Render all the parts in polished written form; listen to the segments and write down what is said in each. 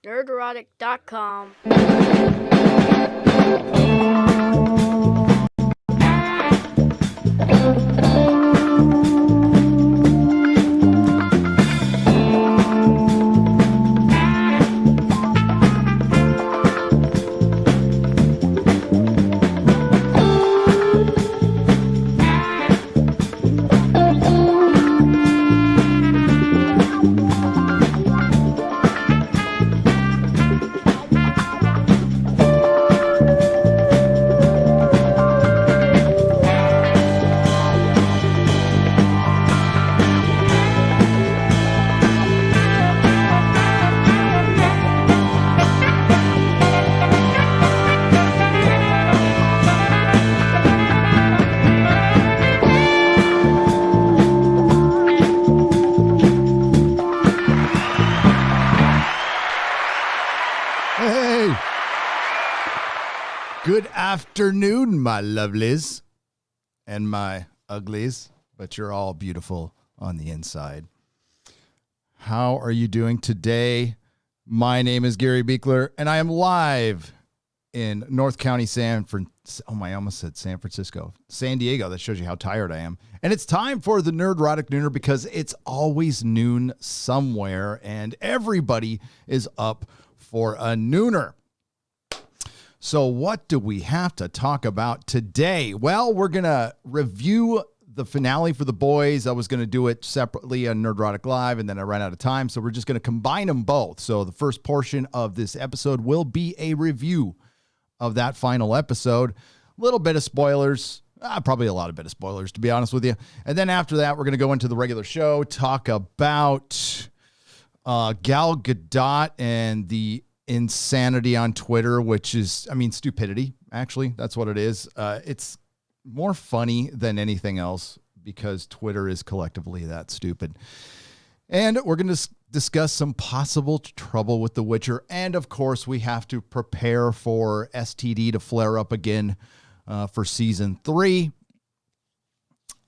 Nerdrotic.com. Hey! Good afternoon, my lovelies and my uglies, but you're all beautiful on the inside. How are you doing today? My name is Gary Beekler, and I am live in North County, I almost said San Francisco, San Diego. That shows you how tired I am. And it's time for the Nerdrotic Nooner because it's always noon somewhere, and everybody is up for a nooner. So what do we have to talk about today? Well, we're going to review the finale for The Boys. I was going to do it separately on Nerdrotic Live, and then I ran out of time, so we're just going to combine them both. So the first portion of this episode will be a review of that final episode. A little bit of spoilers, probably a lot of bit of spoilers, to be honest with you. And then after that, we're going to go into the regular show, talk about Gal Gadot and the insanity on Twitter, which is, stupidity, actually. That's what it is. It's more funny than anything else because Twitter is collectively that stupid. And we're going to discuss some possible trouble with The Witcher. And, of course, we have to prepare for STD to flare up again for Season 3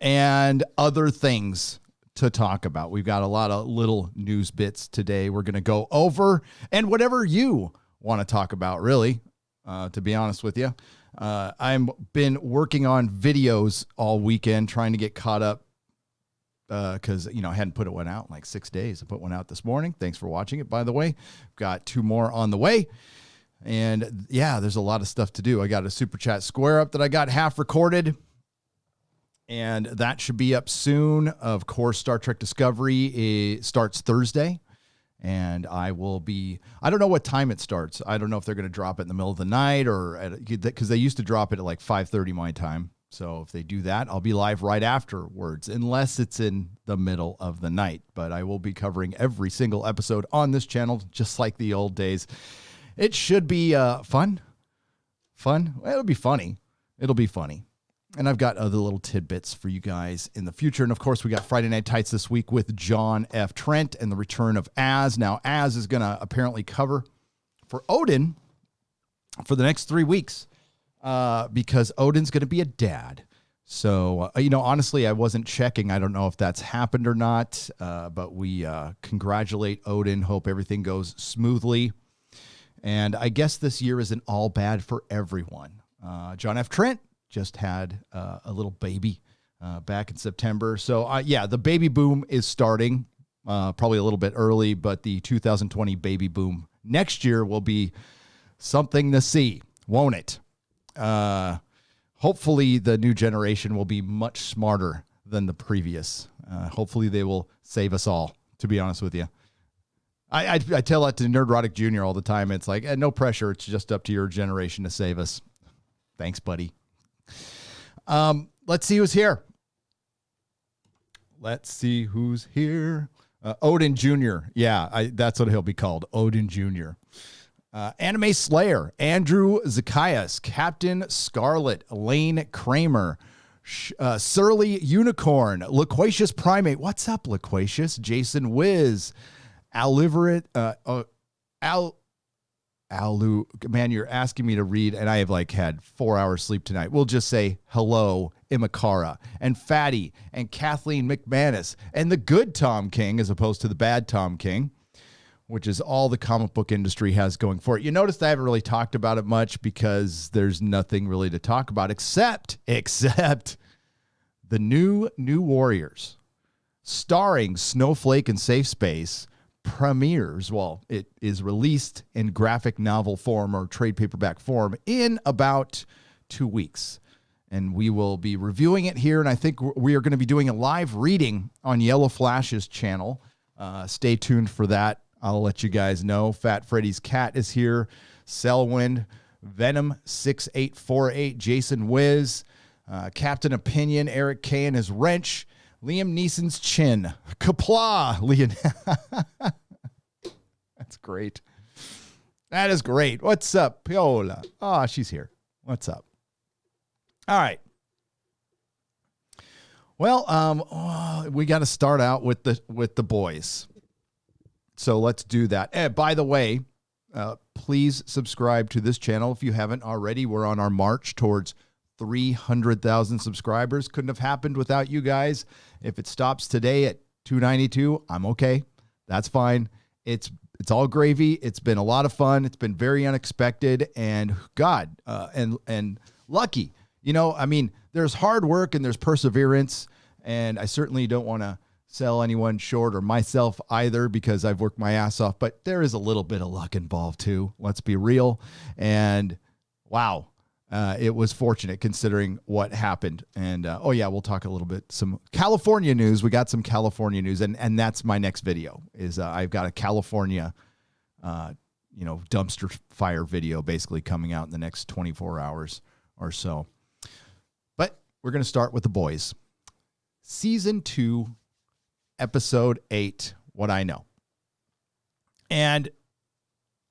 and other things to talk about. We've got a lot of little news bits today we're going to go over, and whatever you want to talk about, really, to be honest with you. I've been working on videos all weekend trying to get caught up because, I hadn't put one out in like 6 days. I put one out this morning. Thanks for watching it, by the way. Got 2 more on the way. And, yeah, there's a lot of stuff to do. I got a Super Chat Square up that I got half recorded, and that should be up soon. Of course, Star Trek Discovery starts Thursday, and I don't know what time it starts. I don't know if they're going to drop it in the middle of the night or because they used to drop it at like 5:30 my time. So if they do that, I'll be live right afterwards, unless it's in the middle of the night. But I will be covering every single episode on this channel, just like the old days. It should be fun. Well, it'll be funny. It'll be funny. And I've got other little tidbits for you guys in the future. And, of course, we got Friday Night Tights this week with John F. Trent and the return of Az. Now, Az is going to apparently cover for Odin for the next 3 weeks because Odin's going to be a dad. So, honestly, I wasn't checking. I don't know if that's happened or not, but we congratulate Odin. Hope everything goes smoothly. And I guess this year isn't all bad for everyone. John F. Trent just had a little baby back in September. So, the baby boom is starting, probably a little bit early, but the 2020 baby boom next year will be something to see, won't it? Hopefully the new generation will be much smarter than the previous. Hopefully they will save us all, to be honest with you. I tell that to Nerdrotic Jr. all the time. It's like, no pressure. It's just up to your generation to save us. Thanks, buddy. Let's see who's here. Odin Jr. Yeah, that's what he'll be called. Odin Jr. Anime Slayer, Andrew Zacchaeus, Captain Scarlet, Lane Kramer, Surly Unicorn, Loquacious Primate. What's up, Loquacious? Jason Wiz, Aliverate, Alu, man, you're asking me to read, and I have had 4 hours sleep tonight. We'll just say hello, Imakara, and Fatty, and Kathleen McManus, and the good Tom King, as opposed to the bad Tom King. which is all the comic book industry has going for it. You noticed I haven't really talked about it much because there's nothing really to talk about except the new Warriors, starring Snowflake and Safe Space, premieres. Well, it is released in graphic novel form or trade paperback form in about 2 weeks. And we will be reviewing it here. And I think we are going to be doing a live reading on Yellow Flash's channel. Stay tuned for that. I'll let you guys know. Fat Freddy's Cat is here. Selwyn, Venom 6848, Jason Wiz, Captain Opinion, Eric K and his wrench, Liam Neeson's chin, Kapla, Leon. That's great. That is great. What's up, Piola? Oh, she's here. What's up? All right. Well, we got to start out with the boys. So let's do that. By the way, please subscribe to this channel if you haven't already. We're on our march towards 300,000 subscribers. Couldn't have happened without you guys. If it stops today at 292, I'm okay. That's fine. It's all gravy. It's been a lot of fun. It's been very unexpected and and lucky. You know, I mean, there's hard work and there's perseverance, and I certainly don't want to sell anyone short or myself either because I've worked my ass off, but there is a little bit of luck involved too. Let's be real. And wow, it was fortunate considering what happened. And we'll talk a little bit, some California news. We got some California news, and that's my next video is I've got a California, dumpster fire video basically coming out in the next 24 hours or so. But we're going to start with the boys. Season 2, Episode 8, What I Know. And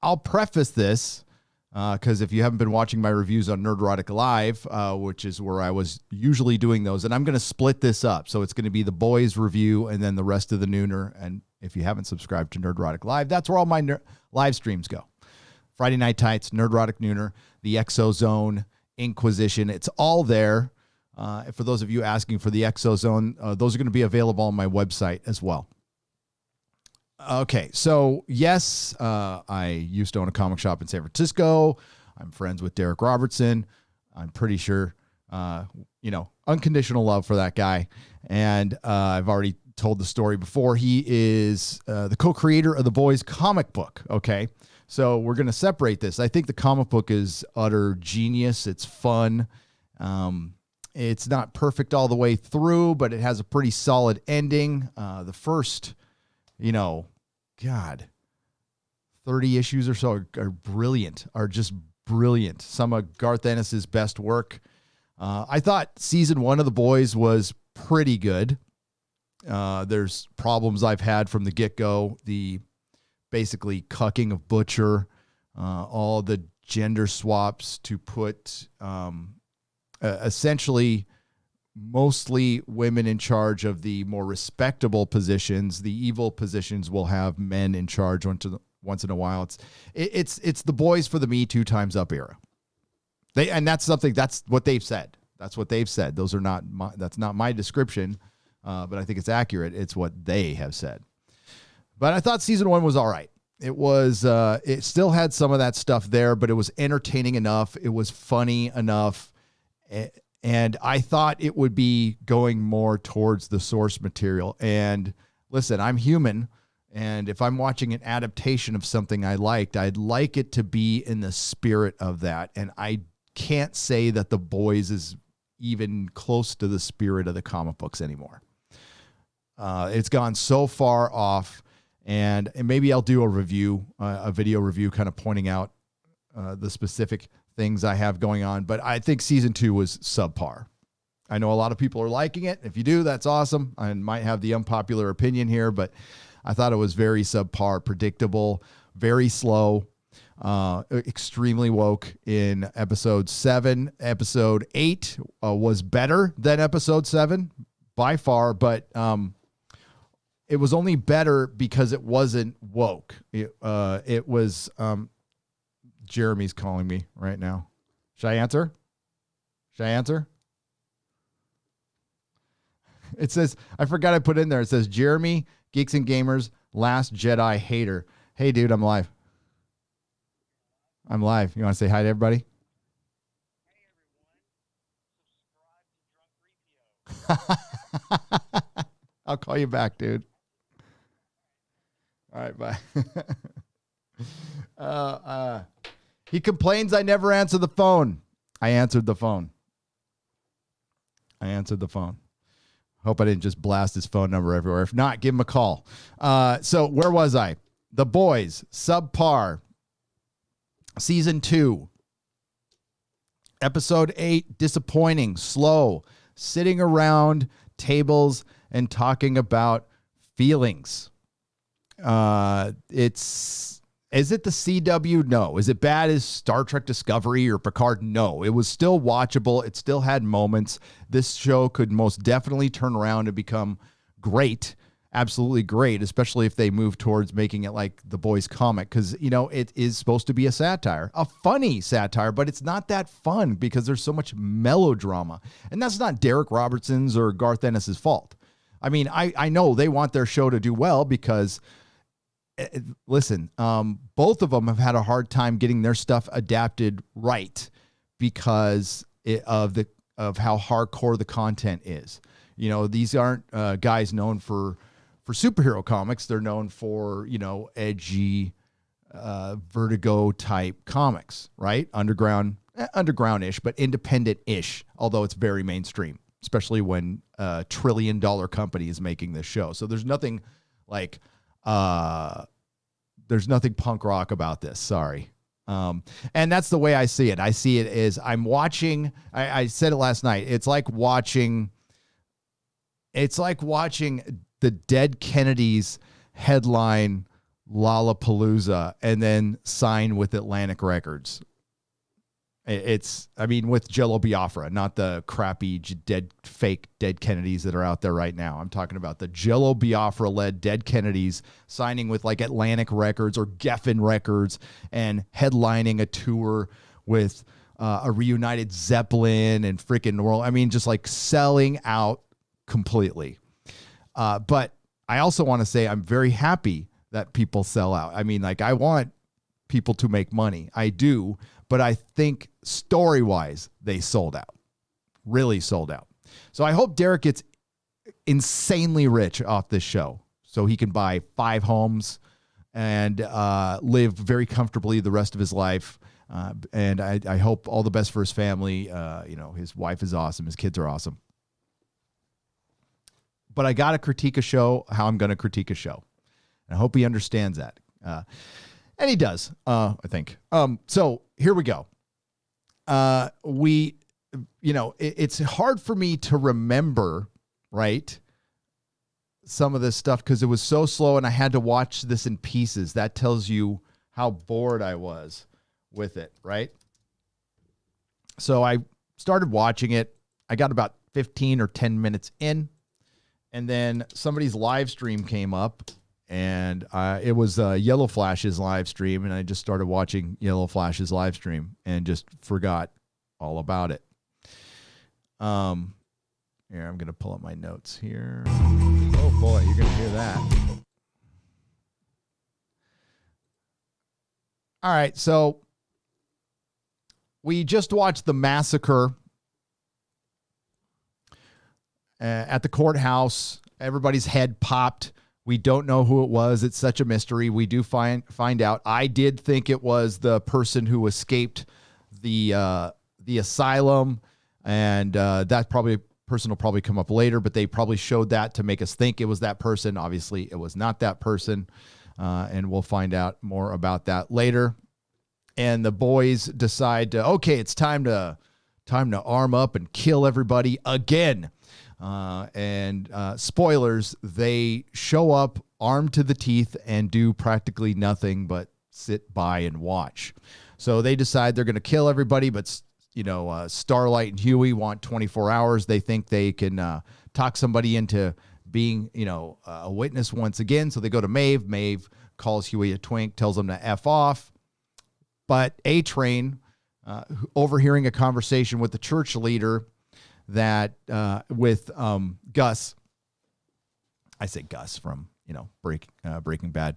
I'll preface this because if you haven't been watching my reviews on Nerdrotic Live, which is where I was usually doing those, and I'm going to split this up. So it's going to be the boys review and then the rest of the nooner. And if you haven't subscribed to Nerdrotic Live, that's where all my live streams go. Friday Night Tights, Nerdrotic Nooner, the Exozone, Inquisition. It's all there. For those of you asking for the Exozone, those are going to be available on my website as well. Okay, so yes, I used to own a comic shop in San Francisco. I'm friends with Derek Robertson. I'm pretty sure, unconditional love for that guy. And I've already told the story before. He is the co-creator of the Boys comic book. Okay, so we're going to separate this. I think the comic book is utter genius. It's fun. It's not perfect all the way through, but it has a pretty solid ending. The first, 30 issues or so are just brilliant. Some of Garth Ennis's best work. I thought season 1 of The Boys was pretty good. There's problems I've had from the get-go. The basically cucking of Butcher, all the gender swaps to put essentially mostly women in charge of the more respectable positions. The evil positions will have men in charge once in a while. It's the Boys for the Me Too Times Up era. That's what they've said. That's what they've said. That's not my description, but I think it's accurate. It's what they have said. But I thought season 1 was all right. It was, it still had some of that stuff there, but it was entertaining enough. It was funny enough. And I thought it would be going more towards the source material. And listen, I'm human. And if I'm watching an adaptation of something I liked, I'd like it to be in the spirit of that. And I can't say that The Boys is even close to the spirit of the comic books anymore. It's gone so far off. And maybe I'll do a video review kind of pointing out the specific things I have going on. But I think season 2 was subpar. I know a lot of people are liking it. If you do, that's awesome. I might have the unpopular opinion here, but I thought it was very subpar, predictable, very slow, extremely woke in episode 7. Episode 8 was better than episode 7 by far, but it was only better because it wasn't woke. It was, Jeremy's calling me right now. Should I answer? It says, I forgot I put in there. It says, Jeremy, Geeks and Gamers, Last Jedi Hater. Hey, dude, I'm live. I'm live. You want to say hi to everybody? I'll call you back, dude. All right, bye. He complains I never answer the phone. I answered the phone. Hope I didn't just blast his phone number everywhere. If not, give him a call. So where was I? The Boys, subpar. Season 2. Episode 8, disappointing, slow. Sitting around tables and talking about feelings. Is it the CW? No. Is it bad as Star Trek Discovery or Picard? No. It was still watchable. It still had moments. This show could most definitely turn around and become great. Absolutely great, especially if they move towards making it like the Boys comic, because, you know, it is supposed to be a satire, a funny satire, but it's not that fun because there's so much melodrama. And that's not Derek Robertson's or Garth Ennis's fault. I mean, I know they want their show to do well because, listen, both of them have had a hard time getting their stuff adapted right because of how hardcore the content is. You know, these aren't guys known for superhero comics. They're known for, you know, edgy, Vertigo type comics, right? Underground-ish, but independent-ish, although it's very mainstream, especially when a $1 trillion company is making this show. So there's nothing like, there's nothing punk rock about this. Sorry. And that's the way I see it. I see it as I'm watching, I said it last night. It's like watching the Dead Kennedys headline Lollapalooza and then sign with Atlantic Records. I mean, with Jello Biafra, not the crappy fake Dead Kennedys that are out there right now. I'm talking about the Jello Biafra-led Dead Kennedys signing with like Atlantic Records or Geffen Records and headlining a tour with a reunited Zeppelin and freaking world. I mean, just like selling out completely. But I also want to say I'm very happy that people sell out. I mean, like, I want people to make money. I do. But I think story-wise, they sold out. Really sold out. So I hope Derek gets insanely rich off this show so he can buy 5 homes and live very comfortably the rest of his life. And I hope all the best for his family. You know, his wife is awesome. His kids are awesome. But I got to critique a show how I'm going to critique a show. And I hope he understands that. And he does, I think. So here we go. It's hard for me to remember, right, some of this stuff because it was so slow and I had to watch this in pieces. That tells you how bored I was with it, right? So I started watching it. I got about 15 or 10 minutes in, and then somebody's live stream came up. And it was Yellow Flash's live stream, and I just started watching Yellow Flash's live stream and just forgot all about it. Here, I'm going to pull up my notes here. Oh, boy, you're going to hear that. All right, so we just watched the massacre at the courthouse. Everybody's head popped. We don't know who it was. It's such a mystery. We do find out. I did think it was the person who escaped the asylum, and that person will probably come up later, but they probably showed that to make us think it was that person. Obviously, it was not that person, and we'll find out more about that later. And the boys decide it's time to arm up and kill everybody again. And spoilers, they show up armed to the teeth and do practically nothing but sit by and watch. So they decide they're going to kill everybody, but Starlight and Huey want 24 hours. They think they can talk somebody into being, a witness once again. So they go to Maeve. Maeve calls Huey a twink, tells him to F off. But A-Train, overhearing a conversation with the church leader, that with Gus, I say Gus from Breaking Bad,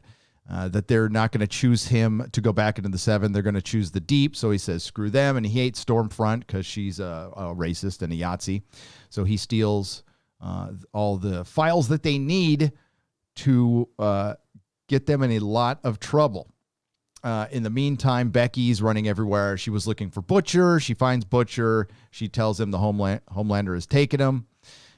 that they're not going to choose him to go back into the Seven. They're going to choose the Deep. So he says, screw them. And he hates Stormfront because she's a racist and a Yahtzee. So he steals all the files that they need to get them in a lot of trouble. In the meantime, Becky's running everywhere. She was looking for Butcher. She finds Butcher. She tells him the Homelander has taken him,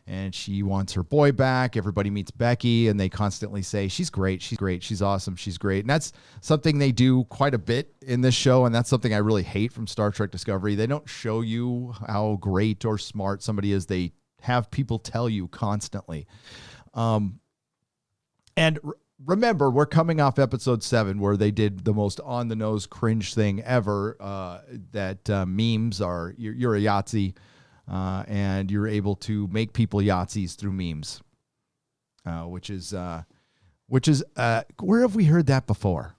and she wants her boy back. Everybody meets Becky, and they constantly say, she's great, she's great, she's awesome, she's great. And that's something they do quite a bit in this show, and that's something I really hate from Star Trek Discovery. They don't show you how great or smart somebody is. They have people tell you constantly. Remember, we're coming off episode 7 where they did the most on-the-nose cringe thing ever, that memes are, you're a Yahtzee, and you're able to make people Yahtzees through memes, which is where have we heard that before?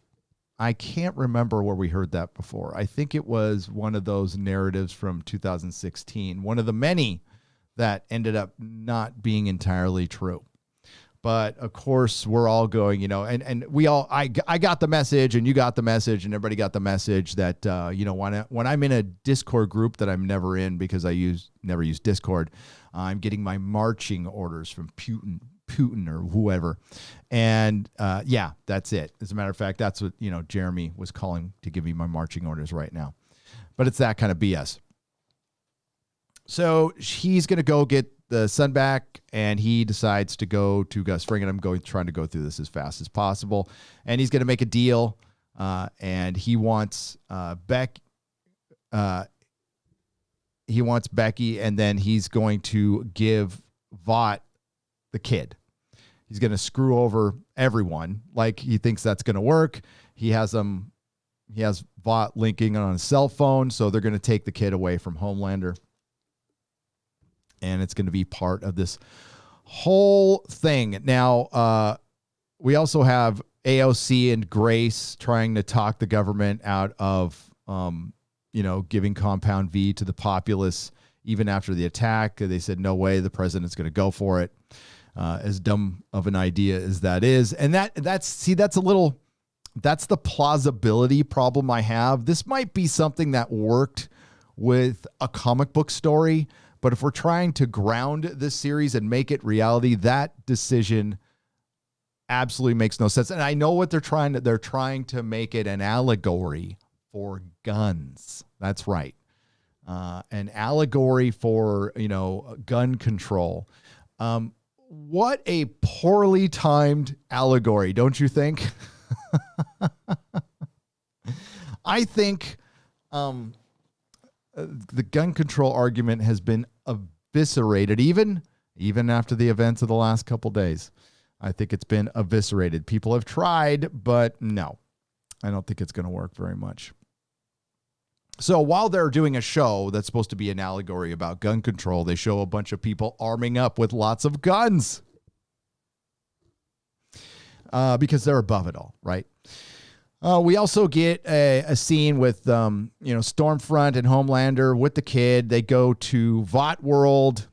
I can't remember where we heard that before. I think it was one of those narratives from 2016, one of the many that ended up not being entirely true. But of course, we're all going, and we all, I got the message, and you got the message, and everybody got the message that, when I'm in a Discord group that I'm never in because I never use Discord, I'm getting my marching orders from Putin or whoever. And yeah, that's it. As a matter of fact, that's what, Jeremy was calling to give me my marching orders right now. But it's that kind of BS. So he's going to go get the son back, and he decides to go to Gus Fring, and I'm trying to go through this as fast as possible. And he's going to make a deal, and he wants he wants Becky, and then he's going to give Vought the kid. He's going to screw over everyone. Like, he thinks that's going to work. He has Vought linking on his cell phone, so they're going to take the kid away from Homelander. And it's going to be part of this whole thing. Now, we also have AOC and Grace trying to talk the government out of, giving Compound V to the populace, even after the attack. They said, no way, the president's going to go for it. As dumb of an idea as that is. And that's the plausibility problem I have. This might be something that worked with a comic book story, but if we're trying to ground this series and make it reality, that decision absolutely makes no sense. And I know what they're trying to make it an allegory for guns. That's right. An allegory for, gun control. What a poorly timed allegory, don't you think? I think the gun control argument has been eviscerated, even after the events of the last couple days. I think it's been eviscerated. People have tried, but no, I don't think it's going to work very much. So while they're doing a show that's supposed to be an allegory about gun control, they show a bunch of people arming up with lots of guns because they're above it all, right? We also get a scene with, Stormfront and Homelander with the kid. They go to Vought World.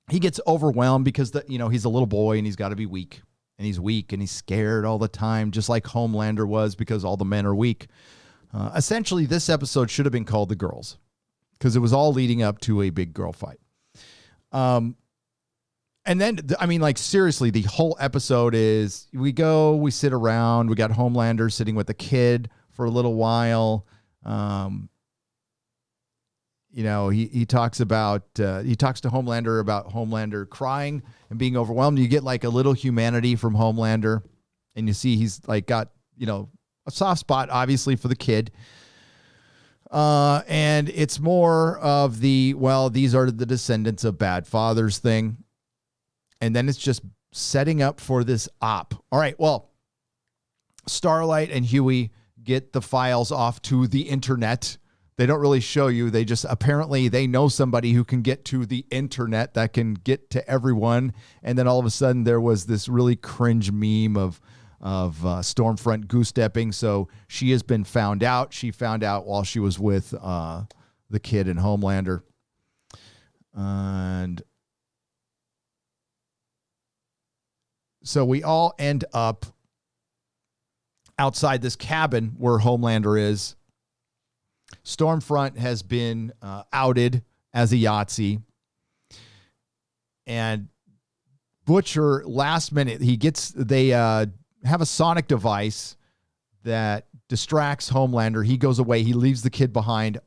He gets overwhelmed because he's a little boy and he's got to be weak. And he's weak and he's scared all the time, just like Homelander was, because all the men are weak. Essentially, this episode should have been called The Girls because it was all leading up to a big girl fight. And then, seriously, the whole episode is we sit around. We got Homelander sitting with the kid for a little while. He talks to Homelander about Homelander crying and being overwhelmed. You get like a little humanity from Homelander, and you see he's like got, a soft spot, obviously, for the kid. And it's more of these are the descendants of bad fathers thing. And then it's just setting up for this op. All right, well, Starlight and Huey get the files off to the internet. They don't really show you. They just, apparently they know somebody who can get to the internet that can get to everyone. And then all of a sudden there was this really cringe meme of Stormfront goose-stepping. So she has been found out. She found out while she was with the kid and Homelander. And so we all end up outside this cabin where Homelander is. Stormfront has been outed as a Yahtzee. And Butcher, last minute, they have a sonic device that distracts Homelander. He goes away. He leaves the kid behind.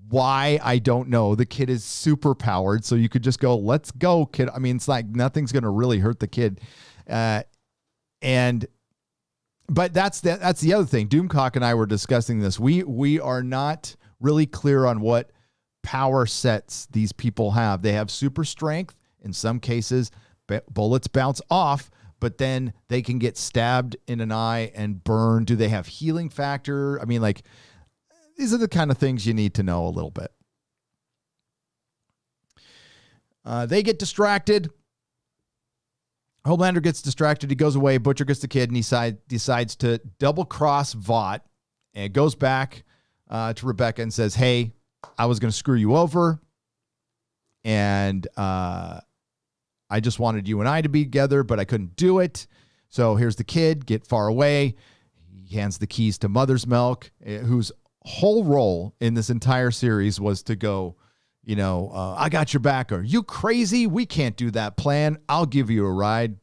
Why? I don't know. The kid is super powered. So you could just go, let's go, kid. I mean, it's like nothing's going to really hurt the kid. But that's the other thing. Doomcock and I were discussing this. We are not really clear on what power sets these people have. They have super strength. In some cases, bullets bounce off, but then they can get stabbed in an eye and burn. Do they have healing factor? I mean, like, these are the kind of things you need to know a little bit. They get distracted. Homelander gets distracted. He goes away. Butcher gets the kid, and he decides to double-cross Vought and goes back to Rebecca and says, hey, I was going to screw you over, and I just wanted you and I to be together, but I couldn't do it. So here's the kid. Get far away. He hands the keys to Mother's Milk, whose whole role in this entire series was to go, I got your back. Are you crazy? We can't do that plan. I'll give you a ride.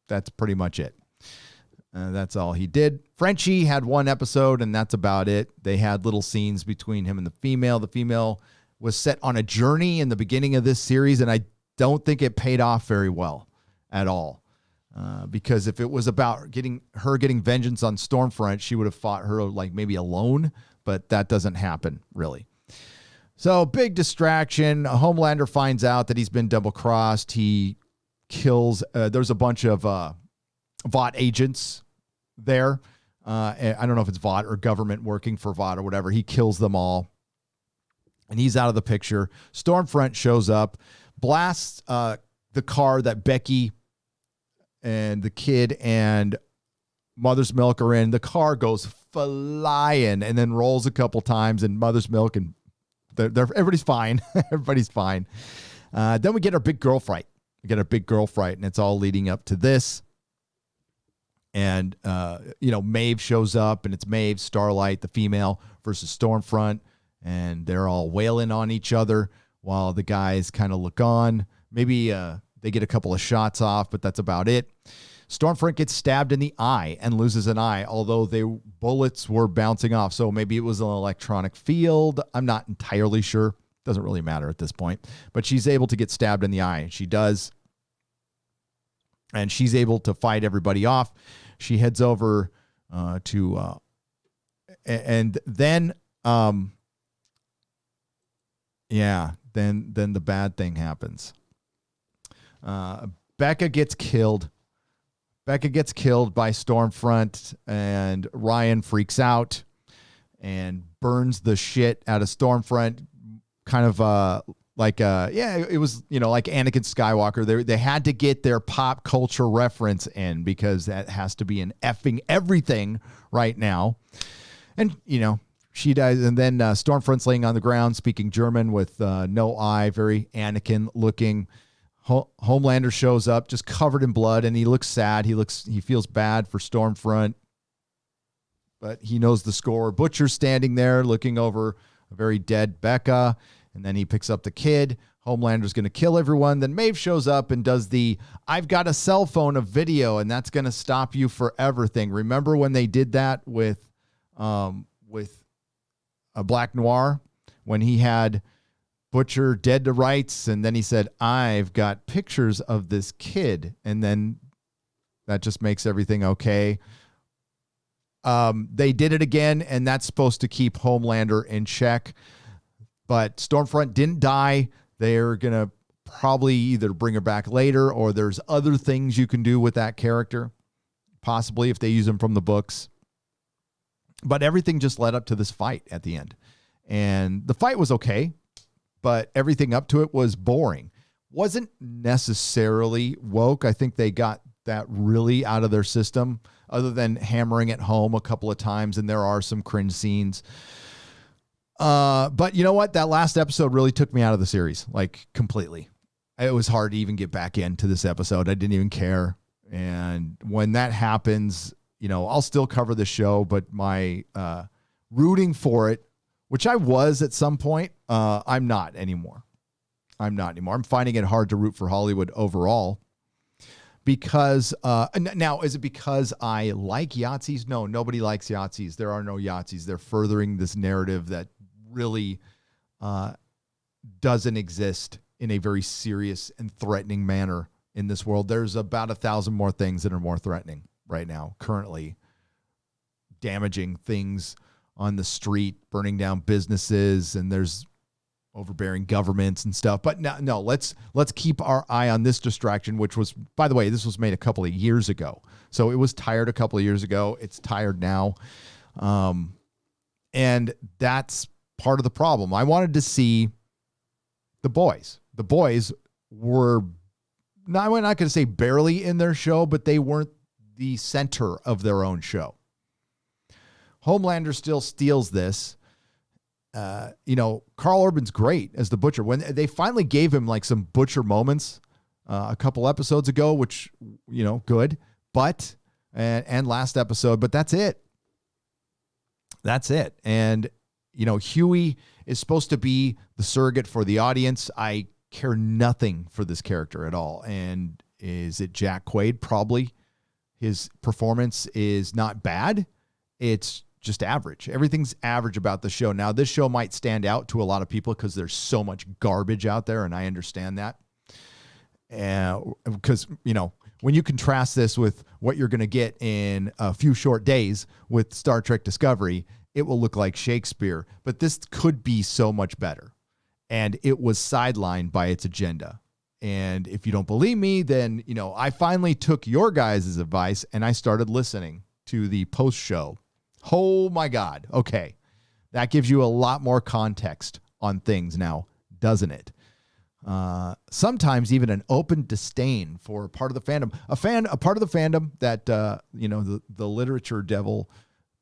That's pretty much it. That's all he did. Frenchie had one episode, and that's about it. They had little scenes between him and the female. The female was set on a journey in the beginning of this series, and I don't think it paid off very well at all. Because if it was about getting vengeance on Stormfront, she would have fought her like maybe alone, but that doesn't happen really. So big distraction. Homelander finds out that he's been double-crossed. He kills, there's a bunch of Vought agents there. I don't know if it's Vought or government working for Vought or whatever. He kills them all, and he's out of the picture. Stormfront shows up, blasts the car that Becky and the kid and Mother's Milk are in. The car goes flying and then rolls a couple times, and Mother's Milk and everybody's fine. Everybody's fine. Then we get our big girl fight. And it's all leading up to this. And, Maeve shows up, and it's Maeve, Starlight, the female, versus Stormfront. And they're all wailing on each other while the guys kind of look on. Maybe they get a couple of shots off, but that's about it. Stormfront gets stabbed in the eye and loses an eye, although bullets were bouncing off. So maybe it was an electronic field. I'm not entirely sure. Doesn't really matter at this point. But she's able to get stabbed in the eye. She does. And she's able to fight everybody off. She heads over to... and then... then the bad thing happens. Becca gets killed. Becca gets killed by Stormfront, and Ryan freaks out and burns the shit out of Stormfront. Kind of it was, like Anakin Skywalker. They had to get their pop culture reference in because that has to be in effing everything right now. And, she dies, and then Stormfront's laying on the ground speaking German with no eye, very Anakin looking. Homelander shows up just covered in blood, and he looks sad. He feels bad for Stormfront, but he knows the score. Butcher's standing there looking over a very dead Becca, and then he picks up the kid. Homelander's going to kill everyone. Then Maeve shows up and does the "I've got a cell phone of video, and that's going to stop you forever" thing. Remember when they did that with a Black Noir, when he had Butcher dead to rights, and then he said, "I've got pictures of this kid," and then that just makes everything okay. They did it again, and that's supposed to keep Homelander in check, but Stormfront didn't die. They're gonna probably either bring her back later, or there's other things you can do with that character, possibly if they use them from the books. But everything just led up to this fight at the end, and the fight was okay, but everything up to it was boring. Wasn't necessarily woke. I think they got that really out of their system, other than hammering it home a couple of times, and there are some cringe scenes. But you know what? That last episode really took me out of the series, like completely. It was hard to even get back into this episode. I didn't even care. And when that happens, I'll still cover the show, but my rooting for it, which I was at some point, I'm not anymore. I'm finding it hard to root for Hollywood overall because now, is it because I like Yahtzees? No, nobody likes Yahtzees. There are no Yahtzees. They're furthering this narrative that really doesn't exist in a very serious and threatening manner in this world. There's about 1,000 more things that are more threatening right now, currently damaging things on the street, burning down businesses, and there's overbearing governments and stuff. But no, let's keep our eye on this distraction, which was, by the way, this was made a couple of years ago. So it was tired a couple of years ago. It's tired now. And that's part of the problem. I wanted to see the boys. The boys were, I'm not going to say barely in their show, but they weren't the center of their own show. Homelander still steals this. Carl Urban's great as the Butcher. When they finally gave him like some Butcher moments a couple episodes ago, which, good, but, and last episode, but that's it. That's it. And, Huey is supposed to be the surrogate for the audience. I care nothing for this character at all. And is it Jack Quaid? Probably. His performance is not bad. It's just average. Everything's average about the show. Now, this show might stand out to a lot of people because there's so much garbage out there, and I understand that. Because, when you contrast this with what you're going to get in a few short days with Star Trek Discovery, it will look like Shakespeare. But this could be so much better. And it was sidelined by its agenda. And if you don't believe me, then, I finally took your guys' advice and I started listening to the post show. Oh my God. Okay. That gives you a lot more context on things now, doesn't it? Sometimes even an open disdain for part of the fandom, a part of the fandom that, the literature devil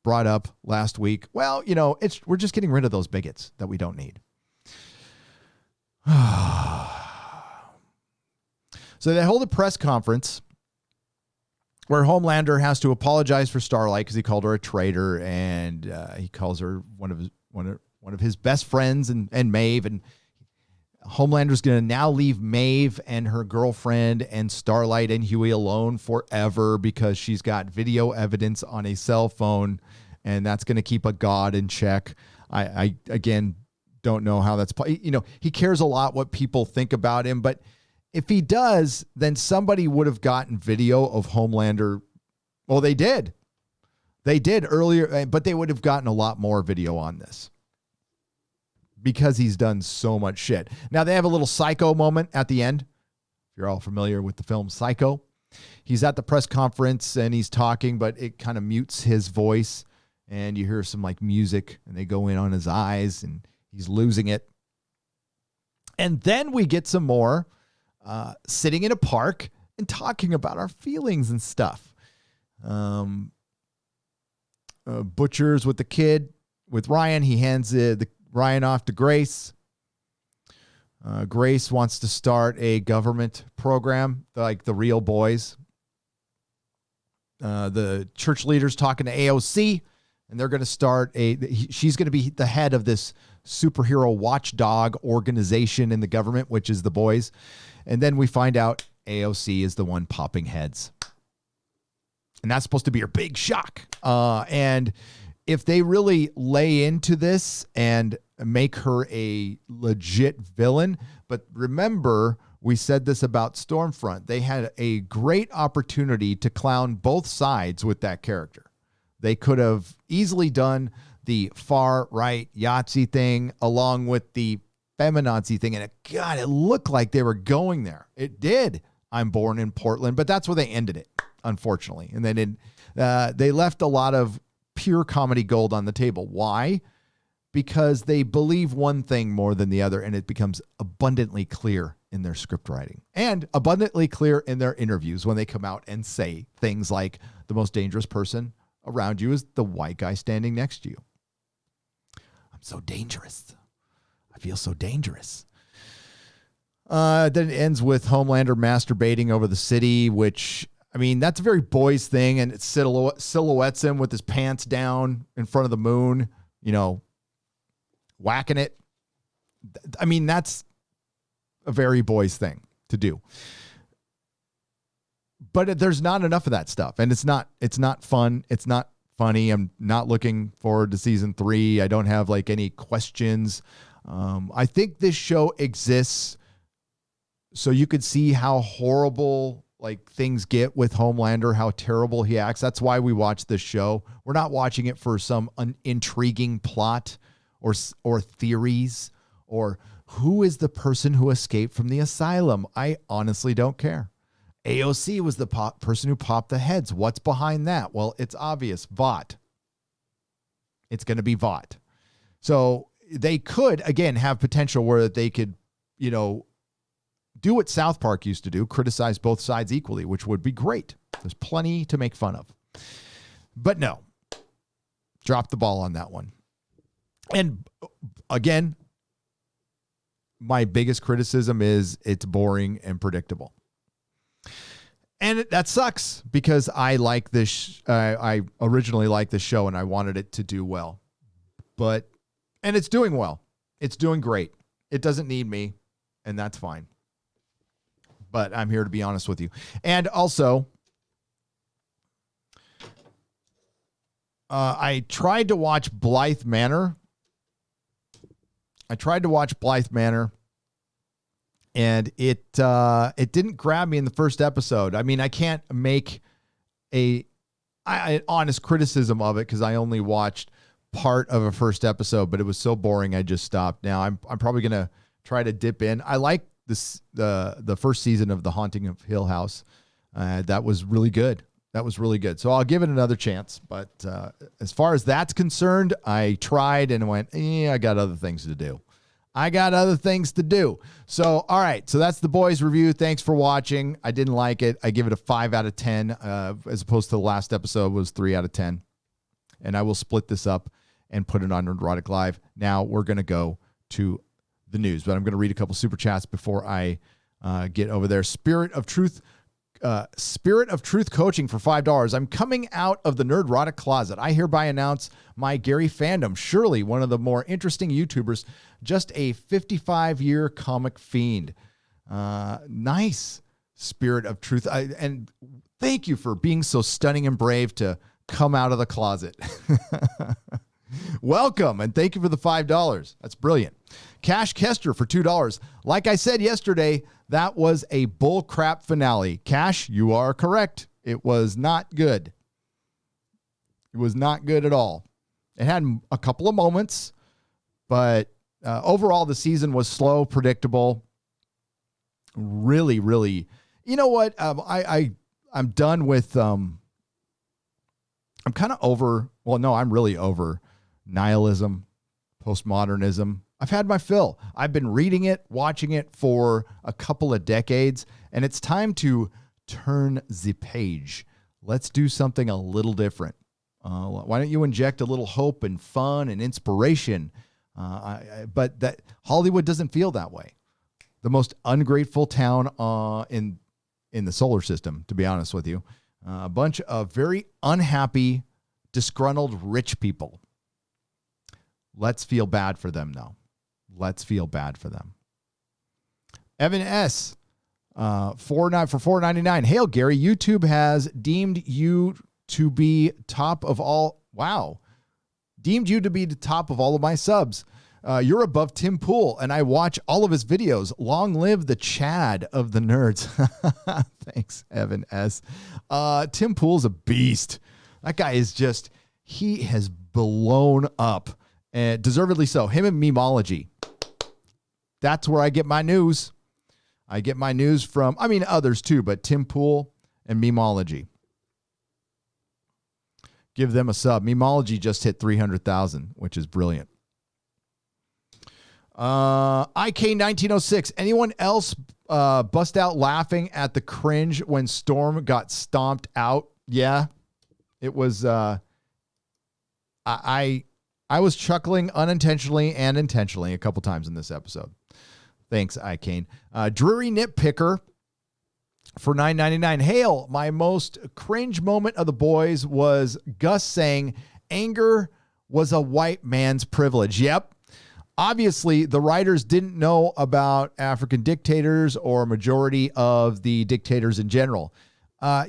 brought up last week. Well, we're just getting rid of those bigots that we don't need. So they hold a press conference where Homelander has to apologize for Starlight because he called her a traitor, and he calls her one of his best friends and Maeve. And Homelander's going to now leave Maeve and her girlfriend and Starlight and Huey alone forever because she's got video evidence on a cell phone, and that's going to keep a god in check. I again don't know how that's. He cares a lot what people think about him, but if he does, then somebody would have gotten video of Homelander. Well, they did. They did earlier, but they would have gotten a lot more video on this because he's done so much shit. Now, they have a little Psycho moment at the end. If you're all familiar with the film Psycho. He's at the press conference and he's talking, but it kind of mutes his voice. And you hear some like music and they go in on his eyes and he's losing it. And then we get some more sitting in a park and talking about our feelings and stuff. Butcher's with the kid, with Ryan. He hands the Ryan off to Grace. Grace wants to start a government program like the Real Boys. The church leader's talking to AOC, and they're going to start she's going to be the head of this superhero watchdog organization in the government, which is the Boys. And then we find out AOC is the one popping heads. And that's supposed to be her big shock. And if they really lay into this and make her a legit villain, but remember, we said this about Stormfront. They had a great opportunity to clown both sides with that character. They could have easily done the far right Yahtzee thing along with the feminazi thing. And it looked like they were going there. It did. I'm born in Portland, but that's where they ended it, unfortunately. And they left a lot of pure comedy gold on the table. Why? Because they believe one thing more than the other, and it becomes abundantly clear in their script writing and abundantly clear in their interviews when they come out and say things like the most dangerous person around you is the white guy standing next to you. I'm so dangerous. I feel so dangerous. Then it ends with Homelander masturbating over the city, which I mean, that's a very boys thing, and it silhouettes him with his pants down in front of the moon, whacking it. I mean, that's a very boys thing to do. But there's not enough of that stuff, and it's not fun. It's not funny. I'm not looking forward to season 3. I don't have like any questions. I think this show exists so you could see how horrible like things get with Homelander, how terrible he acts. That's why we watch this show. We're not watching it for some intriguing plot or theories or who is the person who escaped from the asylum. I honestly don't care. AOC was the person who popped the heads. What's behind that? Well, it's obvious. Vought. It's going to be Vought. So they could, again, have potential where they could, do what South Park used to do, criticize both sides equally, which would be great. There's plenty to make fun of. But no, drop the ball on that one. And again, my biggest criticism is it's boring and predictable. And that sucks because I like this. I originally liked this show and I wanted it to do well. And it's doing well. It's doing great. It doesn't need me, and that's fine. But I'm here to be honest with you. And also, I tried to watch Blythe Manor. And it didn't grab me in the first episode. I mean, I can't make an honest criticism of it because I only watched part of a first episode, but it was so boring I just stopped. Now I'm probably gonna try to dip in. I like the first season of The Haunting of Hill House. That was really good. So I'll give it another chance. But as far as that's concerned, I tried and went, I got other things to do. So, all right. So that's The Boys review. Thanks for watching. I didn't like it. I give it a 5 out of 10, as opposed to the last episode was 3 out of 10. And I will split this up and put it on Nerdrotic Live. Now we're going to go to the news, but I'm going to read a couple super chats before I get over there. Spirit of Truth Coaching for $5. I'm coming out of the Nerdrotic closet. I hereby announce my Gary Fandom, surely one of the more interesting YouTubers, just a 55-year comic fiend. Nice, Spirit of Truth. And thank you for being so stunning and brave to come out of the closet. Welcome, and thank you for the $5. That's brilliant. Cash Kester for $2. Like I said yesterday, that was a bullcrap finale. Cash, you are correct. It was not good. It was not good at all. It had a couple of moments, but overall the season was slow, predictable. Really, really. You know what? I'm done with. I'm kind of over. Well, no, I'm really over nihilism, postmodernism. I've had my fill. I've been reading it, watching it for a couple of decades, and it's time to turn the page. Let's do something a little different. Why don't you inject a little hope and fun and inspiration? But that Hollywood doesn't feel that way. The most ungrateful town in the solar system, to be honest with you. A bunch of very unhappy, disgruntled rich people. Let's feel bad for them, though. Let's feel bad for them. Evan S. for $4.99. Hail, Gary. YouTube has deemed you to be top of all. Wow. Deemed you to be the top of all of my subs. You're above Tim Pool, and I watch all of his videos. Long live the Chad of the nerds. Thanks, Evan S. Tim Pool's a beast. That guy is just, he has blown up, and deservedly so. Him and Memology. That's where I get my news. I get my news from, I mean, others too, but Tim Pool and Memology. Give them a sub. Memology just hit 300,000, which is brilliant. IK1906. Anyone else bust out laughing at the cringe when Storm got stomped out? Yeah, it was. I was chuckling unintentionally and intentionally a couple times in this episode. Thanks, Ikane. Dreary Nitpicker. for $9.99. Hail, my most cringe moment of the boys was Gus saying anger was a white man's privilege. Yep. Obviously, the writers didn't know about African dictators or majority of the dictators in general. I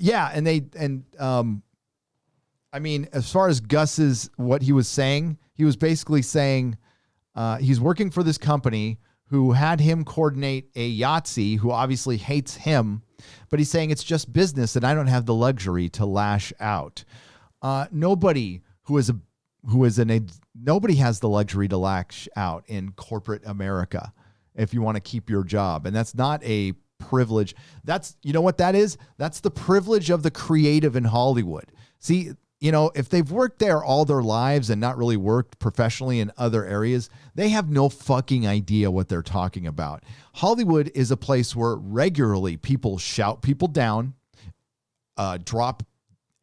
mean, as far as Gus's, what he was saying, he was basically saying he's working for this company who had him coordinate a Yahtzee who obviously hates him, but he's saying it's just business and I don't have the luxury to lash out. Nobody has the luxury to lash out in corporate America if you want to keep your job. And that's not a privilege. That's, you know what that is? That's the privilege of the creative in Hollywood. See, you know, if they've worked there all their lives and not really worked professionally in other areas, they have no fucking idea what they're talking about. Hollywood is a place where regularly people shout people down, drop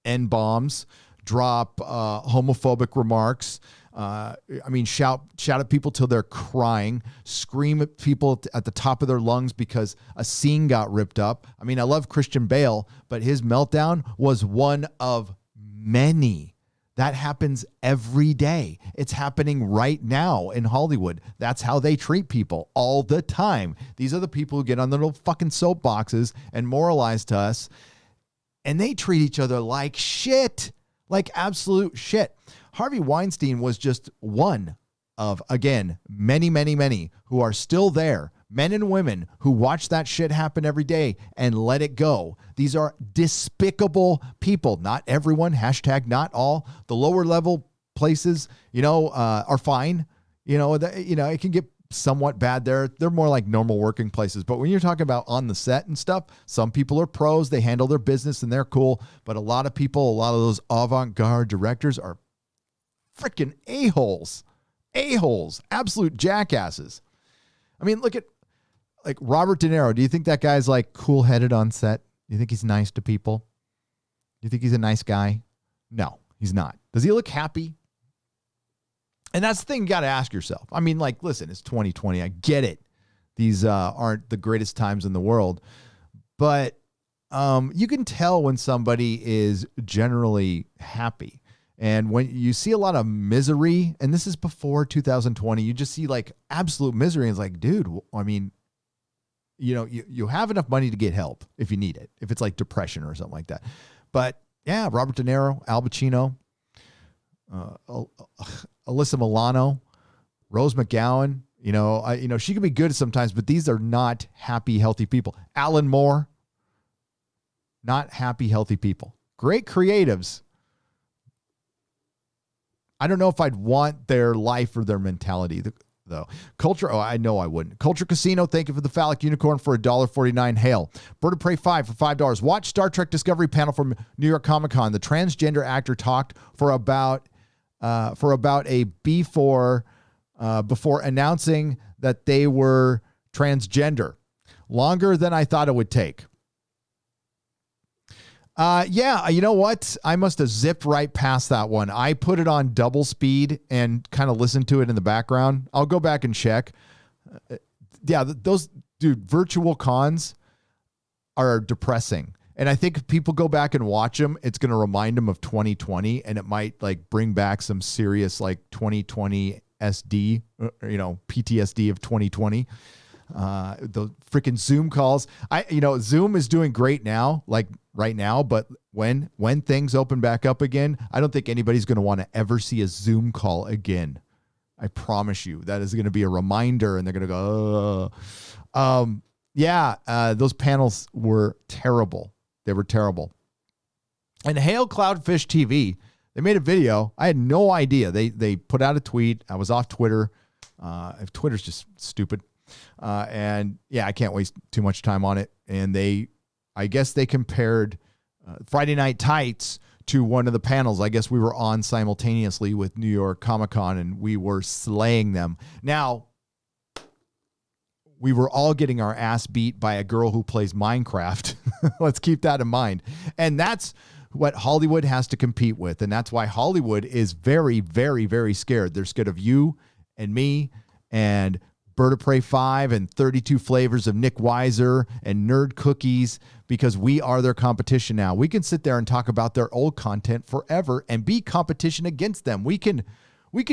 N-bombs, drop homophobic remarks. Shout at people till they're crying, scream at people at the top of their lungs because a scene got ripped up. I mean, I love Christian Bale, but his meltdown was one of many. That happens every day. It's happening right now in Hollywood. That's how they treat people all the time. These are the people who get on their little fucking soapboxes and moralize to us, and they treat each other like shit, like absolute shit. Harvey Weinstein was just one of, again, many, many, many who are still there. Men and women who watch that shit happen every day and let it go. These are despicable people. Not everyone, hashtag not all. The lower level places, are fine. It can get somewhat bad there. They're more like normal working places. But when you're talking about on the set and stuff, some people are pros. They handle their business and they're cool. But a lot of people, a lot of those avant-garde directors are freaking a-holes, absolute jackasses. I mean, look at like Robert De Niro. Do you think that guy's like cool-headed on set? Do you think he's nice to people? Do you think he's a nice guy? No, he's not. Does he look happy? And that's the thing you got to ask yourself. I mean, like, listen, it's 2020. I get it. These aren't the greatest times in the world. But you can tell when somebody is generally happy. And when you see a lot of misery, and this is before 2020, you just see like absolute misery. It's like, dude, I mean, you have enough money to get help if you need it, if it's like depression or something like that. But yeah, Robert De Niro, Al Pacino, Alyssa Milano, Rose McGowan, she can be good sometimes, but these are not happy, healthy people. Alan Moore, not happy, healthy people. Great creatives. I don't know if I'd want their life or their mentality, though. Culture, I know I wouldn't. Culture Casino, thank you for the phallic unicorn for $1.49. Hail. Bird of Prey 5 for $5. Watch Star Trek Discovery panel from New York Comic Con. The transgender actor talked for about a B4 before announcing that they were transgender. Longer than I thought it would take. You know what? I must have zipped right past that one. I put it on double speed and kind of listened to it in the background. I'll go back and check. Virtual cons are depressing. And I think if people go back and watch them, it's going to remind them of 2020 and it might like bring back some serious like 2020 SD, PTSD of 2020. The freaking Zoom calls. Zoom is doing great now, like right now, but when things open back up again, I don't think anybody's going to want to ever see a Zoom call again. I promise you that is going to be a reminder and they're going to go, those panels were terrible. They were terrible. And Hail Cloudfish TV, they made a video. I had no idea. They put out a tweet. I was off Twitter. Twitter's just stupid. I can't waste too much time on it. And I guess they compared Friday Night Tights to one of the panels. I guess we were on simultaneously with New York Comic Con and we were slaying them. Now, we were all getting our ass beat by a girl who plays Minecraft. Let's keep that in mind. And that's what Hollywood has to compete with. And that's why Hollywood is very, very, very scared. They're scared of you and me and Bird of Prey 5 and 32 flavors of Nick Weiser and Nerd Cookies, because we are their competition now. We can sit there and talk about their old content forever and be competition against them. We can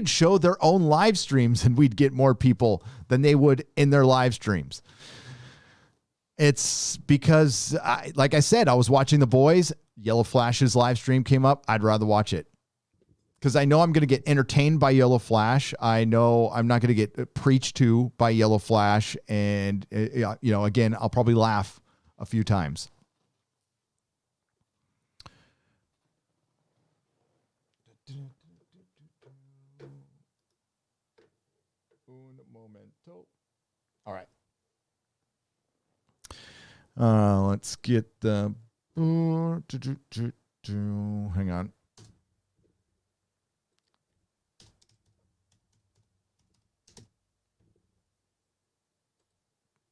show their own live streams and we'd get more people than they would in their live streams. It's because, like I said, I was watching The Boys. Yellow Flash's live stream came up. I'd rather watch it because I know I'm going to get entertained by Yellow Flash. I know I'm not going to get preached to by Yellow Flash. And, again, I'll probably laugh a few times. Un momento. All right. Let's get the... hang on.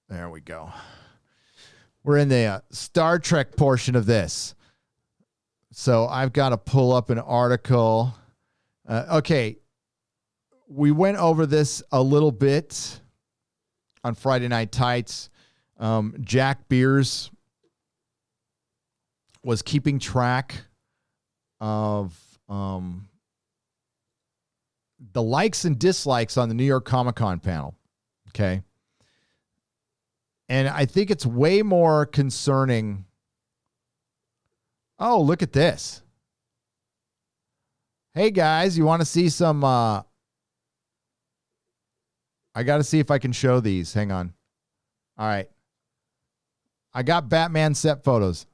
There we go. We're in the Star Trek portion of this. So I've got to pull up an article. Okay. We went over this a little bit on Friday Night Tights. Jack Beers was keeping track of the likes and dislikes on the New York Comic-Con panel. Okay. And I think it's way more concerning. Oh, look at this. Hey guys, you want to see some, I got to see if I can show these. Hang on. All right. I got Batman set photos.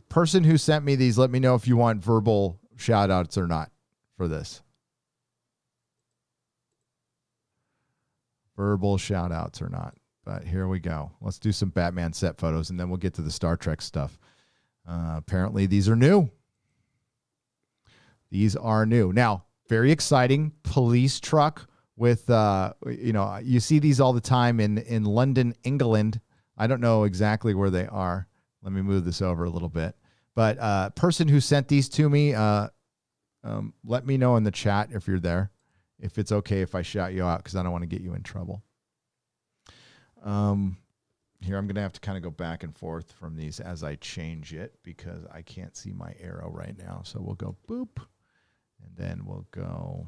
Person who sent me these, let me know if you want verbal shout outs or not for this. Verbal shout outs or not. But here we go. Let's do some Batman set photos and then we'll get to the Star Trek stuff. Apparently these are new. These are new. Now, very exciting police truck with, you see these all the time in London, England. I don't know exactly where they are. Let me move this over a little bit. But person who sent these to me, let me know in the chat if you're there, if it's okay if I shout you out, because I don't want to get you in trouble. Here, I'm going to have to kind of go back and forth from these as I change it because I can't see my arrow right now. So we'll go boop, and then we'll go.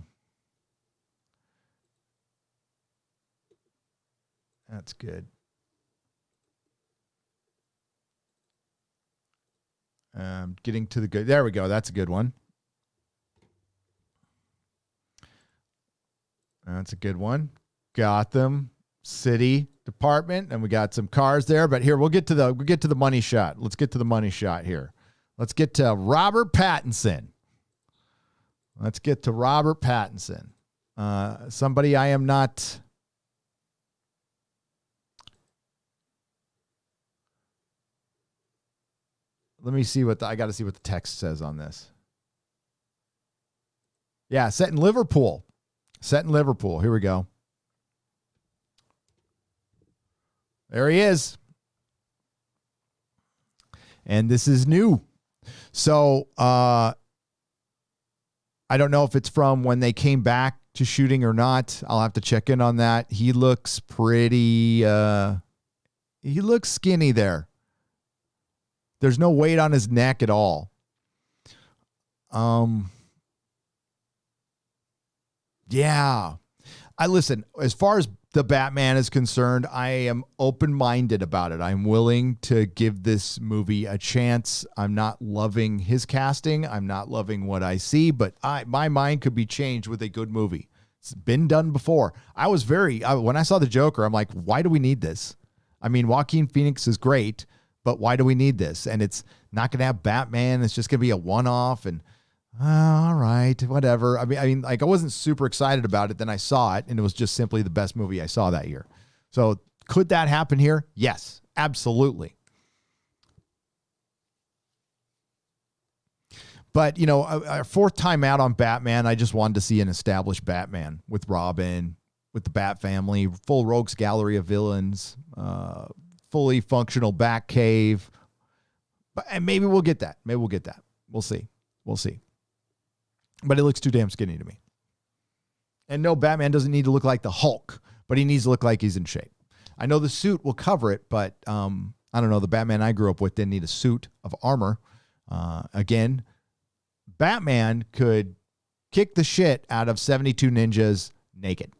That's good. Getting to the good. There we go. That's a good one. That's a good one. Gotham City Department, and we got some cars there. But here we'll get to the money shot. Let's get to the money shot here. Let's get to Robert Pattinson. Let's get to Robert Pattinson. Somebody I am not. Let me see I got to see what the text says on this. Yeah, set in Liverpool. Set in Liverpool. Here we go. There he is. And this is new. So I don't know if it's from when they came back to shooting or not. I'll have to check in on that. He looks pretty, he looks skinny there. There's no weight on his neck at all. Yeah. Listen, as far as the Batman is concerned, I am open-minded about it. I'm willing to give this movie a chance. I'm not loving his casting. I'm not loving what I see, but my mind could be changed with a good movie. It's been done before. When I saw the Joker, I'm like, why do we need this? I mean, Joaquin Phoenix is great, but why do we need this? And it's not going to have Batman. It's just going to be a one-off. And all right, whatever. I mean, like I wasn't super excited about it. Then I saw it, and it was just simply the best movie I saw that year. So could that happen here? Yes, absolutely. But, a fourth time out on Batman, I just wanted to see an established Batman with Robin, with the Bat family, full rogues gallery of villains, fully functional Batcave. And maybe we'll get that. We'll see. But it looks too damn skinny to me. And no, Batman doesn't need to look like the Hulk, but he needs to look like he's in shape. I know the suit will cover it, but I don't know. The Batman I grew up with didn't need a suit of armor. Again, Batman could kick the shit out of 72 ninjas naked.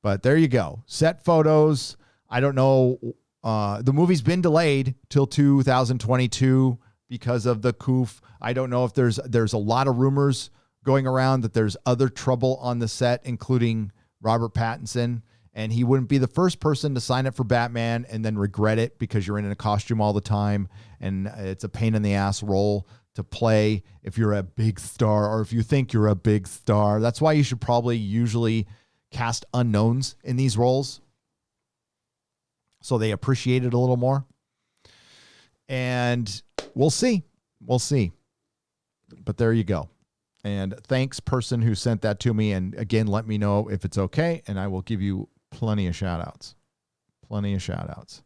But there you go. Set photos. I don't know. The movie's been delayed till 2022 because of the coof. I don't know if there's a lot of rumors going around that there's other trouble on the set, including Robert Pattinson, and he wouldn't be the first person to sign up for Batman and then regret it because you're in a costume all the time and it's a pain in the ass role to play if you're a big star or if you think you're a big star. That's why you should probably usually cast unknowns in these roles so they appreciate it a little more. And we'll see. We'll see. But there you go. And thanks, person who sent that to me. And again, let me know if it's okay, and I will give you plenty of shout outs. Plenty of shout outs.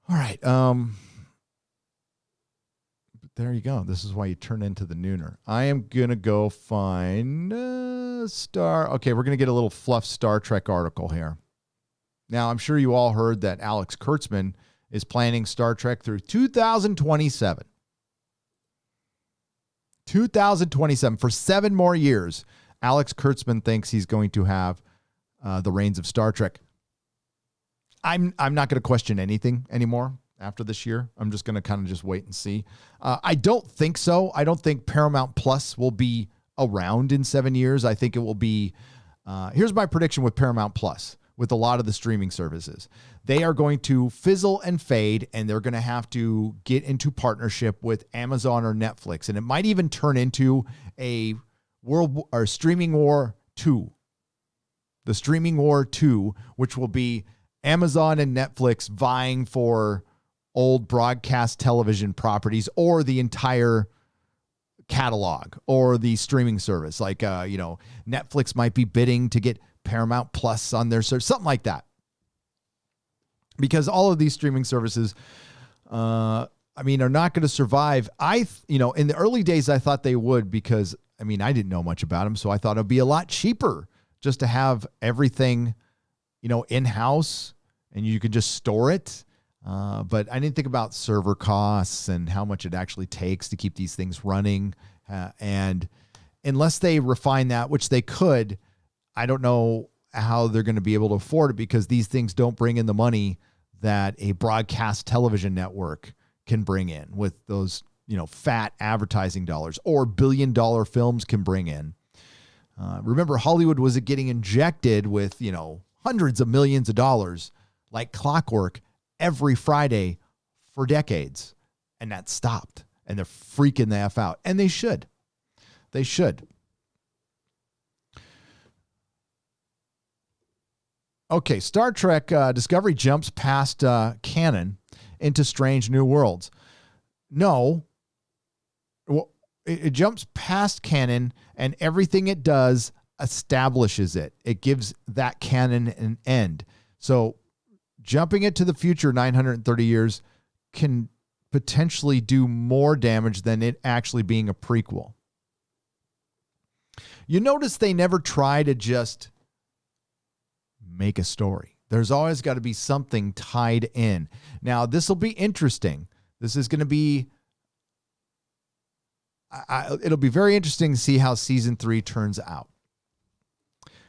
All right. There you go. This is why you turn into the nooner. I am going to go find Star. Okay, we're going to get a little fluff Star Trek article here. Now, I'm sure you all heard that Alex Kurtzman is planning Star Trek through 2027. 2027. For 7 more years, Alex Kurtzman thinks he's going to have the reins of Star Trek. I'm not going to question anything anymore after this year. I'm just going to kind of just wait and see. I don't think so. I don't think Paramount Plus will be around in 7 years. I think it will be, here's my prediction with Paramount Plus, with a lot of the streaming services. They are going to fizzle and fade, and they're going to have to get into partnership with Amazon or Netflix. And it might even turn into a streaming war 2. The streaming war 2, which will be Amazon and Netflix vying for old broadcast television properties or the entire catalog or the streaming service. Like, Netflix might be bidding to get Paramount Plus on their service, something like that. Because all of these streaming services, are not going to survive. In the early days, I thought they would because, I didn't know much about them. So I thought it'd be a lot cheaper just to have everything, in-house and you could just store it. But I didn't think about server costs and how much it actually takes to keep these things running. And unless they refine that, which they could, I don't know how they're going to be able to afford it because these things don't bring in the money that a broadcast television network can bring in with those, fat advertising dollars or billion-dollar films can bring in. Remember, Hollywood was getting injected with, hundreds of millions of dollars like clockwork every Friday for decades. And that stopped. And they're freaking the F out. And they should. They should. Okay, Star Trek Discovery jumps past canon into Strange New Worlds. No. Well, it jumps past canon, and everything it does establishes it. It gives that canon an end. So jumping it to the future 930 years can potentially do more damage than it actually being a prequel. You notice they never try to just make a story. There's always got to be something tied in. Now, this will be interesting. This is going to be it'll be very interesting to see how season 3 turns out.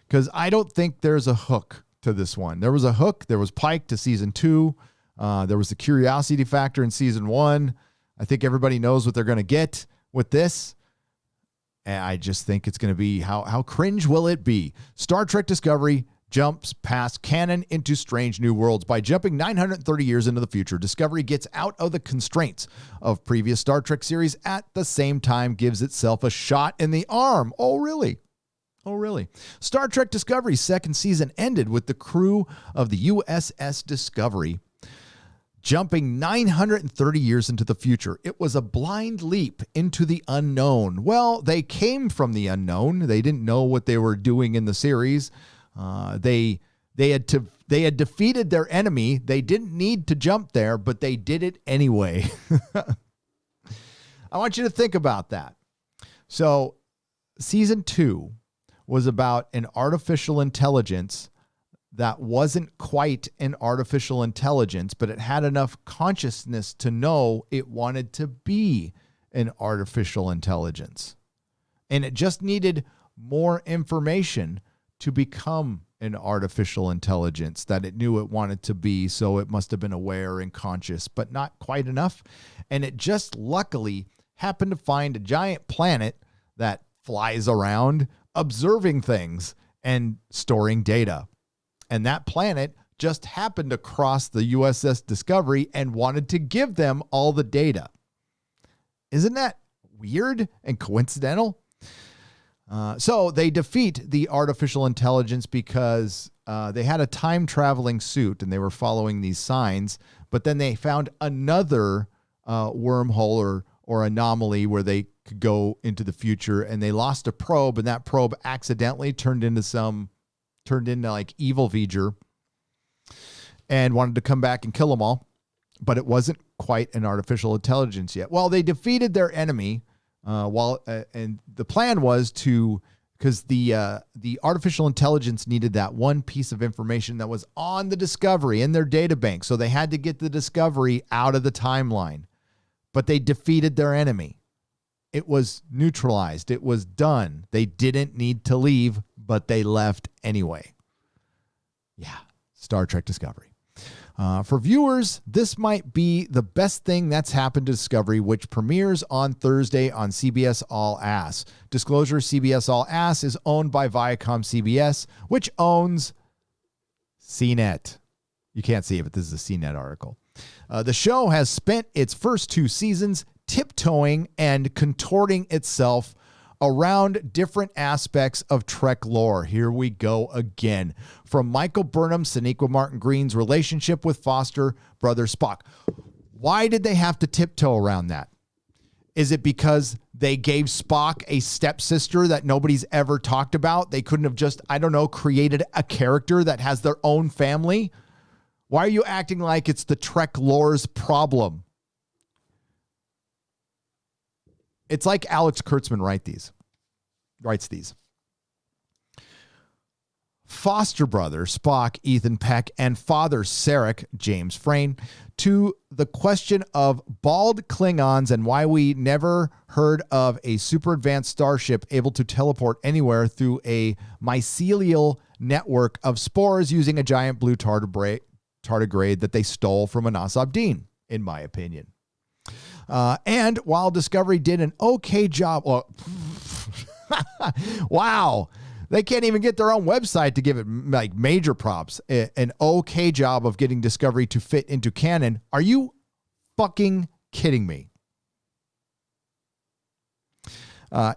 Because I don't think there's a hook to this one. There was a hook. There was Pike to season 2. There was the curiosity factor in season 1. I think everybody knows what they're going to get with this. And I just think it's going to be how cringe will it be? Star Trek Discovery jumps past canon into Strange New Worlds. By jumping 930 years into the future, Discovery gets out of the constraints of previous Star Trek series, at the same time gives itself a shot in the arm. Oh, really? Oh, really? Star Trek Discovery's second season ended with the crew of the USS Discovery jumping 930 years into the future. It was a blind leap into the unknown. Well, they came from the unknown. They didn't know what they were doing in the series. They had defeated their enemy. They didn't need to jump there, but they did it anyway. I want you to think about that. So season 2 was about an artificial intelligence that wasn't quite an artificial intelligence, but it had enough consciousness to know it wanted to be an artificial intelligence. And it just needed more information to become an artificial intelligence that it knew it wanted to be. So it must have been aware and conscious, but not quite enough. And it just luckily happened to find a giant planet that flies around observing things and storing data. And that planet just happened to cross the USS Discovery and wanted to give them all the data. Isn't that weird and coincidental? So they defeat the artificial intelligence because they had a time-traveling suit and they were following these signs, but then they found another wormhole or anomaly where they could go into the future, and they lost a probe, and that probe accidentally turned into like evil V'ger and wanted to come back and kill them all, but it wasn't quite an artificial intelligence yet. Well, they defeated their enemy and the plan was because the artificial intelligence needed that one piece of information that was on the Discovery in their data bank. So they had to get the Discovery out of the timeline, but they defeated their enemy. It was neutralized. It was done. They didn't need to leave, but they left anyway. Yeah, Star Trek Discovery. For viewers, this might be the best thing that's happened to Discovery, which premieres on Thursday on CBS All Access. Disclosure, CBS All Access is owned by Viacom CBS, which owns CNET. You can't see it, but this is a CNET article. The show has spent its first 2 seasons tiptoeing and contorting itself around different aspects of Trek lore. Here we go again. From Michael Burnham, Sonequa Martin Green's relationship with foster brother Spock. Why did they have to tiptoe around that? Is it because they gave Spock a stepsister that nobody's ever talked about? They couldn't have just, created a character that has their own family? Why are you acting like it's the Trek lore's problem? It's like Alex Kurtzman writes these. Foster brother Spock, Ethan Peck, and father Sarek, James Frain, to the question of bald Klingons and why we never heard of a super advanced starship able to teleport anywhere through a mycelial network of spores using a giant blue tardigrade that they stole from Anas Abdeen, in my opinion. And while Discovery did an okay job, wow, they can't even get their own website to give it like major props. An okay job of getting Discovery to fit into canon. Are you fucking kidding me?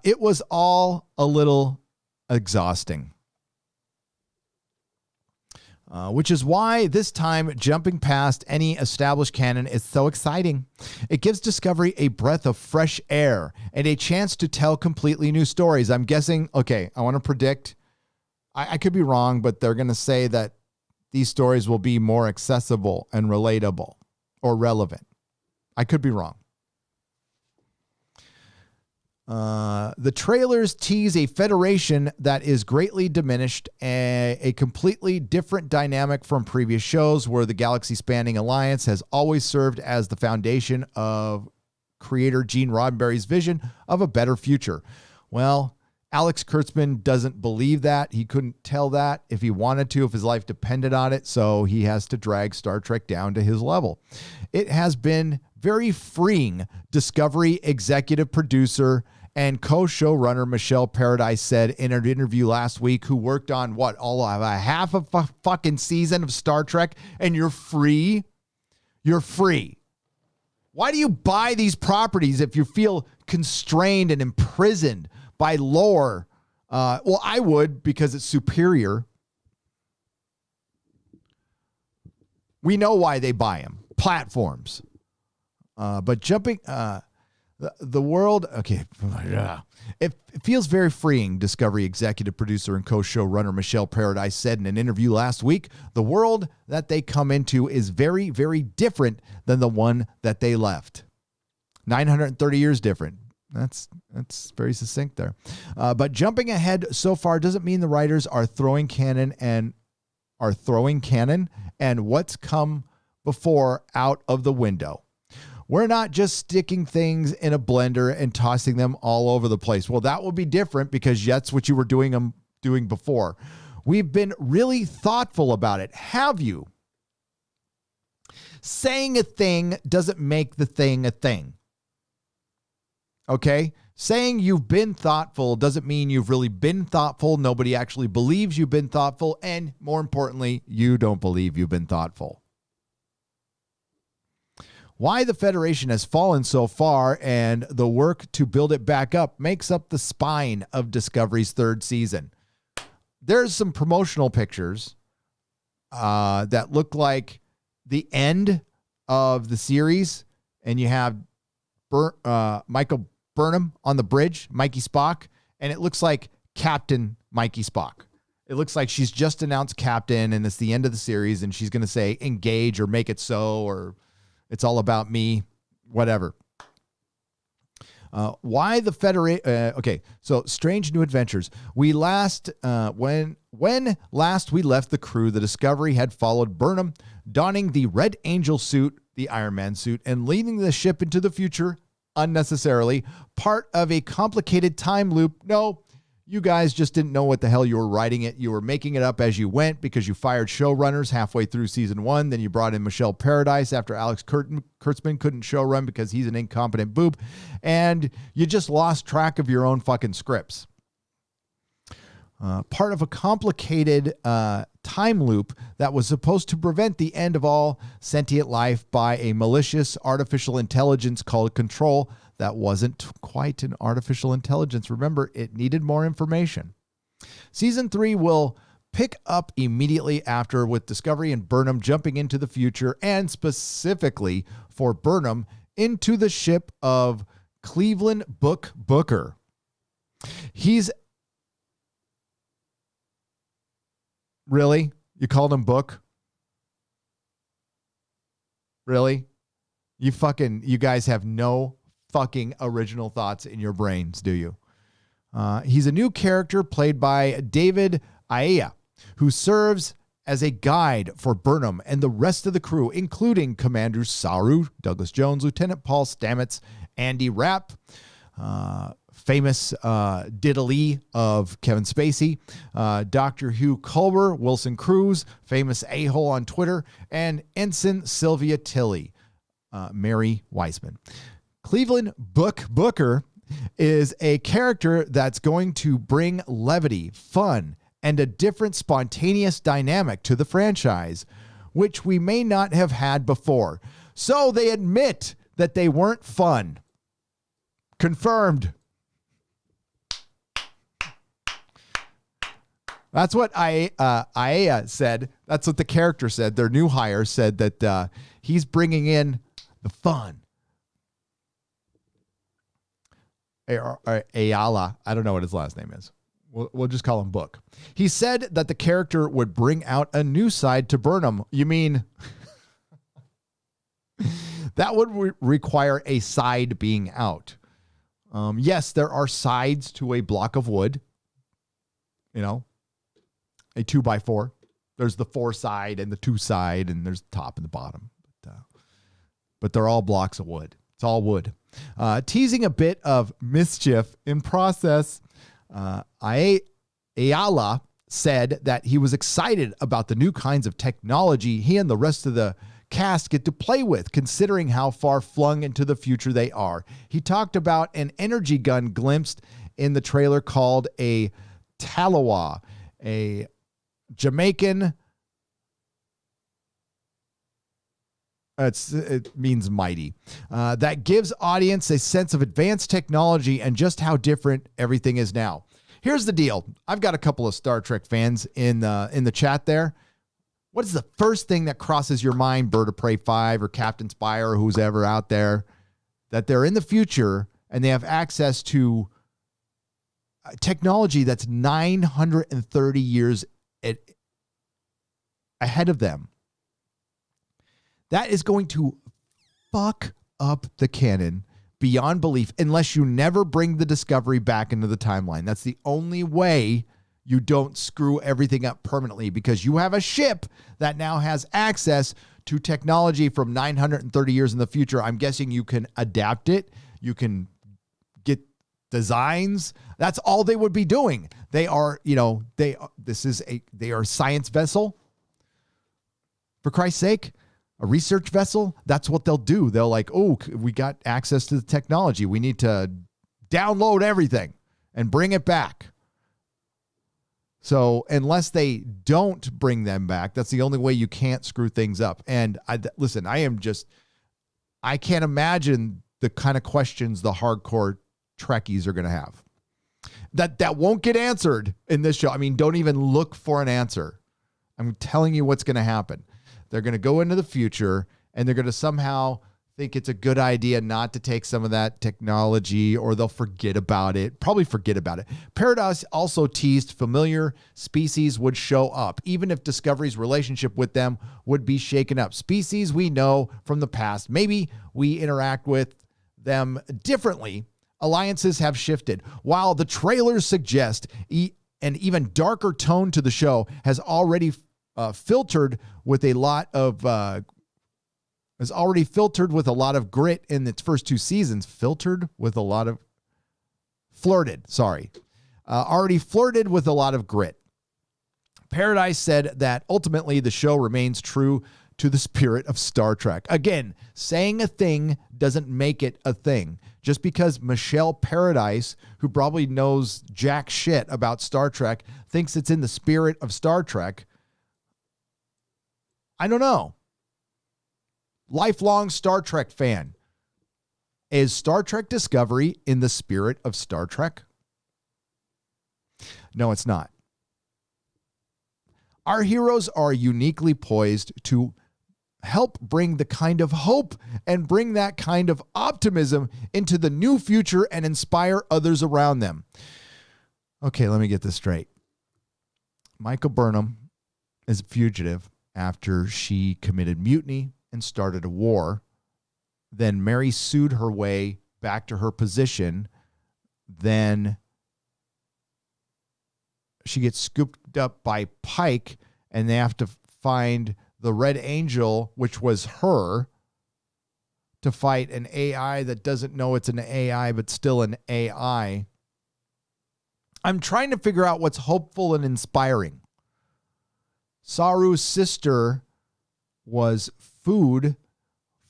It was all a little exhausting. Which is why this time jumping past any established canon is so exciting. It gives Discovery a breath of fresh air and a chance to tell completely new stories. I'm guessing, I want to predict, I could be wrong, but they're going to say that these stories will be more accessible and relatable or relevant. I could be wrong. The trailers tease a federation that is greatly diminished, a completely different dynamic from previous shows where the galaxy-spanning alliance has always served as the foundation of creator Gene Roddenberry's vision of a better future. Well, Alex Kurtzman doesn't believe that. He couldn't tell that if he wanted to, if his life depended on it, so he has to drag Star Trek down to his level. It has been very freeing, Discovery executive producer and co-showrunner Michelle Paradise said in an interview last week, who worked on all of a half of a fucking season of Star Trek, and you're free? You're free. Why do you buy these properties if you feel constrained and imprisoned by lore? Well, I would, because it's superior. We know why they buy them. Platforms. But jumping... The world, it feels very freeing, Discovery executive producer and co-showrunner Michelle Paradise said in an interview last week. The world that they come into is very, very different than the one that they left. 930 years different. That's very succinct there. But jumping ahead so far doesn't mean the writers are throwing canon and what's come before out of the window. We're not just sticking things in a blender and tossing them all over the place. Well, that will be different because that's what you were doing before. We've been really thoughtful about it. Have you? Saying a thing doesn't make the thing a thing. Okay? Saying you've been thoughtful doesn't mean you've really been thoughtful. Nobody actually believes you've been thoughtful. And more importantly, you don't believe you've been thoughtful. Why the Federation has fallen so far and the work to build it back up makes up the spine of Discovery's third season. There's some promotional pictures that look like the end of the series, and you have Michael Burnham on the bridge, Mikey Spock, and it looks like Captain Mikey Spock. It looks like she's just announced Captain, and it's the end of the series, and she's going to say engage or make it so, or it's all about me, whatever. Why the Federation? Okay, so Strange New Adventures. When last we left the crew, the Discovery had followed Burnham, donning the Red Angel suit, the Iron Man suit, and leading the ship into the future unnecessarily. Part of a complicated time loop. No, you guys just didn't know what the hell you were writing it. You were making it up as you went because you fired showrunners halfway through season 1. Then you brought in Michelle Paradise after Alex Kurtzman couldn't showrun because he's an incompetent boob. And you just lost track of your own fucking scripts. Part of a complicated time loop that was supposed to prevent the end of all sentient life by a malicious artificial intelligence called Control. That wasn't quite an artificial intelligence. Remember, it needed more information. Season 3 will pick up immediately after, with Discovery and Burnham jumping into the future, and specifically for Burnham into the ship of Cleveland Booker. He's... Really? You called him Book? Really? You guys have no fucking original thoughts in your brains, do you? He's a new character played by David Aia, who serves as a guide for Burnham and the rest of the crew, including Commander Saru, Douglas Jones, Lieutenant Paul Stamets, Andy Rapp, famous diddly of Kevin Spacey, Dr. Hugh Culber, Wilson Cruz, famous a-hole on Twitter, and Ensign Sylvia Tilly, Mary Weissman. Cleveland Booker is a character that's going to bring levity, fun, and a different spontaneous dynamic to the franchise, which we may not have had before. So they admit that they weren't fun. Confirmed. That's what Aia said. That's what the character said. Their new hire said that he's bringing in the fun. Ayala. I don't know what his last name is. We'll just call him Book. He said that the character would bring out a new side to Burnham. You mean that would require a side being out? Yes, there are sides to a block of wood. You know, a 2x4. There's the 4 side and the 2 side, and there's the top and the bottom. But they're all blocks of wood. It's all wood. Teasing a bit of mischief in process, Ayala said that he was excited about the new kinds of technology he and the rest of the cast get to play with, considering how far flung into the future they are. He talked about an energy gun glimpsed in the trailer called a Talawa, a Jamaican... It means mighty. That gives audience a sense of advanced technology and just how different everything is now. Here's the deal. I've got a couple of Star Trek fans in the chat there. What is the first thing that crosses your mind, Bird of Prey 5 or Captain Spire or who's ever out there, that they're in the future and they have access to technology that's 930 years ahead of them? That is going to fuck up the canon beyond belief unless you never bring the Discovery back into the timeline. That's the only way you don't screw everything up permanently, because you have a ship that now has access to technology from 930 years in the future. I'm guessing you can adapt it. You can get designs. That's all they would be doing. They are, they are a science vessel. For Christ's sake, a research vessel. That's what they'll do. They'll like, oh, we got access to the technology. We need to download everything and bring it back. So unless they don't bring them back, that's the only way you can't screw things up. And listen, I can't imagine the kind of questions the hardcore Trekkies are going to have that won't get answered in this show. I mean, don't even look for an answer. I'm telling you what's going to happen. They're going to go into the future and they're going to somehow think it's a good idea not to take some of that technology, or they'll forget about it. Probably forget about it. Paradise also teased familiar species would show up, even if Discovery's relationship with them would be shaken up. Species we know from the past. Maybe we interact with them differently. Alliances have shifted. While the trailers suggest an even darker tone to the show has already filtered with a lot of grit in its first two seasons. Already flirted with a lot of grit. Paradise said that ultimately the show remains true to the spirit of Star Trek. Again, saying a thing doesn't make it a thing. Just because Michelle Paradise, who probably knows jack shit about Star Trek, thinks it's in the spirit of Star Trek, I don't know. Lifelong Star Trek fan. Is Star Trek Discovery in the spirit of Star Trek? No, it's not. Our heroes are uniquely poised to help bring the kind of hope and bring that kind of optimism into the new future and inspire others around them. Okay, let me get this straight. Michael Burnham is a fugitive after she committed mutiny and started a war. Then Mary sued her way back to her position. Then she gets scooped up by Pike, and they have to find the Red Angel, which was her, to fight an AI that doesn't know it's an AI, but still an AI. I'm trying to figure out what's hopeful and inspiring. Saru's sister was food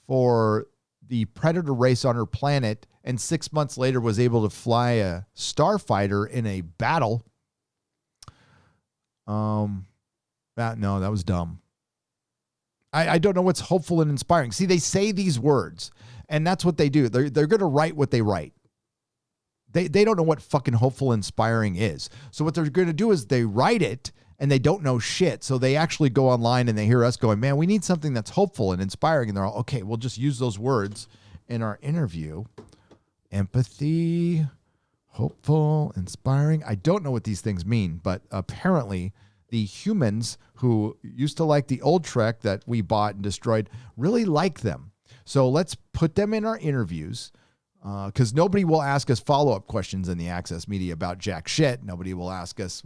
for the predator race on her planet, and 6 months later was able to fly a starfighter in a battle. That was dumb. I don't know what's hopeful and inspiring. See, they say these words, and that's what they do. They're going to write what they write. They don't know what fucking hopeful and inspiring is. So what they're going to do is they write it, and they don't know shit. So they actually go online and they hear us going, man, we need something that's hopeful and inspiring. And they're all, okay, we'll just use those words in our interview. Empathy, hopeful, inspiring. I don't know what these things mean, but apparently the humans who used to like the old Trek that we bought and destroyed really like them. So let's put them in our interviews, because nobody will ask us follow-up questions in the Access Media about jack shit. Nobody will ask us,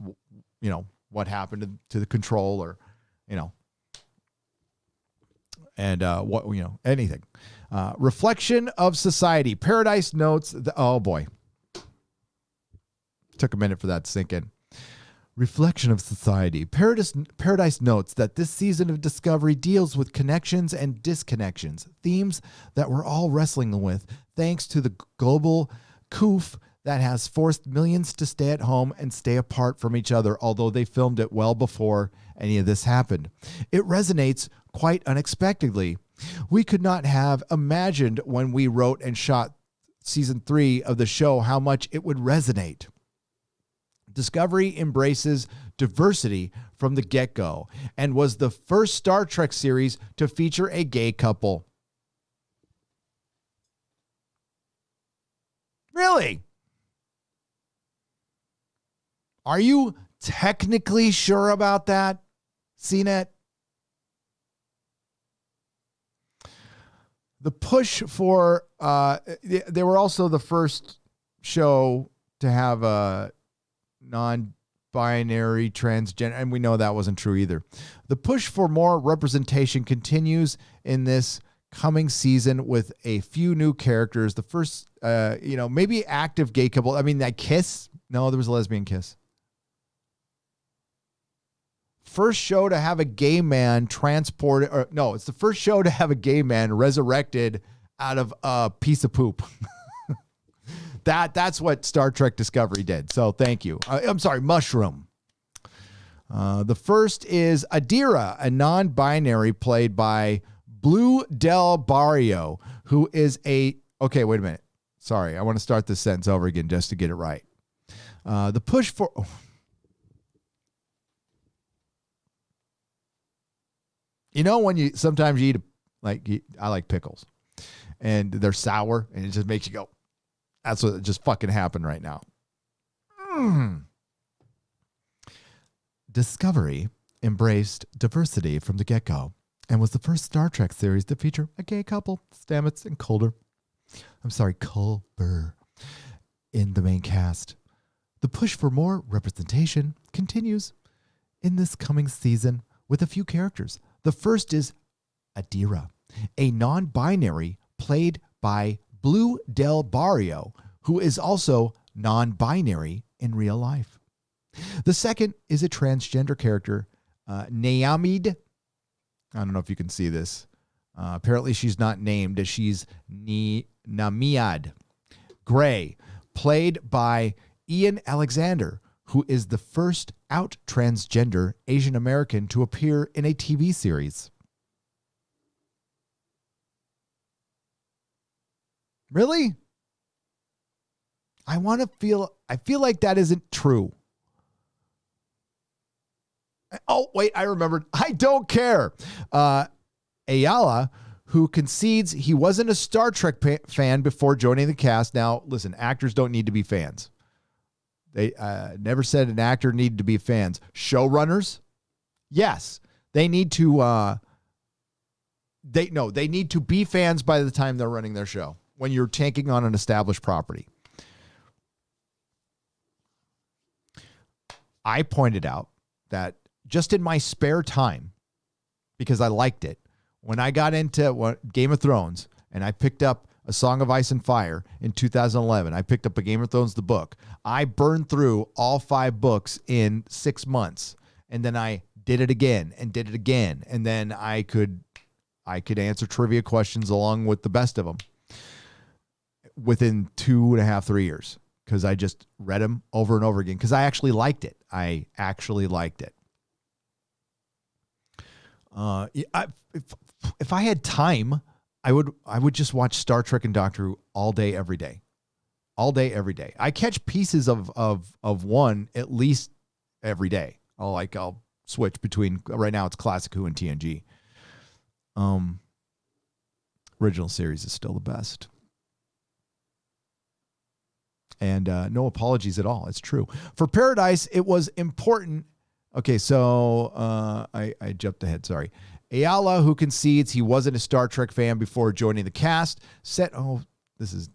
what happened to the control, or, anything. Reflection of society. Paradise notes, oh boy. Took a minute for that to sink in. Reflection of society. Paradise notes that this season of Discovery deals with connections and disconnections, themes that we're all wrestling with thanks to the global coof that has forced millions to stay at home and stay apart from each other, although they filmed it well before any of this happened. It resonates quite unexpectedly. We could not have imagined when we wrote and shot season 3 of the show how much it would resonate. Discovery embraces diversity from the get-go and was the first Star Trek series to feature a gay couple. Really? Are you technically sure about that, CNET? The push for they were also the first show to have a non-binary transgender, and we know that wasn't true either. The push for more representation continues in this coming season with a few new characters. The first, maybe active gay couple. I mean, that kiss. No, there was a lesbian kiss. First show to have a gay man transported, or no, it's the first show to have a gay man resurrected out of a piece of poop. That's what Star Trek Discovery did. So thank you. I'm sorry, Mushroom. The first is Adira, a non-binary played by Blue Del Barrio, who is okay, wait a minute. Sorry, I want to start this sentence over again just to get it right. The push for... You know, when sometimes you eat, I like pickles, and they're sour, and it just makes you go, that's what just fucking happened right now. Discovery embraced diversity from the get-go and was the first Star Trek series to feature a gay couple, Stamets and Culber, in the main cast. The push for more representation continues in this coming season with a few characters. The first is Adira, a non-binary played by Blue Del Barrio, who is also non-binary in real life. The second is a transgender character, Naamid. I don't know if you can see this. Apparently she's not named. She's Namiad Gray, played by Ian Alexander, who is the first out transgender Asian American to appear in a TV series. Really? I feel like that isn't true. Oh, wait, I remembered. I don't care. Ayala, who concedes he wasn't a Star Trek fan before joining the cast. Now, listen, actors don't need to be fans. They never said an actor needed to be fans. Showrunners, yes, they need to. They need to be fans by the time they're running their show. When you're taking on an established property, I pointed out that just in my spare time, because I liked it, when I got into Game of Thrones and I picked up A Song of Ice and Fire in 2011. I picked up A Game of Thrones, the book. I burned through all 5 books in 6 months. And then I did it again and did it again. And then I could answer trivia questions along with the best of them within 2.5, 3 years. Because I just read them over and over again. Because I actually liked it. If I had time, I would just watch Star Trek and Doctor Who all day, every day. I catch pieces of one at least every day. I'll switch between, right now it's Classic Who and TNG. Original series is still the best. And no apologies at all. It's true. For Paradise, it was important. Okay, so I jumped ahead. Sorry. Ayala, who concedes he wasn't a Star Trek fan before joining the cast, this is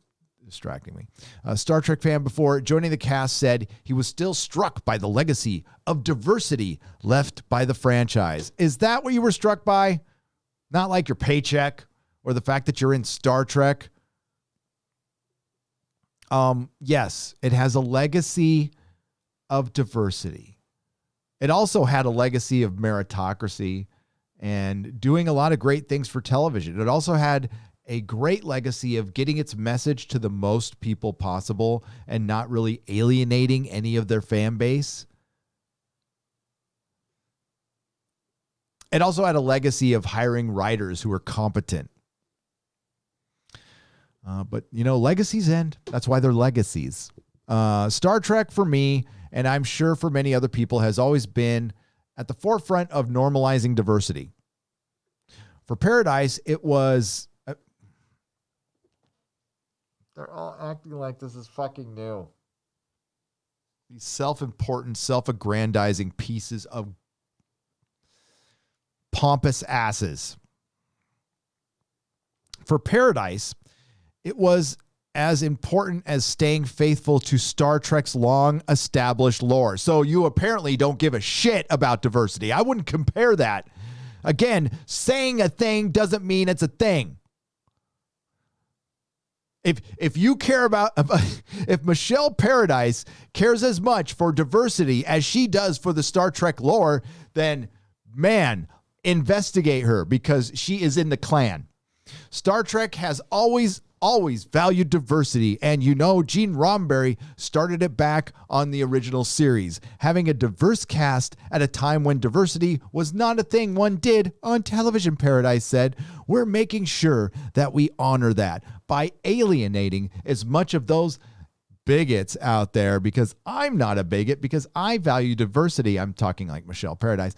distracting me. A Star Trek fan before joining the cast said he was still struck by the legacy of diversity left by the franchise. Is that what you were struck by? Not like your paycheck or the fact that you're in Star Trek? Yes, it has a legacy of diversity. It also had a legacy of meritocracy and doing a lot of great things for television. It also had a great legacy of getting its message to the most people possible and not really alienating any of their fan base. It also had a legacy of hiring writers who were competent. But, legacies end. That's why they're legacies. Star Trek for me, and I'm sure for many other people, has always been at the forefront of normalizing diversity. For Paradise, it was... they're all acting like this is fucking new. These self-important, self-aggrandizing pieces of pompous asses. For Paradise, it was as important as staying faithful to Star Trek's long-established lore. So you apparently don't give a shit about diversity. I wouldn't compare that. Again, saying a thing doesn't mean it's a thing. If you care about, if Michelle Paradise cares as much for diversity as she does for the Star Trek lore, then, man, investigate her because she is in the clan. Star Trek has always valued diversity, and Gene Roddenberry started it back on the original series, having a diverse cast at a time when diversity was not a thing one did on television. Paradise said, "We're making sure that we honor that by alienating as much of those bigots out there, because I'm not a bigot because I value diversity." I'm talking like Michelle Paradise.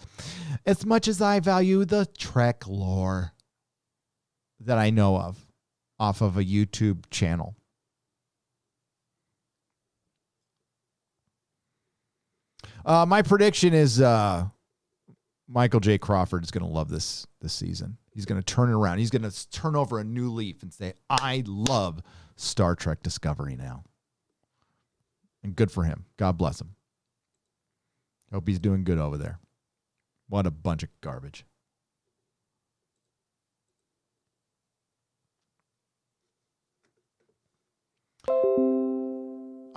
"As much as I value the Trek lore that I know of off of a YouTube channel." My prediction is Michael J. Crawford is going to love this season. He's going to turn it around. He's going to turn over a new leaf and say, "I love Star Trek Discovery now." And good for him. God bless him. Hope he's doing good over there. What a bunch of garbage.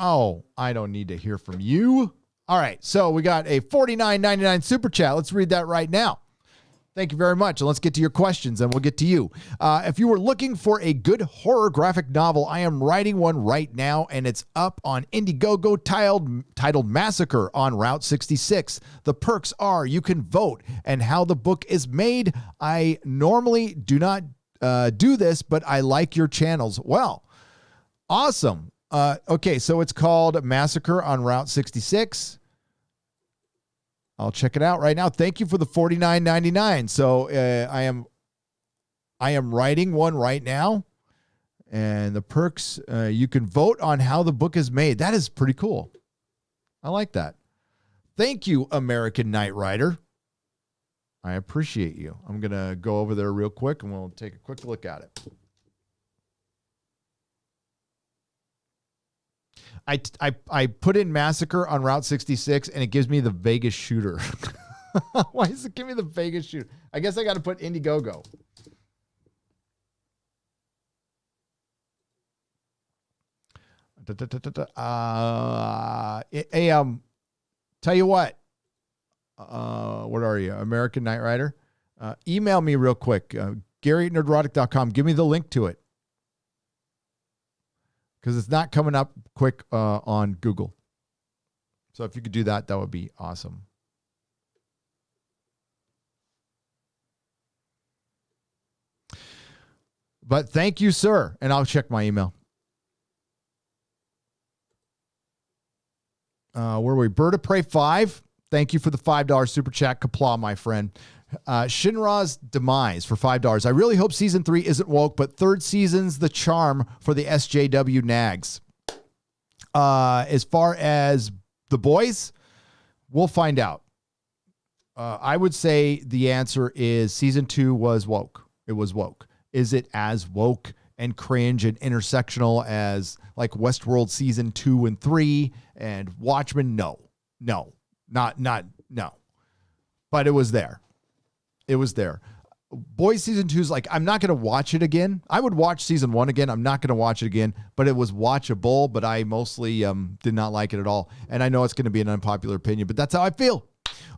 Oh, I don't need to hear from you. All right, so we got a $49.99 super chat. Let's read that right now. Thank you very much. And let's get to your questions, and we'll get to you. If you were looking for a good horror graphic novel, I am writing one right now, and it's up on Indiegogo titled Massacre on Route 66. The perks are you can vote and how the book is made. I normally do not do this, but I like your channels. Well, awesome. Okay, so it's called Massacre on Route 66. I'll check it out right now. Thank you for the $49.99. So I am writing one right now, and the perks, you can vote on how the book is made. That is pretty cool. I like that. Thank you, American Knight Rider. I appreciate you. I'm going to go over there real quick, and we'll take a quick look at it. I put in Massacre on Route 66, and it gives me the Vegas Shooter. Why does it give me the Vegas Shooter? I guess I got to put Indiegogo. Tell you what. What are you, American Knight Rider? Email me real quick. Gary at nerdrotic.com. Give me the link to it, because it's not coming up quick on Google. So if you could do that, that would be awesome. But thank you, sir. And I'll check my email. Where were we? Bird of Prey 5. Thank you for the $5 super chat. Kapla, my friend. Shinra's Demise for $5. I really hope season 3 isn't woke, but third season's the charm for the SJW nags. As far as the boys, we'll find out. I would say the answer is season 2 was woke. It was woke. Is it as woke and cringe and intersectional as like Westworld season 2 and 3 and Watchmen? No. But it was there. It was there. Boys season 2 is like, I'm not going to watch it again. I would watch season 1 again. I'm not going to watch it again, but it was watchable, but I mostly did not like it at all. And I know it's going to be an unpopular opinion, but that's how I feel.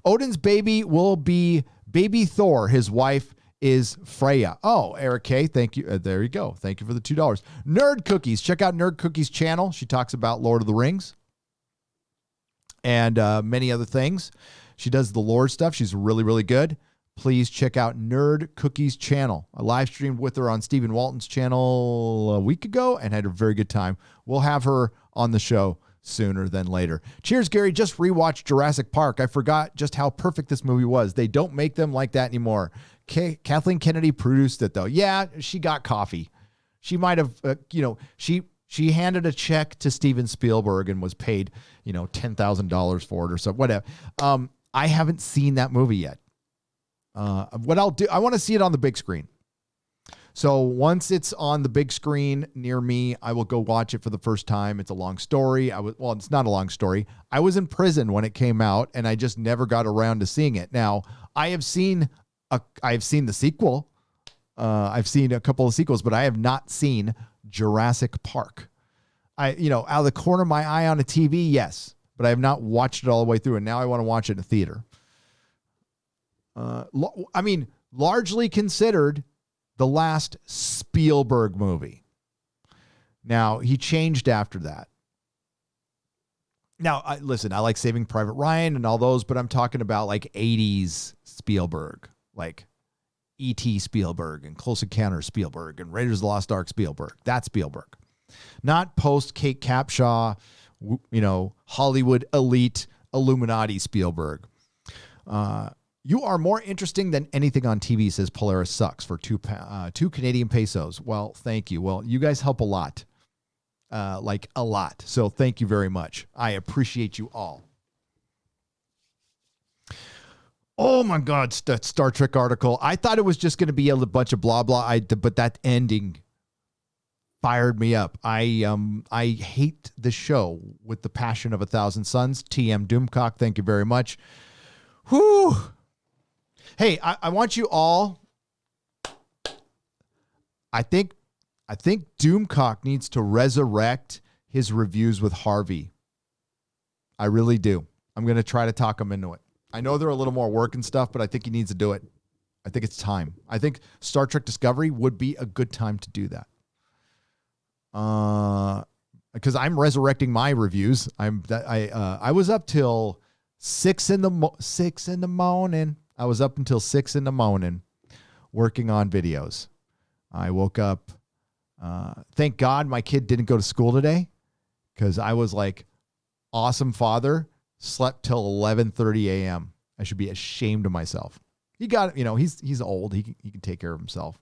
Odin's baby will be baby Thor. His wife is Freya. Oh, Eric K. Thank you. There you go. Thank you for the $2. Nerd Cookies. Check out Nerd Cookies channel. She talks about Lord of the Rings and many other things. She does the lore stuff. She's really, really good. Please check out Nerd Cookies channel. I live streamed with her on Stephen Walton's channel a week ago and had a very good time. We'll have her on the show sooner than later. Cheers, Gary. Just rewatched Jurassic Park. I forgot just how perfect this movie was. They don't make them like that anymore. Kathleen Kennedy produced it, though. Yeah, she got coffee. She might have, she handed a check to Steven Spielberg and was paid, $10,000 for it or so, whatever. I haven't seen that movie yet. What I'll do, I want to see it on the big screen. So once it's on the big screen near me, I will go watch it for the first time. It's a long story. It's not a long story. I was in prison when it came out, and I just never got around to seeing it. Now, I have seen the sequel. I've seen a couple of sequels, but I have not seen Jurassic Park. Out of the corner of my eye on a TV, yes, but I have not watched it all the way through, and now I want to watch it in a theater. Largely considered the last Spielberg movie. Now, he changed after that. Now, listen, I like Saving Private Ryan and all those, but I'm talking about like 80s Spielberg, like E.T. Spielberg and Close Encounters Spielberg and Raiders of the Lost Ark Spielberg. That's Spielberg. Not post Kate Capshaw, Hollywood elite Illuminati Spielberg. You are more interesting than anything on TV, says Polaris Sucks for 2 Canadian pesos. Well, thank you. Well, you guys help a lot. Like a lot. So thank you very much. I appreciate you all. Oh my God, that Star Trek article. I thought it was just going to be a bunch of blah, blah. But that ending fired me up. I hate the show with the passion of 1,000 suns. TM Doomcock, thank you very much. Whew. Hey, I want you all. I think Doomcock needs to resurrect his reviews with Harvey. I really do. I'm going to try to talk him into it. I know they're a little more work and stuff, but I think he needs to do it. I think it's time. I think Star Trek Discovery would be a good time to do that. Because I'm resurrecting my reviews. I was up till 6 in the morning. I was up until 6 in the morning working on videos. I woke up. Thank God my kid didn't go to school today, because I was like, awesome father, slept till 11:30 a.m. I should be ashamed of myself. He got, he's old. He can take care of himself.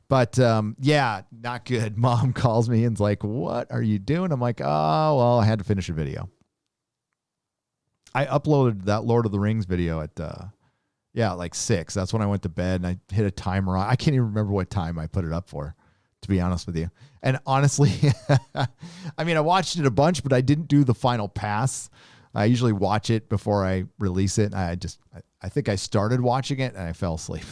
But yeah, not good. Mom calls me and's like, what are you doing? I'm like, oh, well, I had to finish a video. I uploaded that Lord of the Rings video at like 6. That's when I went to bed, and I hit a timer on. I can't even remember what time I put it up for, to be honest with you. And honestly, I watched it a bunch, but I didn't do the final pass. I usually watch it before I release it. I think I started watching it and I fell asleep.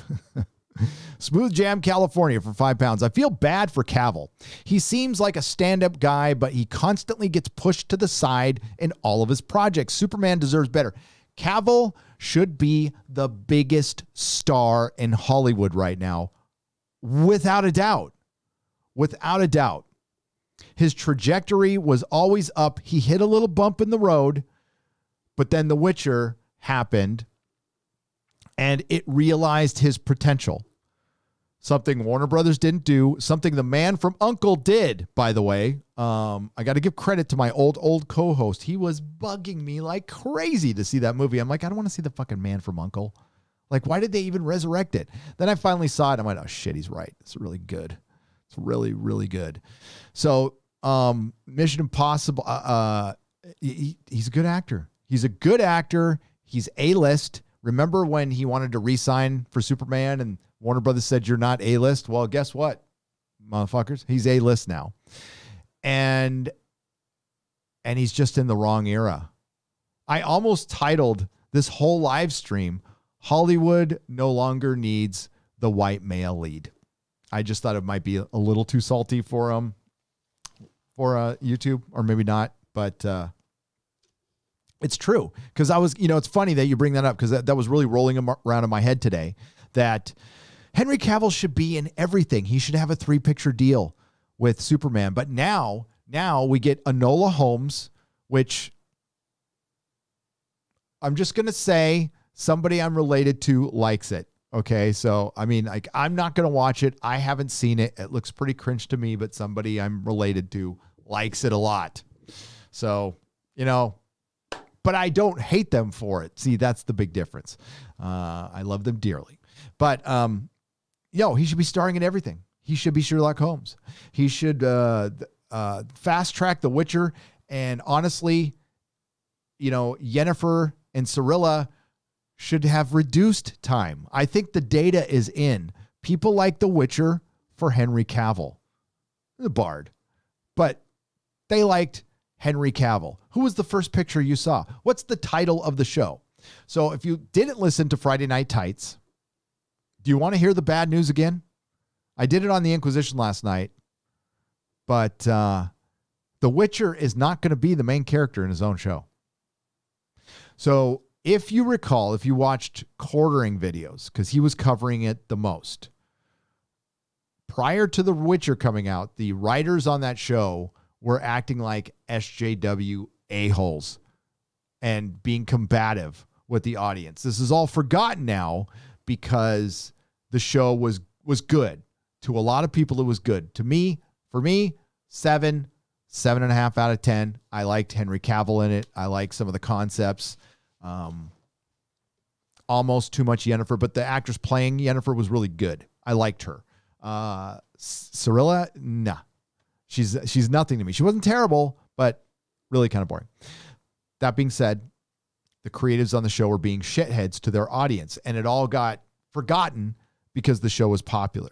Smooth Jam California for £5. I feel bad for Cavill. He seems like a stand-up guy, but he constantly gets pushed to the side in all of his projects. Superman deserves better. Cavill should be the biggest star in Hollywood right now, without a doubt. Without a doubt. His trajectory was always up. He hit a little bump in the road, but then The Witcher happened, and it realized his potential. Something Warner Brothers didn't do. Something the man from U.N.C.L.E. did, by the way. I got to give credit to my old co-host. He was bugging me like crazy to see that movie. I'm like, I don't want to see the fucking man from U.N.C.L.E. Like, why did they even resurrect it? Then I finally saw it. I'm like, oh, shit, he's right. It's really good. It's really, really good. So, Mission Impossible, he's a good actor. He's a good actor. He's A-list. Remember when he wanted to re-sign for Superman and Warner Brothers said, you're not A-list? Well, guess what, motherfuckers? He's A-list now. And he's just in the wrong era. I almost titled this whole live stream, Hollywood no longer needs the white male lead. I just thought it might be a little too salty for YouTube, or maybe not, but it's true. Because I was, it's funny that you bring that up, because that was really rolling around in my head today, that Henry Cavill should be in everything. He should have a 3-picture deal with Superman. But now we get Enola Holmes, which I'm just going to say somebody I'm related to likes it. Okay, so I'm not going to watch it. I haven't seen it. It looks pretty cringe to me, but somebody I'm related to likes it a lot. So, but I don't hate them for it. See, that's the big difference. I love them dearly. But, he should be starring in everything. He should be Sherlock Holmes. He should fast track The Witcher. And honestly, Yennefer and Cirilla should have reduced time. I think the data is in. People like The Witcher for Henry Cavill, the Bard, but they liked Henry Cavill. Who was the first picture you saw? What's the title of the show? So if you didn't listen to Friday Night Tights, do you want to hear the bad news again? I did it on the Inquisition last night, but The Witcher is not going to be the main character in his own show. So if you recall, if you watched quartering videos, because he was covering it the most, prior to The Witcher coming out, the writers on that show were acting like SJW a-holes and being combative with the audience. This is all forgotten now because the show was good. To a lot of people, it was good. For me, 7.5 out of 10. I liked Henry Cavill in it. I like some of the concepts. Almost too much Yennefer, but the actress playing Yennefer was really good. I liked her. Cirilla, nah. She's nothing to me. She wasn't terrible, but really kind of boring. That being said, the creatives on the show were being shitheads to their audience, and it all got forgotten because the show was popular.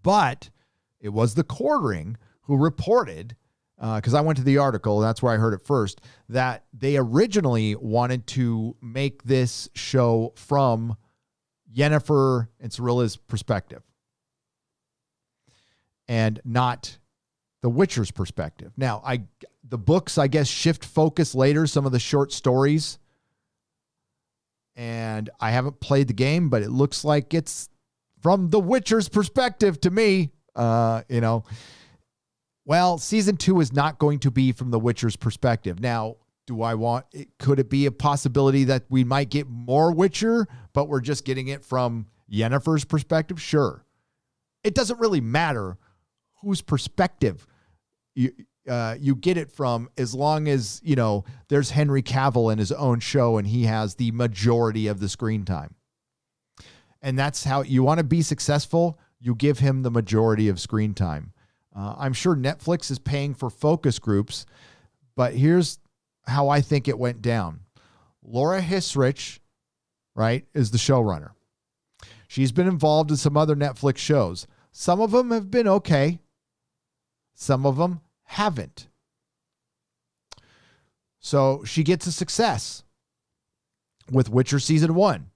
But it was the quartering who reported, because I went to the article, that's where I heard it first, that they originally wanted to make this show from Yennefer and Cirilla's perspective and not the Witcher's perspective. Now, the books, I guess, shift focus later, some of the short stories, and I haven't played the game, but it looks like it's from the Witcher's perspective to me. Well, season 2 is not going to be from the Witcher's perspective. Now, could it be a possibility that we might get more Witcher, but we're just getting it from Yennefer's perspective? Sure. It doesn't really matter whose perspective you get it from, as long as, there's Henry Cavill in his own show and he has the majority of the screen time. And that's how you want to be successful. You give him the majority of screen time. I'm sure Netflix is paying for focus groups, but here's how I think it went down. Laura Hisrich, right, is the showrunner. She's been involved in some other Netflix shows. Some of them have been okay. Some of them haven't. So she gets a success with Witcher season 1.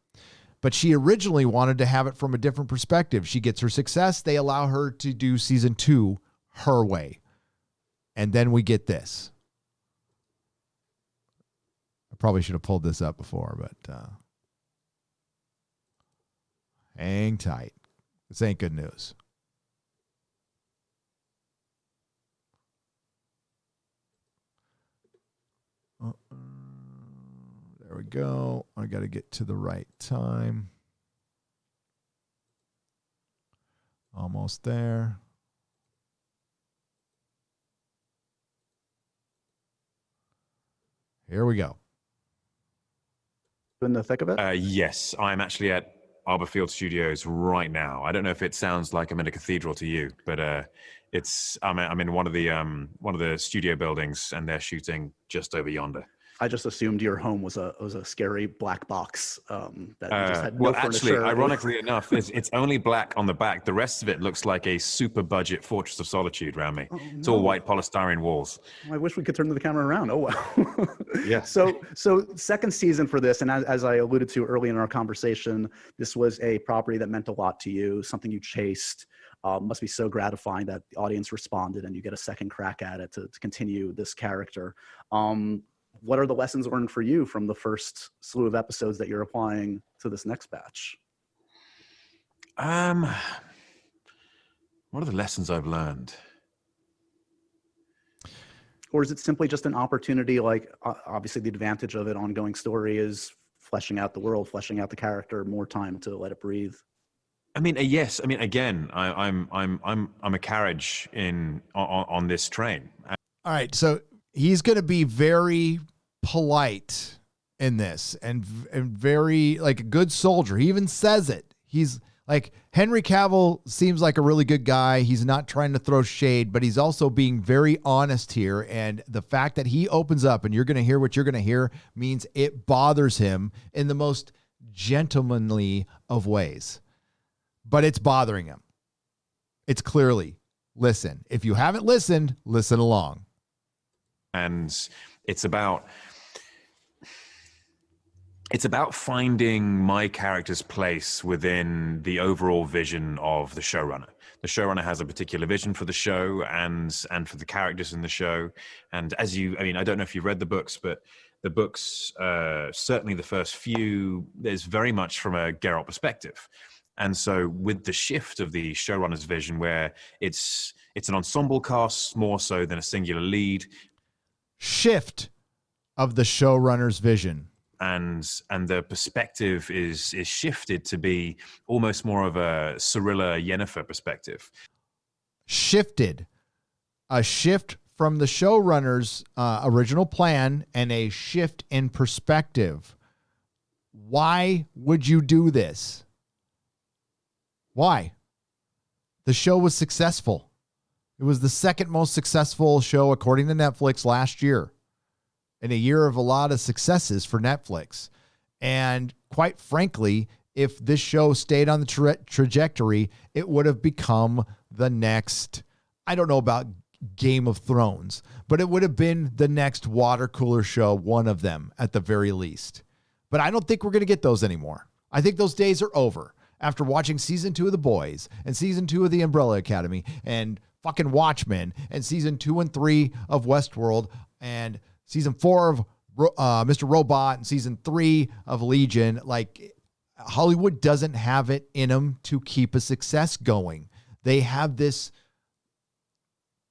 But she originally wanted to have it from a different perspective. She gets her success. They allow her to do season 2 her way. And then we get this. I probably should have pulled this up before, but hang tight. This ain't good news. There we go. I got to get to the right time. Almost there. Here we go. In the thick of it? Yes, I'm actually at Arborfield Studios right now. I don't know if it sounds like I'm in a cathedral to you, but I'm in one of the studio buildings, and they're shooting just over yonder. I just assumed your home was a scary black box that just had no well, furniture. Actually, ironically enough, it's only black on the back. The rest of it looks like a super budget Fortress of Solitude around me. It's all white polystyrene walls. I wish we could turn the camera around. Oh, wow. Yeah. So second season for this, and as I alluded to early in our conversation, this was a property that meant a lot to you, something you chased. Must be so gratifying that the audience responded and you get a second crack at it to continue this character. What are the lessons learned for you from the first slew of episodes that you're applying to this next batch? What are the lessons I've learned? Or is it simply just an opportunity? Like, obviously the advantage of an ongoing story is fleshing out the world, fleshing out the character, more time to let it breathe. I mean, yes. I mean, again, I'm a carriage on this train. All right, so he's going to be very polite in this and very like a good soldier. He even says it. He's like, Henry Cavill seems like a really good guy. He's not trying to throw shade, but he's also being very honest here. And the fact that he opens up and you're going to hear what you're going to hear means it bothers him in the most gentlemanly of ways, but it's bothering him. It's clearly listen. If you haven't listened, listen along. And it's about finding my character's place within the overall vision of the showrunner. The showrunner has a particular vision for the show and for the characters in the show. And I don't know if you've read the books, but the books, certainly the first few, is very much from a Geralt perspective. And so with the shift of the showrunner's vision, where it's an ensemble cast more so than a singular lead. Shift of the showrunner's vision. And the perspective is shifted to be almost more of a Cirilla Yennefer perspective. Shifted. A shift from the showrunner's original plan and a shift in perspective. Why would you do this? Why? The show was successful. It was the second most successful show, according to Netflix, last year. In a year of a lot of successes for Netflix. And quite frankly, if this show stayed on the trajectory, it would have become the next, I don't know about Game of Thrones, but it would have been the next water cooler show, one of them at the very least. But I don't think we're going to get those anymore. I think those days are over. After watching season 2 of The Boys and season 2 of The Umbrella Academy and fucking Watchmen and season 2 and 3 of Westworld and season 4 of Mr. Robot and season 3 of Legion, like Hollywood doesn't have it in them to keep a success going. They have this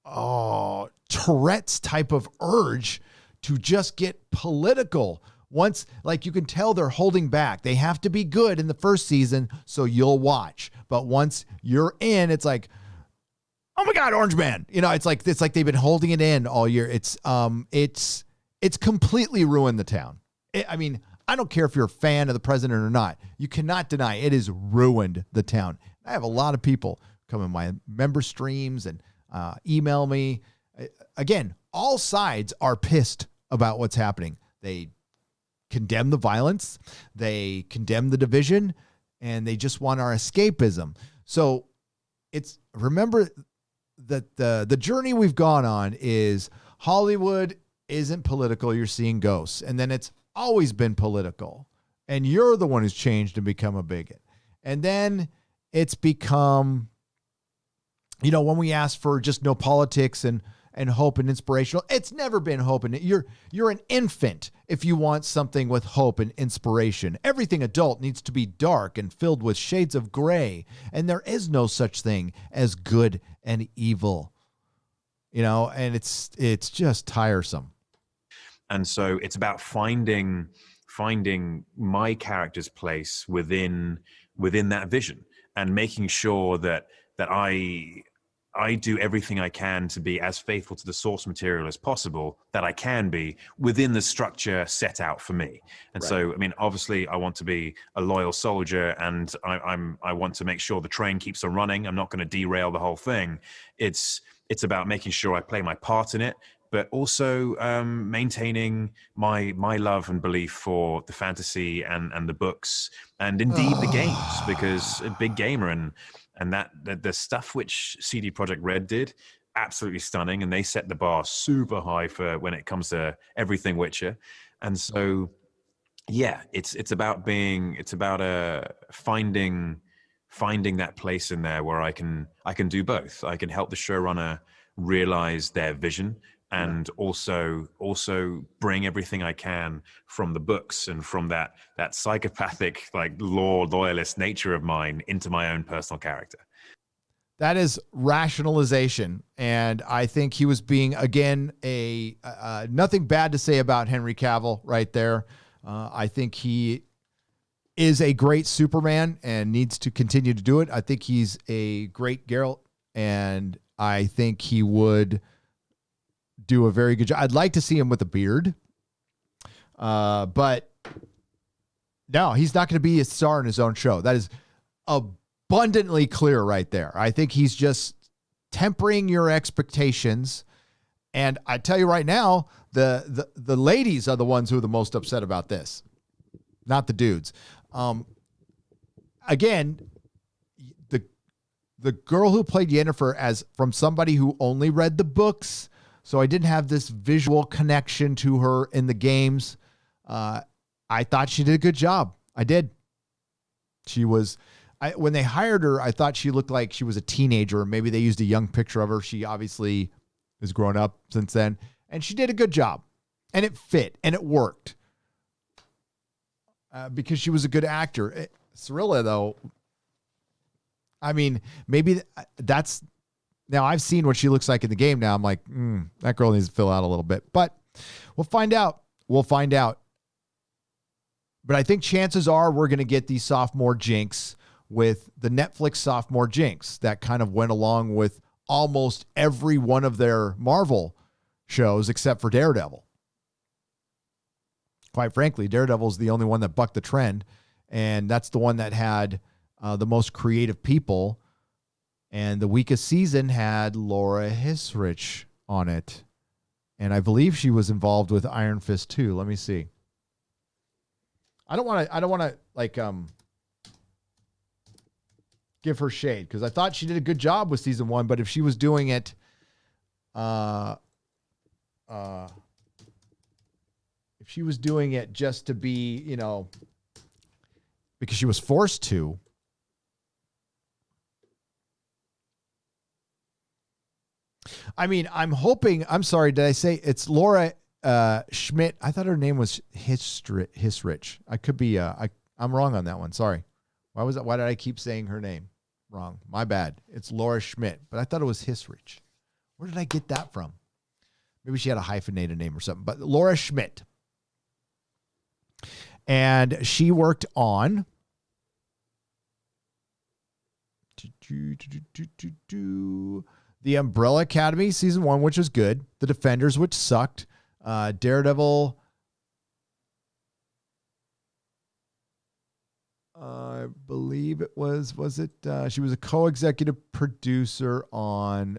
Tourette's type of urge to just get political. Once, like, you can tell they're holding back. They have to be good in the first season so you'll watch. But once you're in, it's like, oh my God, Orange Man. You know, it's like they've been holding it in all year. It's completely ruined the town. I don't care if you're a fan of the president or not. You cannot deny it has ruined the town. I have a lot of people come in my member streams and email me. Again, all sides are pissed about what's happening. They condemn the violence, they condemn the division, and they just want our escapism. So remember that the journey we've gone on is Hollywood isn't political. You're seeing ghosts. And then it's always been political. And you're the one who's changed and become a bigot. And then it's become, when we ask for just no politics and hope and inspirational, it's never been hope. And you're an infant if you want something with hope and inspiration. Everything adult needs to be dark and filled with shades of gray. And there is no such thing as good and evil, and it's just tiresome. And so it's about finding my character's place within that vision and making sure that I do everything I can to be as faithful to the source material as possible that I can be within the structure set out for me. And Right. so, obviously I want to be a loyal soldier and I want to make sure the train keeps on running. I'm not going to derail the whole thing. It's about making sure I play my part in it, but also maintaining my love and belief for the fantasy and the books and indeed the games, because a big gamer and that the stuff which CD Projekt Red did, absolutely stunning, and they set the bar super high for when it comes to everything Witcher. And so, yeah, it's about finding that place in there where I can do both. I can help the showrunner realize their vision and also bring everything I can from the books and from that psychopathic, like, loyalist nature of mine into my own personal character. That is rationalization. And I think he was being, again, nothing bad to say about Henry Cavill right there. I think he is a great Superman and needs to continue to do it. I think he's a great Geralt, and I think he would do a very good job. I'd like to see him with a beard. But no, he's not going to be a star in his own show. That is abundantly clear right there. I think he's just tempering your expectations. And I tell you right now, the ladies are the ones who are the most upset about this, not the dudes. Again, the girl who played Yennefer, as from somebody who only read the books, so I didn't have this visual connection to her in the games. I thought she did a good job. I did. She was, when they hired her, I thought she looked like she was a teenager. Maybe they used a young picture of her. She obviously has grown up since then, and she did a good job, and it fit and it worked because she was a good actor. Cirilla, though, I mean, maybe that's, now I've seen what she looks like in the game. Now I'm like, that girl needs to fill out a little bit, but we'll find out. We'll find out. But I think chances are we're going to get the sophomore jinx with the Netflix sophomore jinx that kind of went along with almost every one of their Marvel shows except for Daredevil. Quite frankly, Daredevil is the only one that bucked the trend, and that's the one that had the most creative people. And the weakest season had Laura Hisrich on it. And I believe she was involved with Iron Fist too. Let me see. I don't want to like give her shade because I thought she did a good job with season 1, but if she was doing it if she was doing it just to be, you know, because she was forced to, I mean, I'm hoping, I'm sorry, did I say it's Laura Schmidt? I thought her name was Hisrich. I could be, I'm wrong on that one. Sorry. Why did I keep saying her name wrong? My bad. It's Laura Schmidt, but I thought it was Hisrich. Where did I get that from? Maybe she had a hyphenated name or something, but Laura Schmidt. And she worked on The Umbrella Academy season 1, which was good. The Defenders, which sucked. Daredevil. I believe it was it? She was a co-executive producer on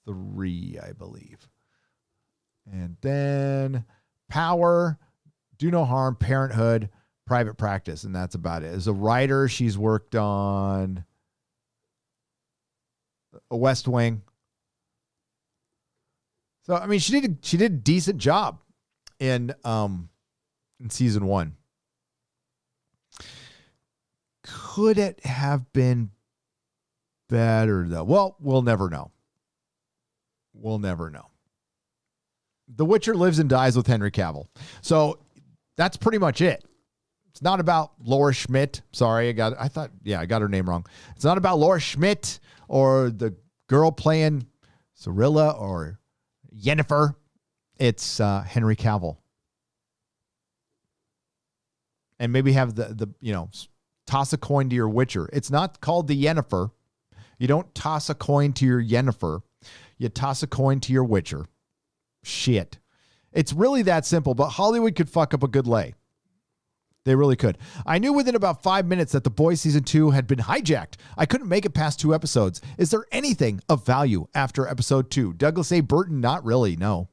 3, I believe. And then Power, Do No Harm, Parenthood, Private Practice, and that's about it. As a writer, she's worked on a West Wing. So I mean, she did a decent job in season 1. Could it have been better though? Well, we'll never know. We'll never know. The Witcher lives and dies with Henry Cavill. So that's pretty much it. It's not about Laura Schmidt. Sorry, I got her name wrong. It's not about Laura Schmidt or the girl playing Cirilla or Yennefer. It's Henry Cavill. And maybe have the toss a coin to your Witcher. It's not called the Yennefer. You don't toss a coin to your Yennefer. You toss a coin to your Witcher. Shit. It's really that simple, but Hollywood could fuck up a good lay. They really could. I knew within about 5 minutes that The Boys season 2 had been hijacked. I couldn't make it past 2 episodes. Is there anything of value after episode 2? Douglas A. Burton, not really, no.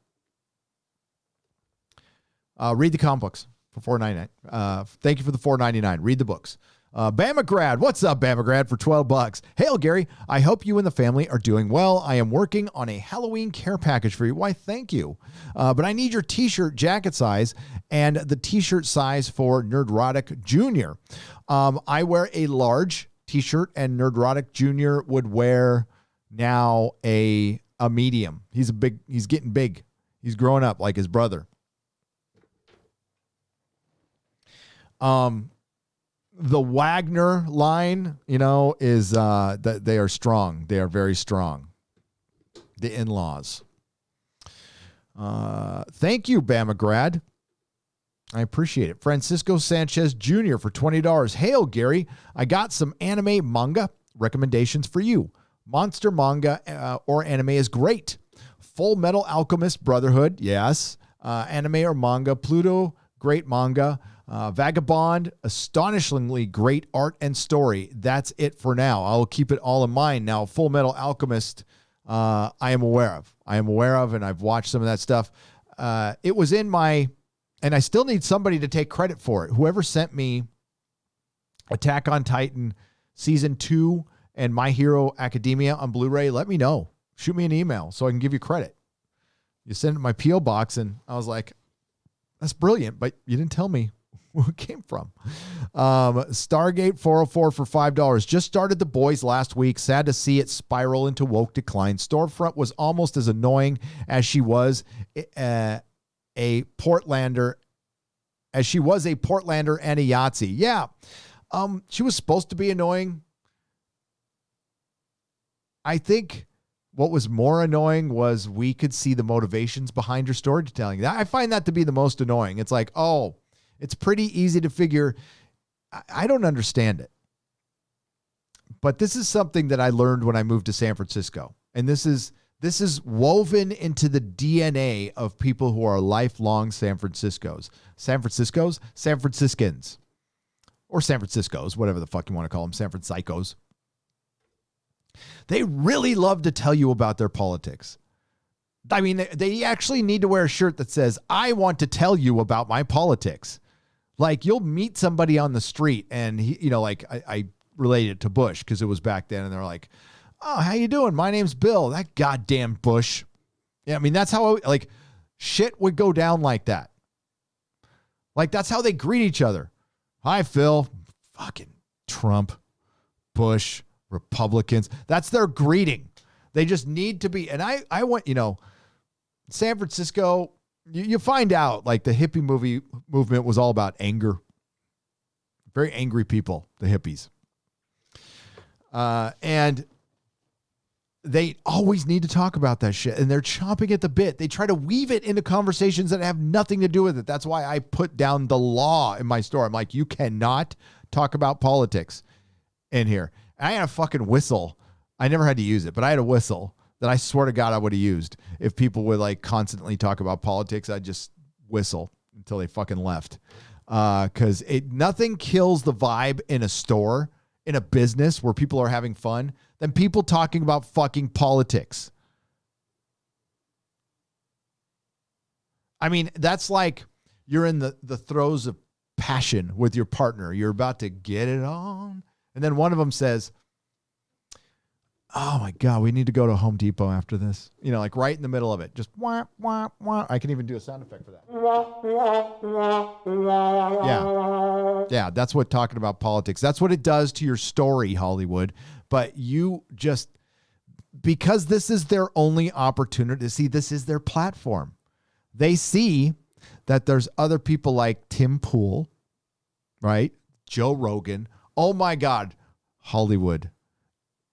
Read the comic books for $4.99. Thank you for the $4.99. Read the books. Bamagrad, what's up, Bamagrad, for $12? Hail, Gary. I hope you and the family are doing well. I am working on a Halloween care package for you. Why, thank you. But I need your t-shirt jacket size and the t-shirt size for Nerdrotic Jr. I wear a large t-shirt, and Nerdrotic Jr. would wear now a medium. He's getting big. He's growing up like his brother. The Wagner line, is that they are strong. They are very strong. The in-laws. Thank you, Bamagrad. I appreciate it. Francisco Sanchez Jr. for $20. Hail, Gary. I got some anime manga recommendations for you. Monster manga or anime is great. Full Metal Alchemist Brotherhood, yes. Anime or manga. Pluto, great manga. Vagabond, astonishingly great art and story. That's it for now. I will keep it all in mind. Now, Full Metal Alchemist, I am aware of, and I've watched some of that stuff. It was in my, and I still need somebody to take credit for it. Whoever sent me Attack on Titan season 2 and My Hero Academia on Blu-ray, let me know. Shoot me an email so I can give you credit. You send it to my P.O. box, and I was like, that's brilliant, but you didn't tell me where it came from. Stargate 404 for $5. Just started The Boys last week. Sad to see it spiral into woke decline. Storefront was almost as annoying as she was a Portlander, and a Yahtzee. Yeah. She was supposed to be annoying. I think what was more annoying was we could see the motivations behind her storytelling. I find that to be the most annoying. It's like, oh, it's pretty easy to figure. I don't understand it. But this is something that I learned when I moved to San Francisco. And this is woven into the DNA of people who are lifelong San Franciscans, or San Franciscos, whatever the fuck you want to call them, San Franciscos. They really love to tell you about their politics. I mean, they actually need to wear a shirt that says, I want to tell you about my politics. Like, you'll meet somebody on the street, and I related it to Bush because it was back then, and they're like, oh, how you doing? My name's Bill. That goddamn Bush. Yeah, I mean, that's how shit would go down like that. Like, that's how they greet each other. Hi, Phil. Fucking Trump, Bush, Republicans. That's their greeting. They just need to be. And I went, San Francisco, you find out like the hippie movement was all about anger. Very angry people, the hippies. And they always need to talk about that shit. And they're chomping at the bit. They try to weave it into conversations that have nothing to do with it. That's why I put down the law in my store. I'm like, you cannot talk about politics in here. And I had a fucking whistle. I never had to use it, but I had a whistle that I swear to God I would have used. If people would like constantly talk about politics, I'd just whistle until they fucking left. Because nothing kills the vibe in a store, in a business where people are having fun, than people talking about fucking politics. I mean, that's like you're in the throes of passion with your partner. You're about to get it on. And then one of them says, oh my God, we need to go to Home Depot after this. Like right in the middle of it. Just wah, wah, wah. I can even do a sound effect for that. Yeah, that's what talking about politics. That's what it does to your story, Hollywood. But you just, because this is their only opportunity to see, this is their platform. They see that there's other people like Tim Pool, right? Joe Rogan. Oh my God, Hollywood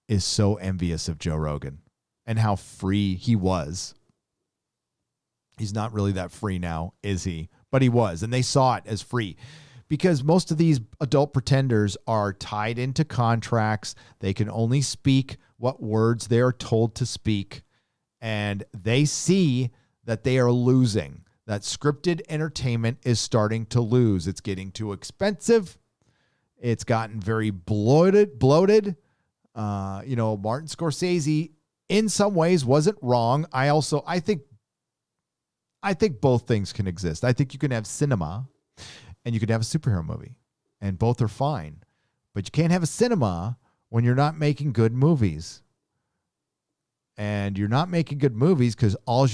is so envious of Joe Rogan and how free he was. He's not really that free now, is he? But he was, and they saw it as free because most of these adult pretenders are tied into contracts. They can only speak what words they are told to speak, and they see that they are losing, that scripted entertainment is starting to lose. It's getting too expensive. It's gotten very bloated. Martin Scorsese in some ways wasn't wrong. I think both things can exist. I think you can have cinema and you can have a superhero movie, and both are fine. But you can't have a cinema when you're not making good movies. And you're not making good movies because all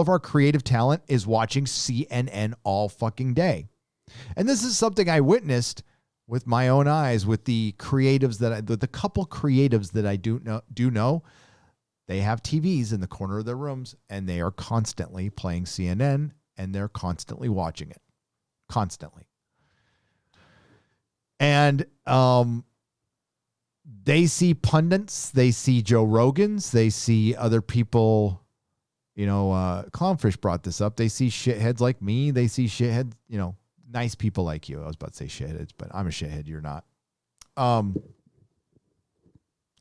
of our creative talent is watching CNN all fucking day. And this is something I witnessed with my own eyes with the creatives the couple creatives that I do know. They have TVs in the corner of their rooms, and they are constantly playing CNN, and they're constantly watching it. Constantly. And they see pundits, they see Joe Rogans, they see other people, Clownfish brought this up. They see shitheads like me. They see shitheads, nice people like you. I was about to say shitheads, but I'm a shithead. You're not.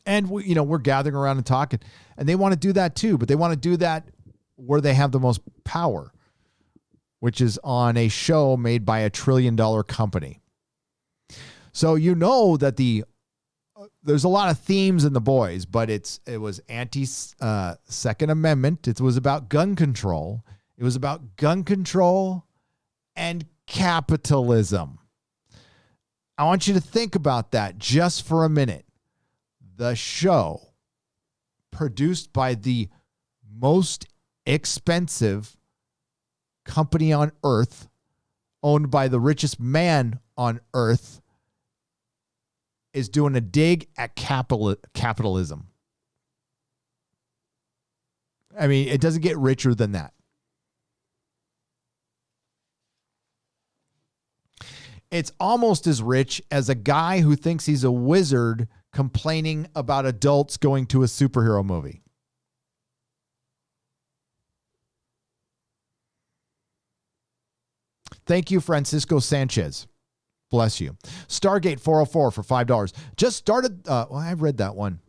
And we're gathering around and talking, and they want to do that too, but they want to do that where they have the most power, which is on a show made by $1 trillion company. So that there's a lot of themes in The Boys, but it was anti-Second Amendment. It was about gun control. It was about gun control and capitalism. I want you to think about that just for a minute. the show produced by the most expensive company on earth, owned by the richest man on earth, is doing a dig at capitalism. I mean, it doesn't get richer than that. It's almost as rich as a guy who thinks he's a wizard complaining about adults going to a superhero movie. Thank you, Francisco Sanchez. Bless you. Stargate 404 for $5. Just started. I read that one.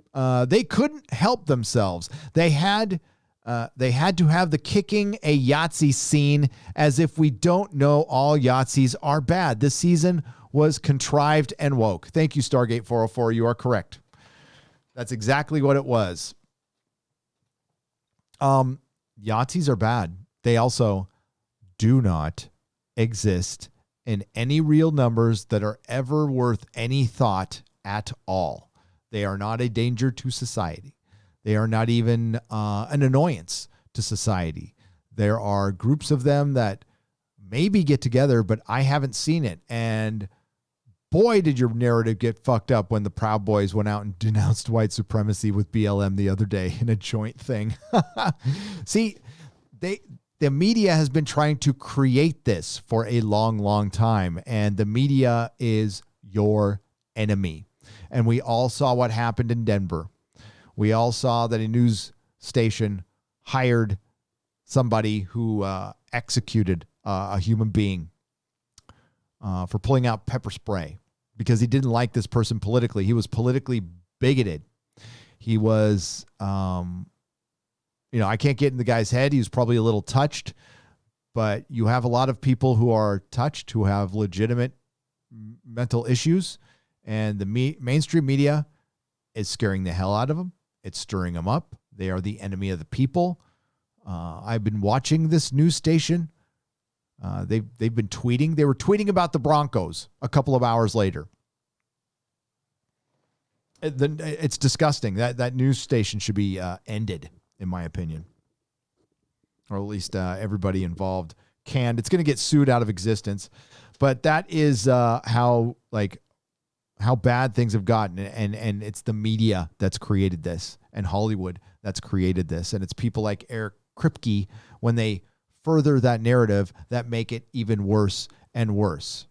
They couldn't help themselves. They had to have the kicking a Yahtzee scene, as if we don't know all Yahtzees are bad. This season was contrived and woke. Thank you, Stargate 404. You are correct. That's exactly what it was. Yahtzees are bad. They also do not exist in any real numbers that are ever worth any thought at all. They are not a danger to society. They are not even an annoyance to society. There are groups of them that maybe get together, but I haven't seen it. And boy, did your narrative get fucked up when the Proud Boys went out and denounced white supremacy with BLM the other day in a joint thing. See, the media has been trying to create this for a long, long time, and the media is your enemy. And we all saw what happened in Denver. We all saw that a news station hired somebody who executed a human being for pulling out pepper spray because he didn't like this person politically. He was politically bigoted. He was, I can't get in the guy's head. He was probably a little touched, but you have a lot of people who are touched, who have legitimate mental issues, and the mainstream media is scaring the hell out of them. It's stirring them up. They are the enemy of the people. I've been watching this news station. They've been tweeting. They were tweeting about the Broncos a couple of hours later. It's disgusting. That news station should be ended, in my opinion, or at least everybody involved canned. It's going to get sued out of existence, but that is how bad things have gotten, and it's the media that's created this, and Hollywood that's created this, and it's people like Eric Kripke, when they further that narrative, that make it even worse and worse.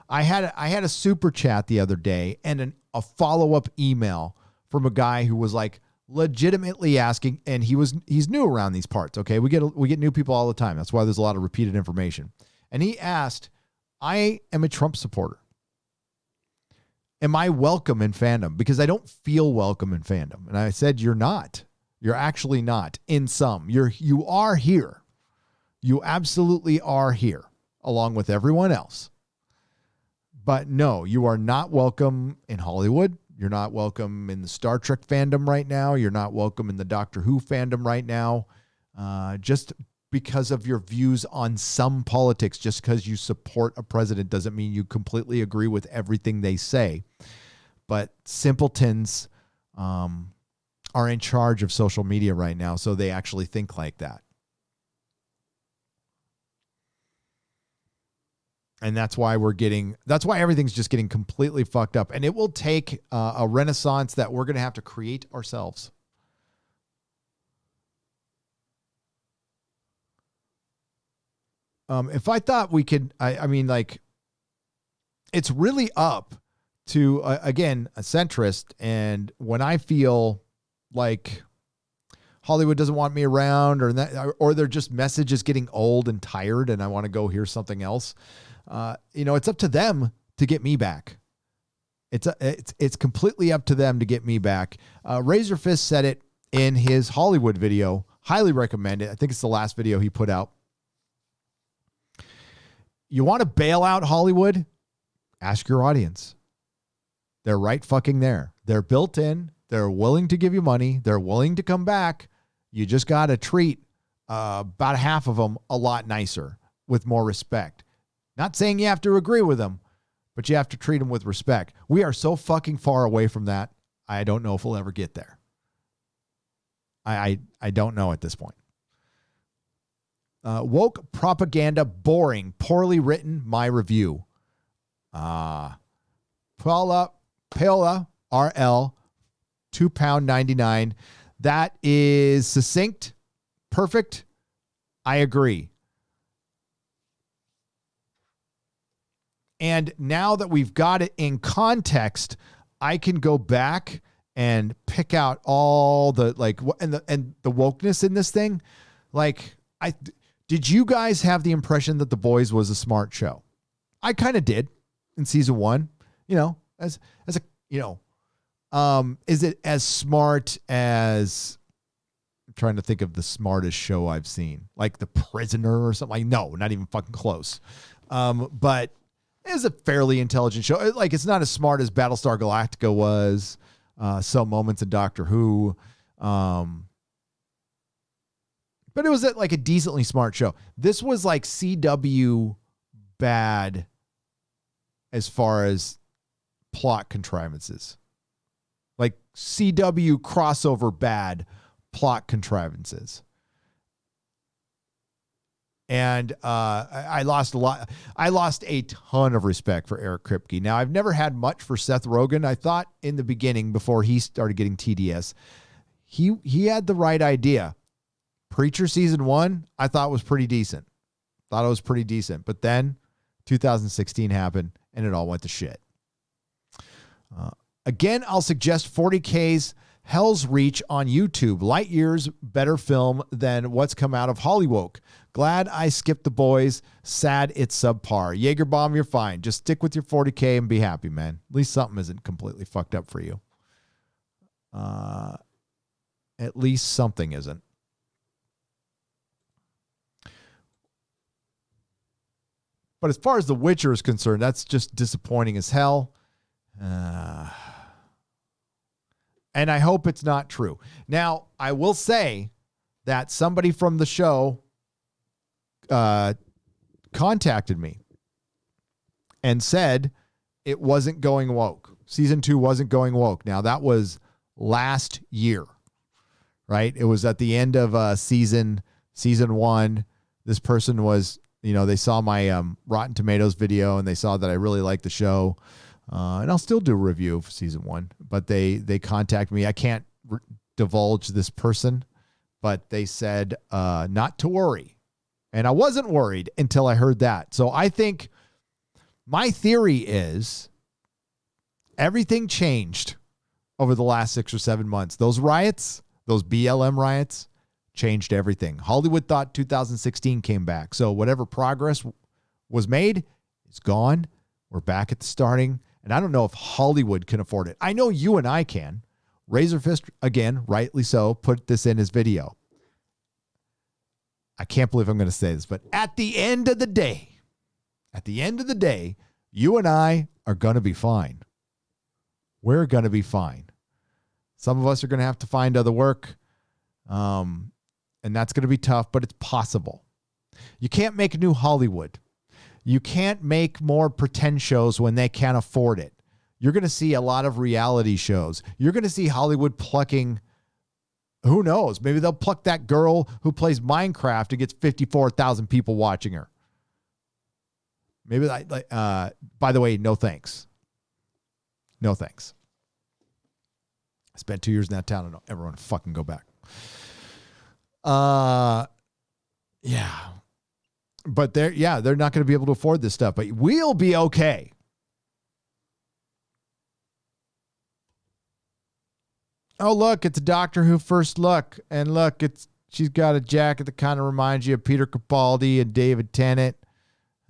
I had a super chat the other day and a follow-up email from a guy who was like legitimately asking, and he's new around these parts. Okay, we get new people all the time. That's why there's a lot of repeated information. And he asked, I am a Trump supporter. Am I welcome in fandom? Because I don't feel welcome in fandom. And I said, you're not. You're actually not. In some, you are here. You absolutely are here, along with everyone else. But no, you are not welcome in Hollywood. You're not welcome in the Star Trek fandom right now. You're not welcome in the Doctor Who fandom right now. Just because of your views on some politics, just because you support a president doesn't mean you completely agree with everything they say. But simpletons are in charge of social media right now, so they actually think like that. And that's why everything's just getting completely fucked up. And it will take a renaissance that we're going to have to create ourselves. If I thought we could, it's really up to, again, a centrist. And when I feel like Hollywood doesn't want me around, or they're just messages getting old and tired and I want to go hear something else, it's up to them to get me back. It's completely up to them to get me back. Razor Fist said it in his Hollywood video. Highly recommend it. I think it's the last video he put out. You want to bail out Hollywood? Ask your audience. They're right fucking there. They're built in. They're willing to give you money. They're willing to come back. You just got to treat about half of them a lot nicer, with more respect. Not saying you have to agree with them, but you have to treat them with respect. We are so fucking far away from that. I don't know if we'll ever get there. I don't know at this point. Woke propaganda boring, poorly written. My review. Paula RL, £2.99. That is succinct, perfect. I agree. And now that we've got it in context, I can go back and pick out all the and the wokeness in this thing. Like, did you guys have the impression that The Boys was a smart show? I kind of did in season 1. As a is it as smart as, I'm trying to think of the smartest show I've seen, like The Prisoner or something? Like, no, not even fucking close. But it's a fairly intelligent show. Like, it's not as smart as Battlestar Galactica was. Some moments in Doctor Who. But it was like a decently smart show. This was like CW bad as far as plot contrivances. Like CW crossover bad plot contrivances. And I lost a lot. I lost a ton of respect for Eric Kripke. Now, I've never had much for Seth Rogen. I thought in the beginning, before he started getting TDS, he had the right idea. Preacher season 1, I thought was pretty decent. But then 2016 happened and it all went to shit. Again, I'll suggest 40K's Hell's Reach on YouTube. Light years better film than what's come out of Hollywood. Glad I skipped The Boys. Sad it's subpar. Jaegerbomb, you're fine. Just stick with your 40K and be happy, man. At least something isn't completely fucked up for you. At least something isn't. But as far as The Witcher is concerned, that's just disappointing as hell. And I hope it's not true. Now, I will say that somebody from the show contacted me and said it wasn't going woke. Season 2 wasn't going woke. Now, that was last year, right? It was at the end of season 1. This person was, they saw my Rotten Tomatoes video and they saw that I really liked the show. And I'll still do a review of season 1, but they contact me. I can't divulge this person, but they said not to worry. And I wasn't worried until I heard that. So I think my theory is everything changed over the last 6 or 7 months. Those riots, those BLM riots, changed everything. Hollywood thought 2016 came back. So whatever progress was made is gone. We're back at the starting. And I don't know if Hollywood can afford it. I know you and I can. Razorfist, again, rightly so, put this in his video. I can't believe I'm going to say this, but at the end of the day, you and I are going to be fine. We're going to be fine. Some of us are going to have to find other work. And that's going to be tough, but it's possible. You can't make a new Hollywood. You can't make more pretend shows when they can't afford it. You're going to see a lot of reality shows. You're going to see Hollywood plucking, who knows? Maybe they'll pluck that girl who plays Minecraft and gets 54,000 people watching her. Maybe, by the way, no thanks. No thanks. I spent 2 years in that town. I don't ever want to fucking go back. Yeah. But they're not going to be able to afford this stuff, but we'll be okay. Oh, look, it's a Doctor Who first look. And look, she's got a jacket that kind of reminds you of Peter Capaldi and David Tennant.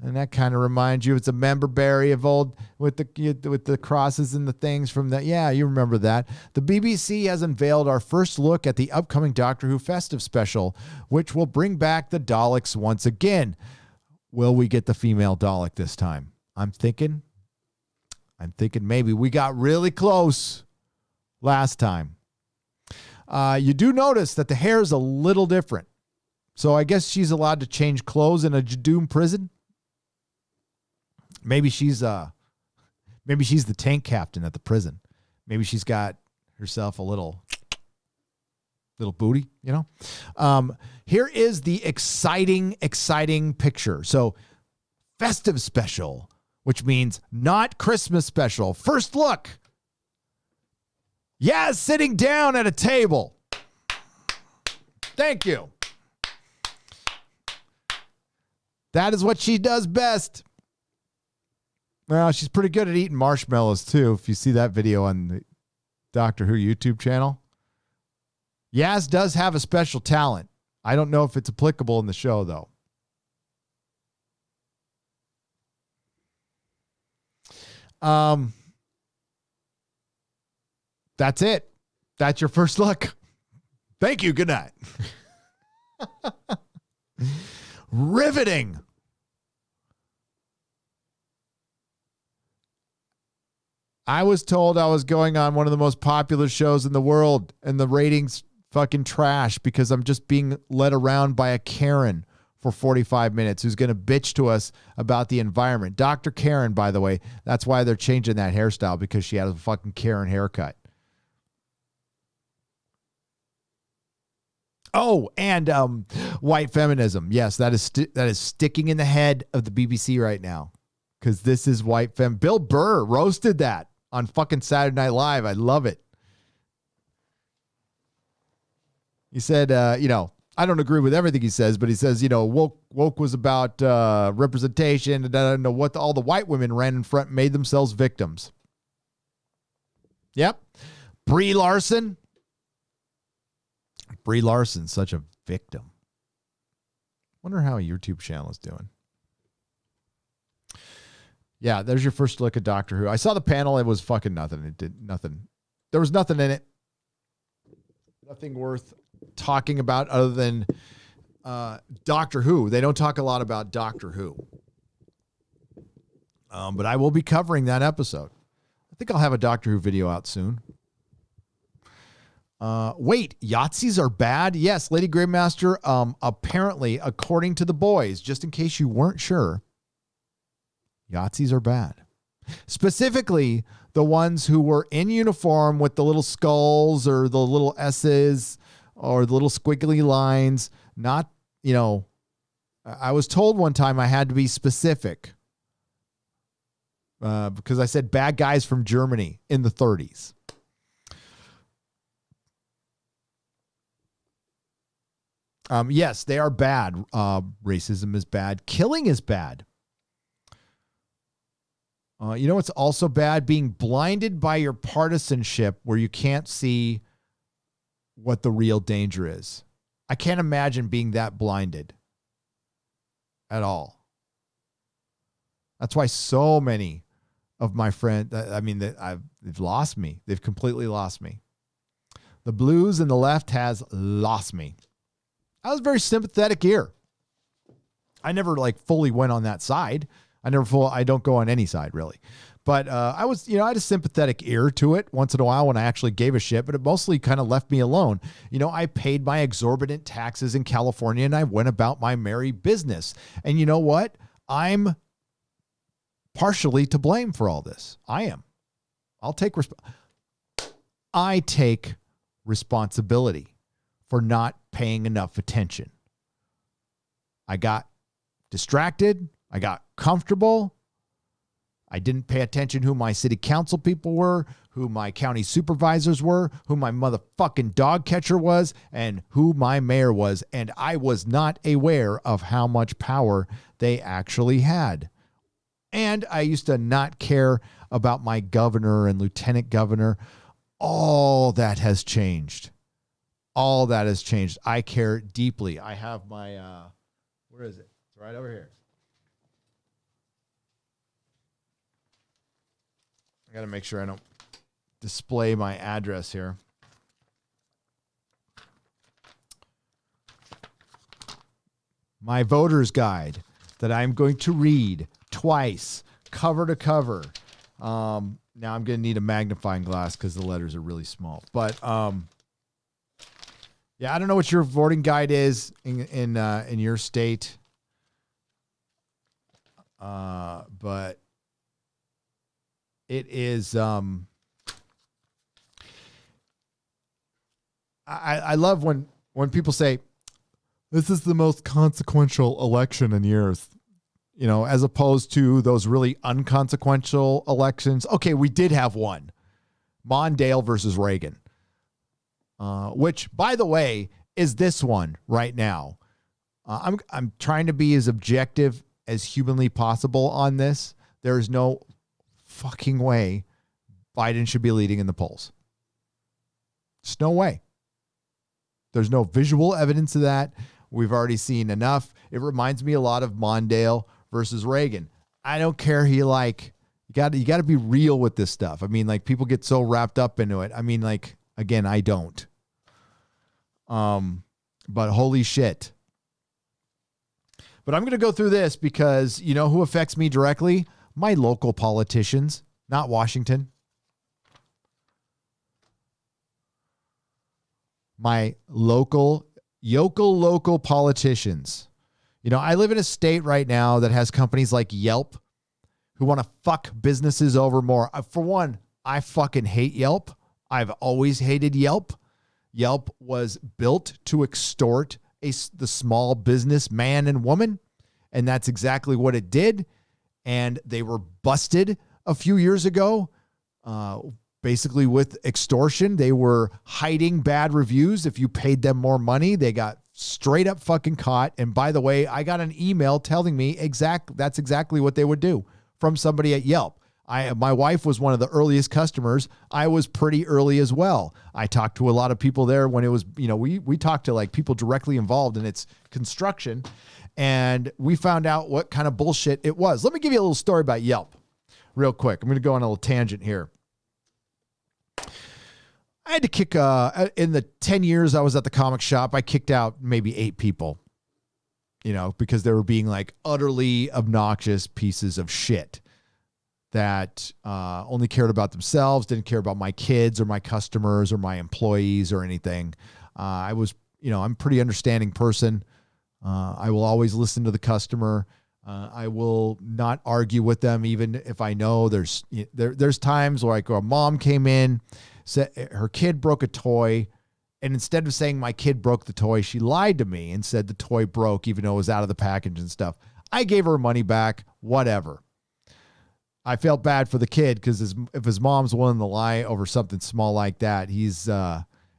And that kind of reminds you, it's a member berry of old with the crosses and the things from that. Yeah, you remember that. The BBC has unveiled our first look at the upcoming Doctor Who festive special, which will bring back the Daleks once again. Will we get the female Dalek this time? I'm thinking maybe. We got really close last time. You do notice that the hair is a little different. So I guess she's allowed to change clothes in a Jadoom prison. Maybe she's Maybe she's the tank captain at the prison. Maybe she's got herself a little booty, you know? Here is the exciting picture. So festive special, which means not Christmas special. First look. Yaz sitting down at a table. Thank you. That is what she does best. Well, she's pretty good at eating marshmallows, too, if you see that video on the Doctor Who YouTube channel. Yaz does have a special talent. I don't know if it's applicable in the show, though. That's it. That's your first look. Thank you. Good night. Riveting. I was told I was going on one of the most popular shows in the world, and the ratings fucking trash because I'm just being led around by a Karen for 45 minutes who's going to bitch to us about the environment. Dr. Karen, by the way, that's why they're changing that hairstyle, because she has a fucking Karen haircut. Oh, and white feminism. Yes, that is sticking in the head of the BBC right now, because this is white fem. Bill Burr roasted that on fucking Saturday Night Live. I love it. He said, I don't agree with everything he says, but he says, woke was about representation, and I don't know what all the white women ran in front and made themselves victims. Yep. Brie Larson, such a victim. Wonder how a YouTube channel is doing. Yeah, there's your first look at Doctor Who. I saw the panel. It was fucking nothing. It did nothing. There was nothing in it. Nothing worth talking about other than Doctor Who. They don't talk a lot about Doctor Who. But I will be covering that episode. I think I'll have a Doctor Who video out soon. Wait, Yahtzees are bad? Yes, Lady Greymaster, apparently, according to the boys, just in case you weren't sure, Yahtzees are bad. Specifically, the ones who were in uniform with the little skulls or the little S's or the little squiggly lines. Not, I was told one time I had to be specific because I said bad guys from Germany in the 30s. Yes, they are bad. Racism is bad. Killing is bad. It's also bad? Being blinded by your partisanship where you can't see what the real danger is. I can't imagine being that blinded at all. That's why so many of my friends, they've lost me. They've completely lost me. The blues and the left has lost me. I was a very sympathetic ear. I never fully went on that side. I don't go on any side really, but I was, I had a sympathetic ear to it once in a while when I actually gave a shit, but it mostly kind of left me alone. I paid my exorbitant taxes in California and I went about my merry business. And you know what? I'm partially to blame for all this. I am. I take responsibility for not paying enough attention. I got distracted. I got comfortable. I didn't pay attention who my city council people were, who my county supervisors were, who my motherfucking dog catcher was, and who my mayor was. And I was not aware of how much power they actually had. And I used to not care about my governor and lieutenant governor. All that has changed. All that has changed. I care deeply. I have my, where is it? It's right over here. I got to make sure I don't display my address here. My voter's guide that I'm going to read twice, cover to cover. Now I'm going to need a magnifying glass because the letters are really small. But yeah, I don't know what your voting guide is in your state, but It is, I love when people say, this is the most consequential election in years, you know, as opposed to those really unconsequential elections. Okay, we did have one, Mondale versus Reagan, which, by the way, is this one right now. I'm trying to be as objective as humanly possible on this. There is no fucking way Biden should be leading in the polls. There's no way. There's no visual evidence of that. We've already seen enough. It reminds me a lot of Mondale versus Reagan. I don't care who you like. You got to be real with this stuff. I mean, like, people get so wrapped up into it. I mean, like, again, I don't. But holy shit. But I'm going to go through this because you know who affects me directly? My local politicians, not Washington. My local politicians. You know, I live in a state right now that has companies like Yelp who want to fuck businesses over more. For one, I fucking hate Yelp. I've always hated Yelp. Yelp was built to extort the small business man and woman, and that's exactly what it did. And they were busted a few years ago, basically with extortion. They were hiding bad reviews. If you paid them more money, they got straight up fucking caught. And by the way, I got an email telling me that's exactly what they would do from somebody at Yelp. My wife was one of the earliest customers. I was pretty early as well. I talked to a lot of people there when it was, you know, we talked to like people directly involved in its construction, and we found out what kind of bullshit it was. Let me give you a little story about Yelp real quick. I'm going to go on a little tangent here. I had to kick, in the 10 years I was at the comic shop, I kicked out maybe 8 people, you know, because they were being like utterly obnoxious pieces of shit that only cared about themselves, didn't care about my kids or my customers or my employees or anything. I'm a pretty understanding person. I will always listen to the customer. I will not argue with them, even if I know there's times where a mom came in, said her kid broke a toy, and instead of saying my kid broke the toy, she lied to me and said the toy broke, even though it was out of the package and stuff. I gave her money back, whatever. I felt bad for the kid because if his mom's willing to lie over something small like that, he's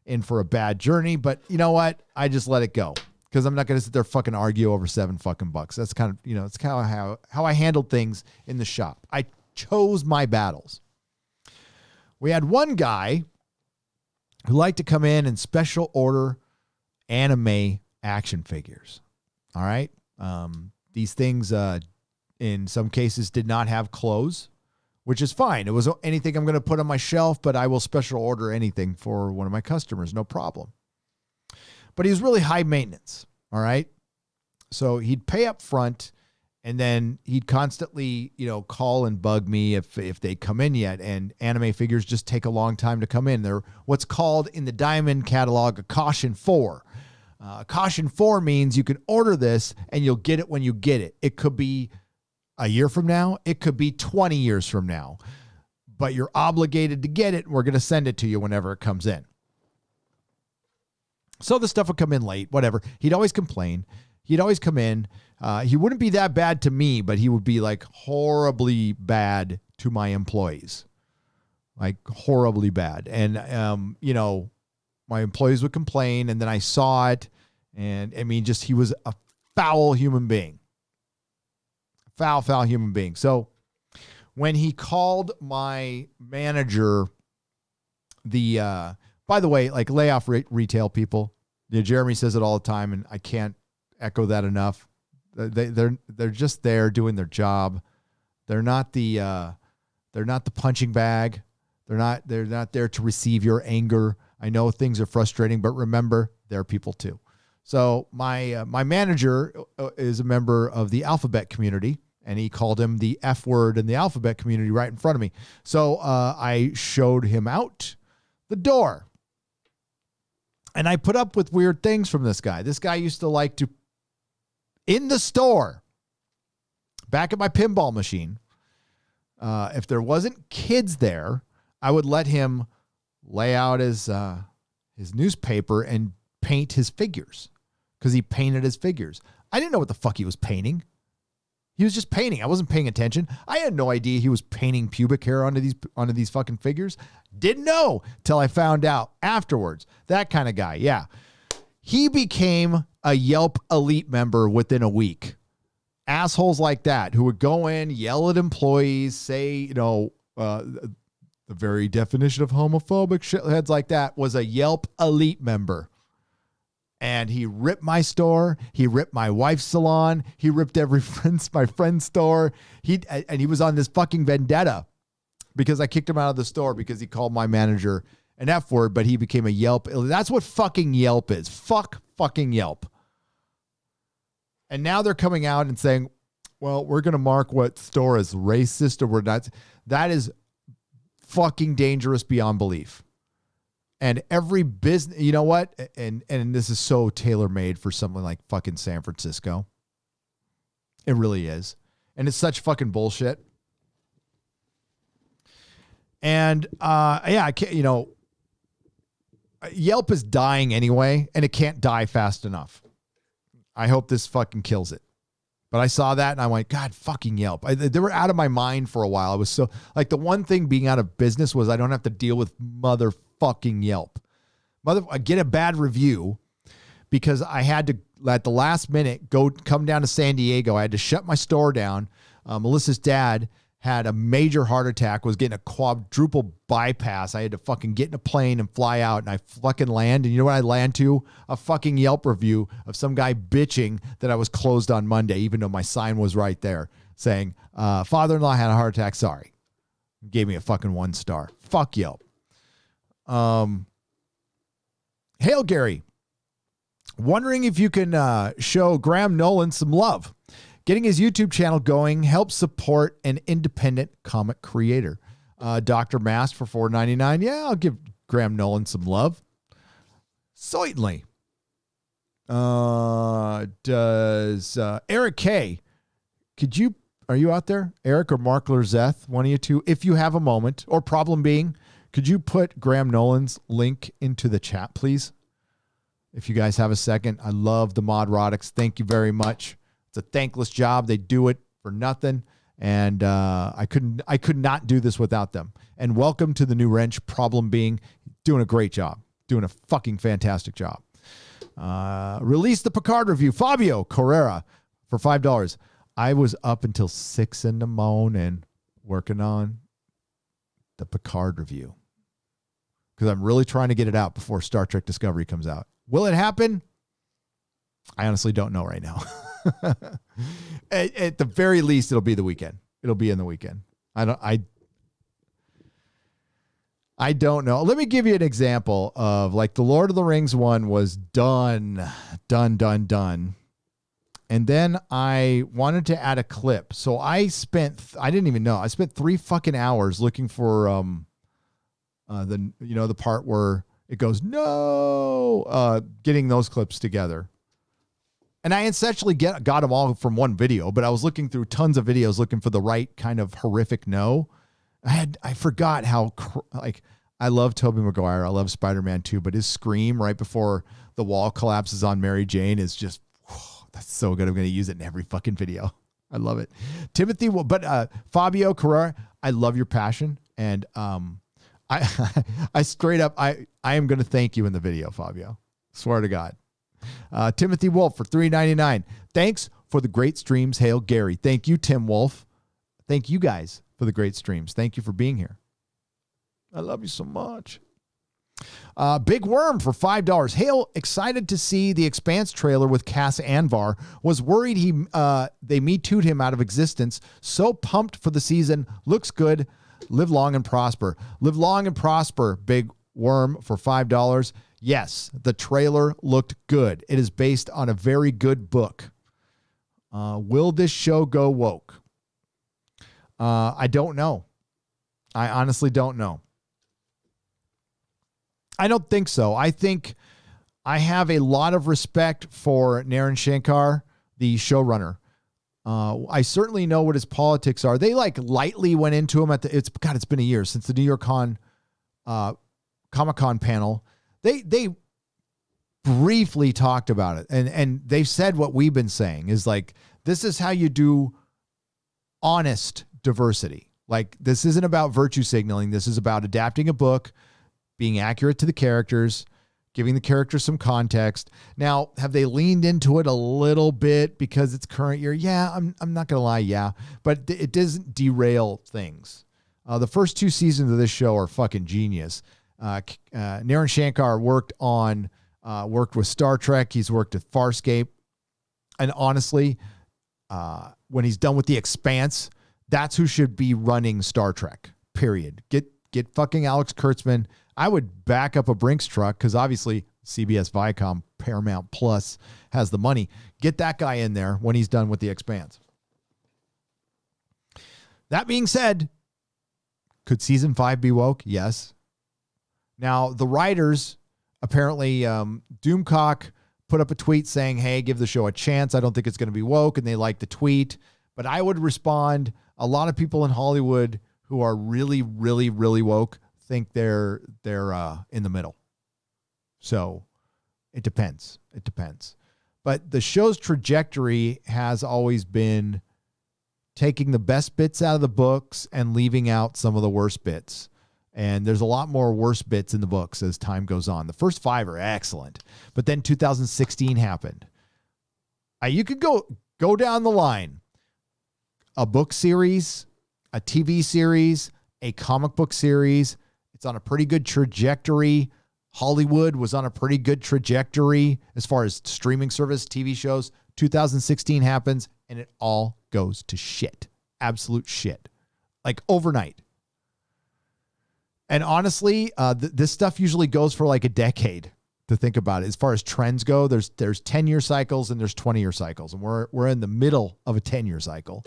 in for a bad journey. But you know what? I just let it go because I'm not going to sit there fucking argue over $7 That's kind of, you know, it's kind of how I handled things in the shop. I chose my battles. We had one guy who liked to come in and special order anime action figures. All right. These things, in some cases, did not have clothes, which is fine. It was anything I'm going to put on my shelf, but I will special order anything for one of my customers. No problem. But he was really high maintenance. All right. So he'd pay up front, and then he'd constantly, you know, call and bug me if they come in yet. And anime figures just take a long time to come in. They're what's called in the Diamond catalog a caution 4. Caution 4 means you can order this and you'll get it when you get it. It could be a year from now. It could be 20 years from now. But you're obligated to get it, and we're going to send it to you whenever it comes in. So the stuff would come in late, whatever. He'd always complain. He'd always come in. He wouldn't be that bad to me, but he would be like horribly bad to my employees. Like horribly bad. And, you know, my employees would complain, and then I saw it. And I mean, just, he was a foul human being. Foul human being. So when he called my manager, by the way, like lay off retail people. Yeah, Jeremy says it all the time, and I can't echo that enough. They're just there doing their job. They're not the punching bag. They're not there to receive your anger. I know things are frustrating, but remember, they're people too. So my manager is a member of the alphabet community, and he called him the F word in the alphabet community right in front of me. So I showed him out the door, and I put up with weird things from this guy. This guy used to like to, in the store, back at my pinball machine, If there wasn't kids there, I would let him lay out his newspaper and paint his figures, because he painted his figures. I didn't know what the fuck he was painting. He was just painting. I wasn't paying attention. I had no idea he was painting pubic hair onto these fucking figures. Didn't know till I found out afterwards. That kind of guy. Yeah. He became a Yelp elite member within a week. Assholes like that who would go in, yell at employees, say, the very definition of homophobic shitheads like that, was a Yelp elite member. And he ripped my store. He ripped my wife's salon. He ripped my friend's store. He was on this fucking vendetta because I kicked him out of the store because he called my manager an F word, but he became a Yelp. That's what fucking Yelp is. Fuck fucking Yelp. And now they're coming out and saying, well, we're going to mark what store as racist or we're not. That is fucking dangerous beyond belief. And every business, you know what? And this is so tailor-made for something like fucking San Francisco. It really is. And it's such fucking bullshit. And I can't, Yelp is dying anyway, and it can't die fast enough. I hope this fucking kills it. But I saw that and I went, God, fucking Yelp. They were out of my mind for a while. I was so, like, the one thing being out of business was I don't have to deal with motherfucking Yelp. I get a bad review because I had to, at the last minute, come down to San Diego. I had to shut my store down. Melissa's dad had a major heart attack, was getting a quadruple bypass. I had to fucking get in a plane and fly out, and I fucking land. And you know what I land to? A fucking Yelp review of some guy bitching that I was closed on Monday, even though my sign was right there saying, father-in-law had a heart attack. Sorry. Gave me a fucking 1 star. Fuck Yelp. Hail Gary. Wondering if you can show Graham Nolan some love. Getting his YouTube channel going helps support an independent comic creator. Dr. Mask for $4.99. Yeah, I'll give Graham Nolan some love. Certainly. Does Eric K. Are you out there? Eric or Mark Lerzeth, one of you two, if you have a moment, or problem being, could you put Graham Nolan's link into the chat, please? If you guys have a second. I love the Nerdrotics. Thank you very much. It's a thankless job. They do it for nothing. And I could not do this without them. And welcome to the new wrench. Problem being, doing a great job. Doing a fucking fantastic job. Release the Picard review. Fabio Carrera for $5. I was up until 6 in the morning working on the Picard review because I'm really trying to get it out before Star Trek Discovery comes out. Will it happen? I honestly don't know right now. At the very least, it'll be the weekend. It'll be in the weekend. I don't know. Let me give you an example of, like, the Lord of the Rings one was done. And then I wanted to add a clip. So I didn't even know. I spent 3 fucking hours looking for the part where it goes, no, getting those clips together. And I essentially got them all from one video, but I was looking through tons of videos looking for the right kind of horrific no. I forgot how, I love Tobey Maguire. I love Spider-Man 2, but his scream right before the wall collapses on Mary Jane is just, that's so good. I'm going to use it in every fucking video. I love it. Timothy, Fabio Carrera, I love your passion. And I straight up, I am going to thank you in the video, Fabio. Swear to God. Timothy Wolf for $3.99. Thanks for the great streams. Hail Gary. Thank you, Tim Wolf. Thank you guys for the great streams. Thank you for being here. I love you so much. Big Worm for $5. Hail, excited to see the Expanse trailer with Cass Anvar. Was worried they Me Too'd him out of existence. So pumped for the season. Looks good. Live long and prosper. Live long and prosper, Big Worm for $5. Yes, the trailer looked good. It is based on a very good book. Will this show go woke? I don't know. I honestly don't know. I don't think so. I think I have a lot of respect for Naren Shankar, the showrunner. I certainly know what his politics are. They like lightly went into him it's been a year since the New York Comic-Con panel. They briefly talked about it, and they've said what we've been saying is like, this is how you do honest diversity. Like, this isn't about virtue signaling. This is about adapting a book, being accurate to the characters, giving the characters some context. Now, have they leaned into it a little bit because it's current year? Yeah, I'm not going to lie. Yeah, but it doesn't derail things. The first 2 seasons of this show are fucking genius. Naren Shankar worked with Star Trek. He's worked at Farscape. And honestly, when he's done with The Expanse, that's who should be running Star Trek, period. Get fucking Alex Kurtzman. I would back up a Brinks truck because obviously CBS Viacom, Paramount Plus has the money. Get that guy in there when he's done with The Expanse. That being said, could season 5 be woke? Yes. Now, the writers, apparently Doomcock put up a tweet saying, hey, give the show a chance. I don't think it's going to be woke, and they liked the tweet. But I would respond, a lot of people in Hollywood who are really, really, really woke think they're in the middle. So it depends. It depends. But the show's trajectory has always been taking the best bits out of the books and leaving out some of the worst bits. And there's a lot more worst bits in the books as time goes on. The first 5 are excellent, but then 2016 happened. You could go down the line. A book series, a TV series, a comic book series. It's on a pretty good trajectory. Hollywood was on a pretty good trajectory as far as streaming service, TV shows. 2016 happens and it all goes to shit. Absolute shit. Like overnight. And honestly, this stuff usually goes for like a decade to think about it. As far as trends go, there's 10-year cycles and there's 20-year cycles. And we're in the middle of a 10-year cycle.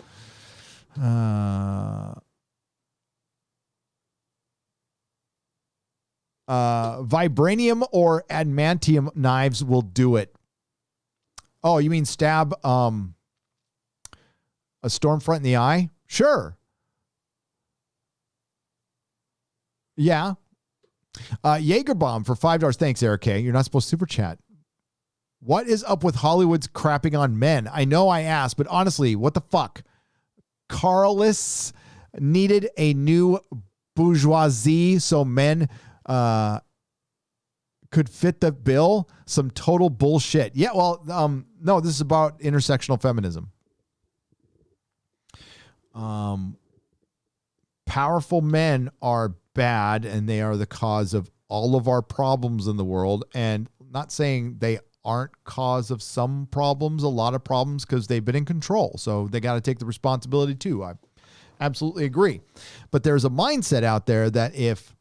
Vibranium or adamantium knives will do it. Oh, you mean stab a Stormfront in the eye? Sure. Yeah. Jaegerbomb for $5. Thanks, Eric K. You're not supposed to super chat. What is up with Hollywood's crapping on men? I know I asked, but honestly, what the fuck? Carlists needed a new bourgeoisie so men could fit the bill. Some total bullshit. Yeah, well, no, this is about intersectional feminism. Powerful men are bad and they are the cause of all of our problems in the world. And not saying they aren't cause of some problems, a lot of problems, because they've been in control. So they got to take the responsibility too. I absolutely agree. But there's a mindset out there that if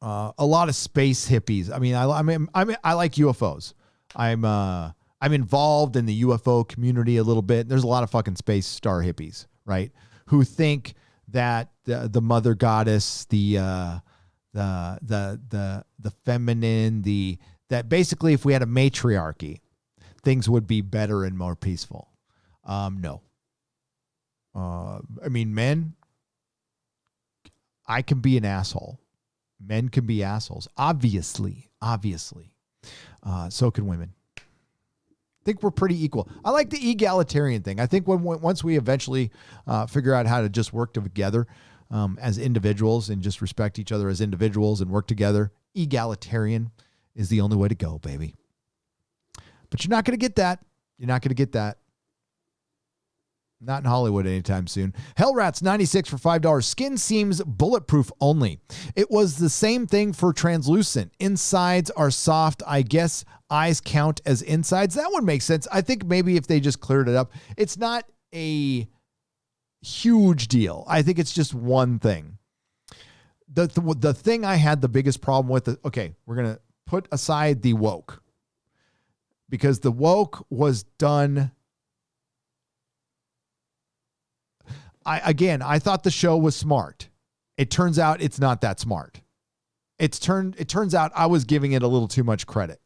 a lot of space hippies, I mean, I like UFOs. I'm involved in the UFO community a little bit. There's a lot of fucking space star hippies, right? Who think that the mother goddess, the feminine, that basically if we had a matriarchy, things would be better and more peaceful. No. I mean, men, I can be an asshole. Men can be assholes. Obviously. So can women. I think we're pretty equal. I like the egalitarian thing. I think once we eventually figure out how to just work together as individuals and just respect each other as individuals and work together, egalitarian is the only way to go, baby. But you're not going to get that. You're not going to get that. Not in Hollywood anytime soon. Hellrats 96 for $5. Skin seems bulletproof only. It was the same thing for translucent. Insides are soft. I guess eyes count as insides. That one makes sense. I think maybe if they just cleared it up, it's not a huge deal. I think it's just one thing. The thing I had the biggest problem with, okay, we're going to put aside the woke, because the woke was done. I thought the show was smart. It turns out it's not that smart. It turns out I was giving it a little too much credit.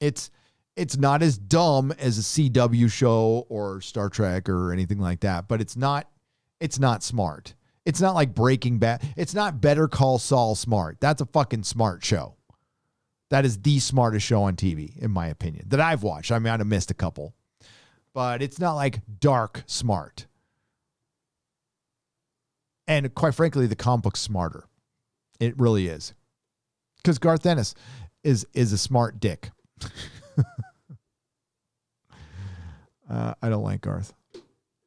It's It's not as dumb as a CW show or Star Trek or anything like that, but it's not smart. It's not like Breaking Bad. It's not Better Call Saul smart. That's a fucking smart show. That is the smartest show on TV, in my opinion, that I've watched. I mean, I'd have missed a couple, but it's not like dark smart. And quite frankly, the comic book's smarter. It really is. Because Garth Ennis is a smart dick. I don't like Garth.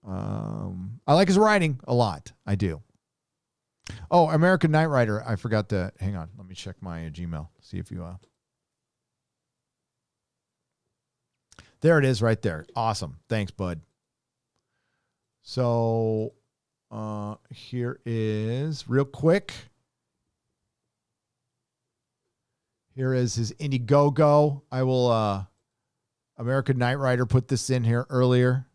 I like his writing a lot. I do. Oh, American Knight Rider. I forgot to, hang on. Let me check my Gmail. See if you, there it is right there. Awesome. Thanks, bud. So, here is real quick. Here is his Indiegogo. I will, American Knight Rider put this in here earlier.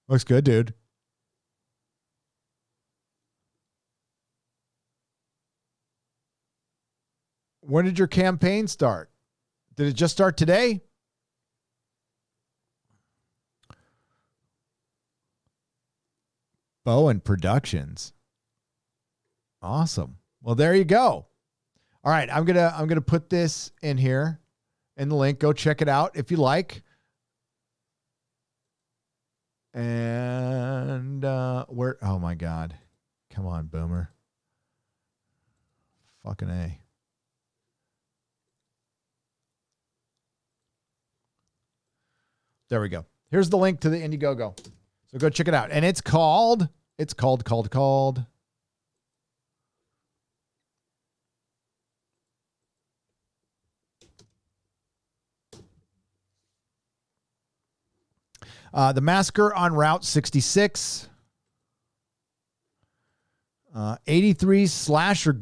Looks good, dude. When did your campaign start? Did it just start today? Bowen Productions. Awesome. Well, there you go. All right, I'm gonna put this in here in the link. Go check it out if you like. And where? Oh my God! Come on, Boomer. Fucking A. There we go. Here's the link to the Indiegogo. So go check it out. And it's called The Massacre on Route 66. 83 slasher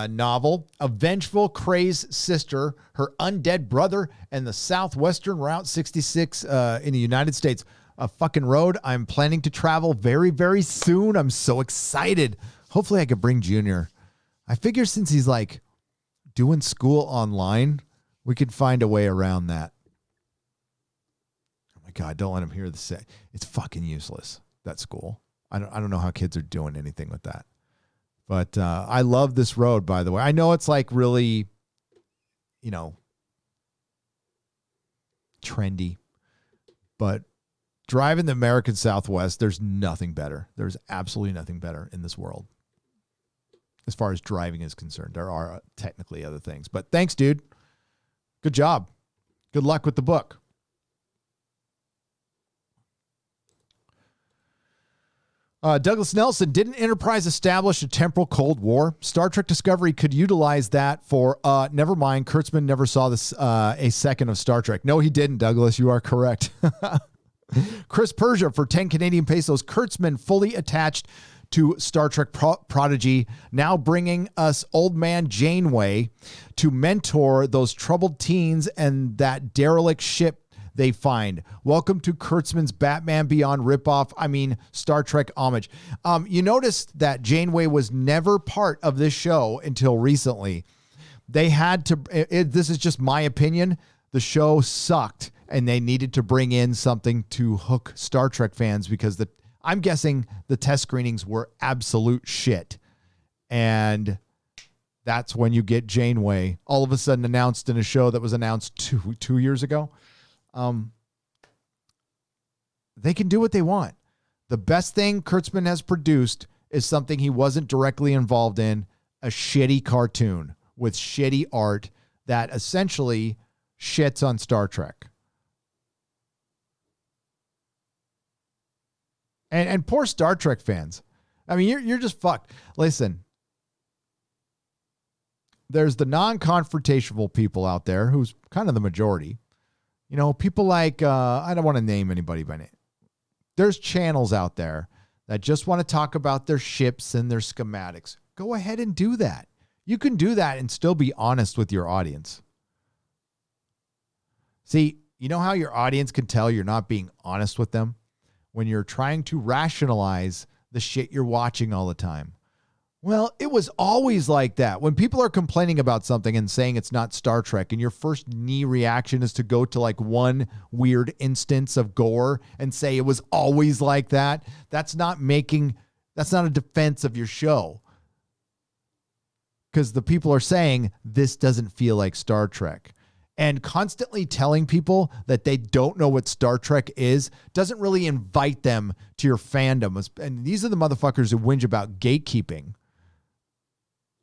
novel, a vengeful, crazed sister, her undead brother, and the southwestern Route 66 in the United States. A fucking road I'm planning to travel very, very soon. I'm so excited. Hopefully I could bring Junior. I figure since he's like doing school online, we could find a way around that. Oh my God, don't let him hear the say. It's fucking useless, that school. I don't know how kids are doing anything with that. But I love this road, by the way. I know it's like really, trendy. But driving the American Southwest, there's nothing better. There's absolutely nothing better in this world. As far as driving is concerned. There are technically other things. But thanks, dude. Good job. Good luck with the book. Douglas Nelson, didn't Enterprise establish a temporal Cold War? Star Trek Discovery could utilize that for, never mind, Kurtzman never saw this a second of Star Trek. No, he didn't, Douglas. You are correct. Chris Persia, for 10 Canadian pesos, Kurtzman fully attached to Star Trek Prodigy, now bringing us old man Janeway to mentor those troubled teens and that derelict ship they find. Welcome to Kurtzman's Batman Beyond ripoff. Star Trek homage. You noticed that Janeway was never part of this show until recently. They had to, this is just my opinion. The show sucked and they needed to bring in something to hook Star Trek fans because I'm guessing the test screenings were absolute shit. And that's when you get Janeway all of a sudden announced in a show that was announced two years ago. They can do what they want. The best thing Kurtzman has produced is something he wasn't directly involved in, a shitty cartoon with shitty art that essentially shits on Star Trek. And poor Star Trek fans. You're just fucked. Listen, there's the non-confrontational people out there who's kind of the majority. People like, I don't want to name anybody by name. There's channels out there that just want to talk about their ships and their schematics. Go ahead and do that. You can do that and still be honest with your audience. See, you know how your audience can tell you're not being honest with them? When you're trying to rationalize the shit you're watching all the time. Well, it was always like that. When people are complaining about something and saying it's not Star Trek, and your first knee reaction is to go to like one weird instance of gore and say it was always like that, that's not a defense of your show. Because the people are saying this doesn't feel like Star Trek. And constantly telling people that they don't know what Star Trek is doesn't really invite them to your fandom. And these are the motherfuckers who whinge about gatekeeping.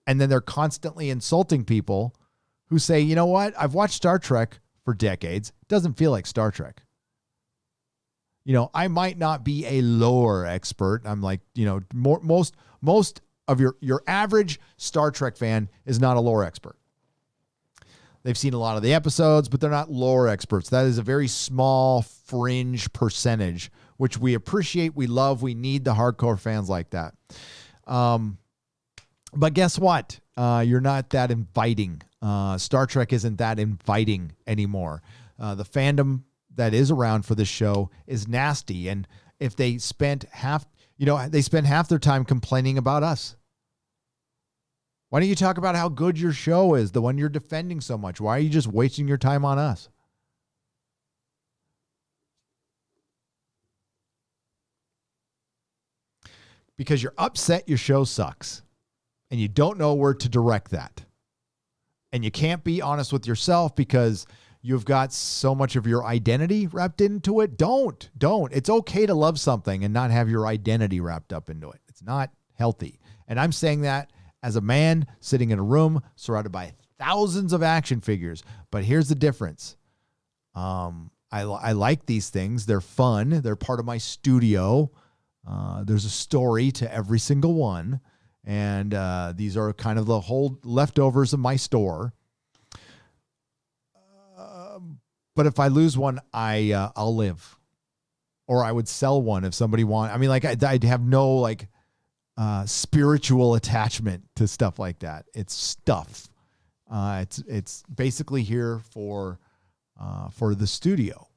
And then they're constantly insulting people who say, you know what? I've watched Star Trek for decades. It doesn't feel like Star Trek. You know, I might not be a lore expert. I'm like, you know, most of your average Star Trek fan is not a lore expert. They've seen a lot of the episodes, but they're not lore experts. That is a very small fringe percentage, which we appreciate, we love, we need the hardcore fans like that. But guess what? You're not that inviting. Star Trek isn't that inviting anymore. The fandom that is around for this show is nasty. And if they spent half their time complaining about us. Why don't you talk about how good your show is, the one you're defending so much? Why are you just wasting your time on us? Because you're upset your show sucks. And you don't know where to direct that. And you can't be honest with yourself because you've got so much of your identity wrapped into it. Don't. It's okay to love something and not have your identity wrapped up into it. It's not healthy. And I'm saying that as a man sitting in a room surrounded by thousands of action figures. But here's the difference. I like these things. They're fun. They're part of my studio. There's a story to every single one. And these are kind of the whole leftovers of my store. But if I lose one, I'll live. Or I would sell one if somebody wanted. I mean, like I'd have no like spiritual attachment to stuff like that. It's stuff. It's basically here for the studio.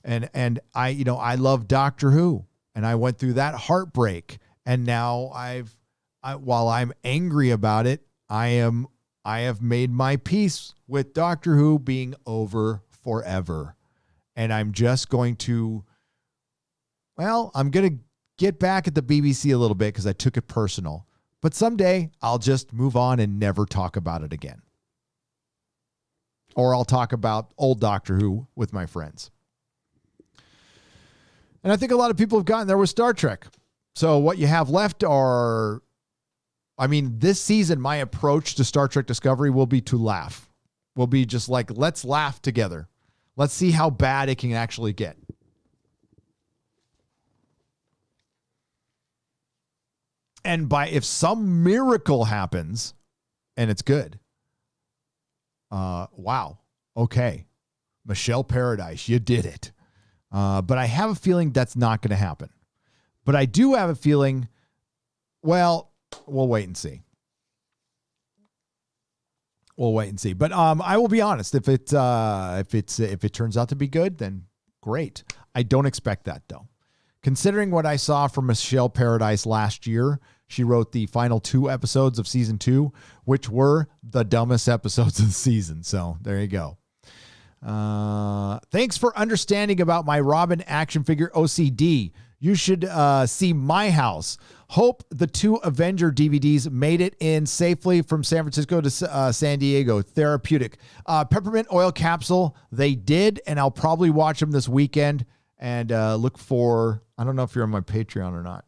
And I love Doctor Who, and I went through that heartbreak, and now while I'm angry about it, I have made my peace with Doctor Who being over forever. And I'm just going to, I'm going to get back at the BBC a little bit because I took it personal. But someday I'll just move on and never talk about it again. Or I'll talk about old Doctor Who with my friends. And I think a lot of people have gotten there with Star Trek. So what you have left are, this season, my approach to Star Trek Discovery will be to laugh. Will be just like, let's laugh together. Let's see how bad it can actually get. And if some miracle happens and it's good, wow. Okay. Michelle Paradise, you did it. But I have a feeling that's not going to happen. But I do have a feeling, we'll wait and see. We'll wait and see. But I will be honest. If it turns out to be good, then great. I don't expect that though. Considering what I saw from Michelle Paradise last year, she wrote the final 2 episodes of season 2, which were the dumbest episodes of the season. So there you go. Thanks for understanding about my Robin action figure OCD. You should see my house. Hope the 2 Avenger DVDs made it in safely from San Francisco to San Diego. Therapeutic. Peppermint oil capsule. They did, and I'll probably watch them this weekend and look for, I don't know if you're on my Patreon or not.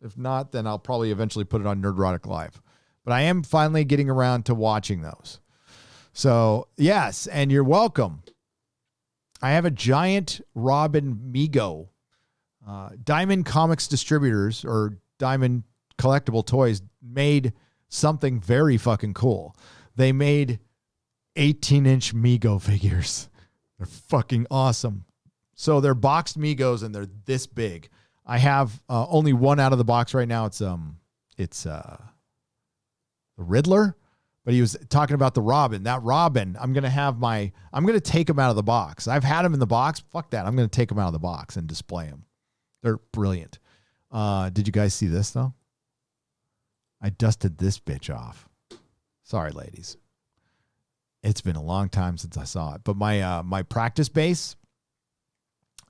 If not, then I'll probably eventually put it on Nerdrotic Live. But I am finally getting around to watching those. So, yes, and you're welcome. I have a giant Robin Mego. Diamond Comics Distributors, or Diamond Collectible Toys, made something very fucking cool. They made 18-inch Mego figures. They're fucking awesome. So they're boxed Megos, and they're this big. I have only one out of the box right now. It's the Riddler, But he was talking about the Robin. That Robin, I'm going to take him out of the box. I've had him in the box. Fuck that. I'm going to take him out of the box and display him. They're brilliant. Did you guys see this, though? I dusted this bitch off. Sorry, ladies. It's been a long time since I saw it. But my practice bass,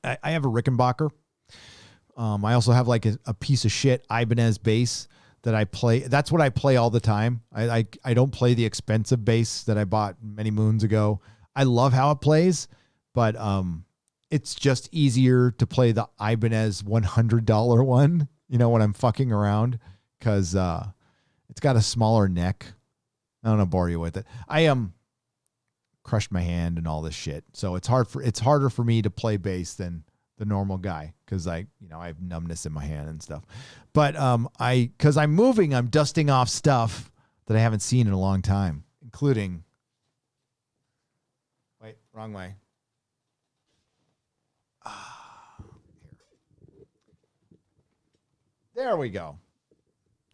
I have a Rickenbacker. I also have like a piece of shit Ibanez bass that I play. That's what I play all the time. I don't play the expensive bass that I bought many moons ago. I love how it plays, but it's just easier to play the Ibanez $100 one, you know, when I'm fucking around, because it's got a smaller neck. I don't want to bore you with it. I crushed my hand and all this shit, so it's harder for me to play bass than the normal guy, because I have numbness in my hand and stuff. But because I'm moving, I'm dusting off stuff that I haven't seen in a long time, including. Wait, wrong way. Here. There we go.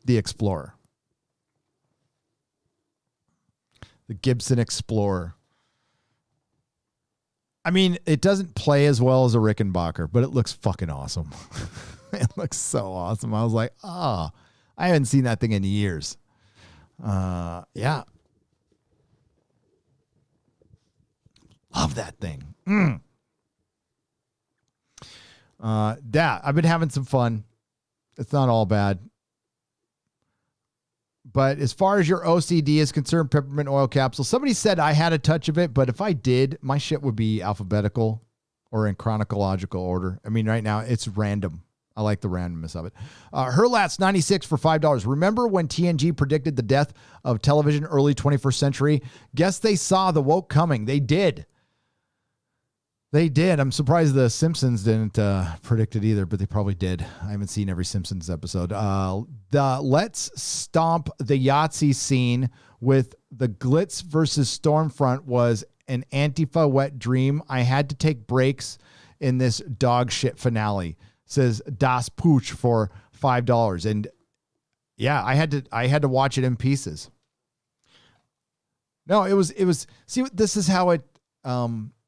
The Explorer. The Gibson Explorer. I mean, it doesn't play as well as a Rickenbacker, but it looks fucking awesome. It looks so awesome. I was like, I haven't seen that thing in years. Yeah. Love that thing. Yeah, I've been having some fun. It's not all bad. But as far as your OCD is concerned, peppermint oil capsule, somebody said I had a touch of it, but if I did, my shit would be alphabetical or in chronological order. I mean, right now it's random. I like the randomness of it. Herlatz 96 for $5. Remember when TNG predicted the death of television early 21st century? Guess they saw the woke coming. They did. They did. I'm surprised the Simpsons didn't predict it either, but they probably did. I haven't seen every Simpsons episode. The Let's Stomp the Yahtzee scene with the Glitz versus Stormfront was an Antifa wet dream. I had to take breaks in this dog shit finale, says Das Pooch for $5. And yeah, I had to watch it in pieces. No, it was, see, this is how it,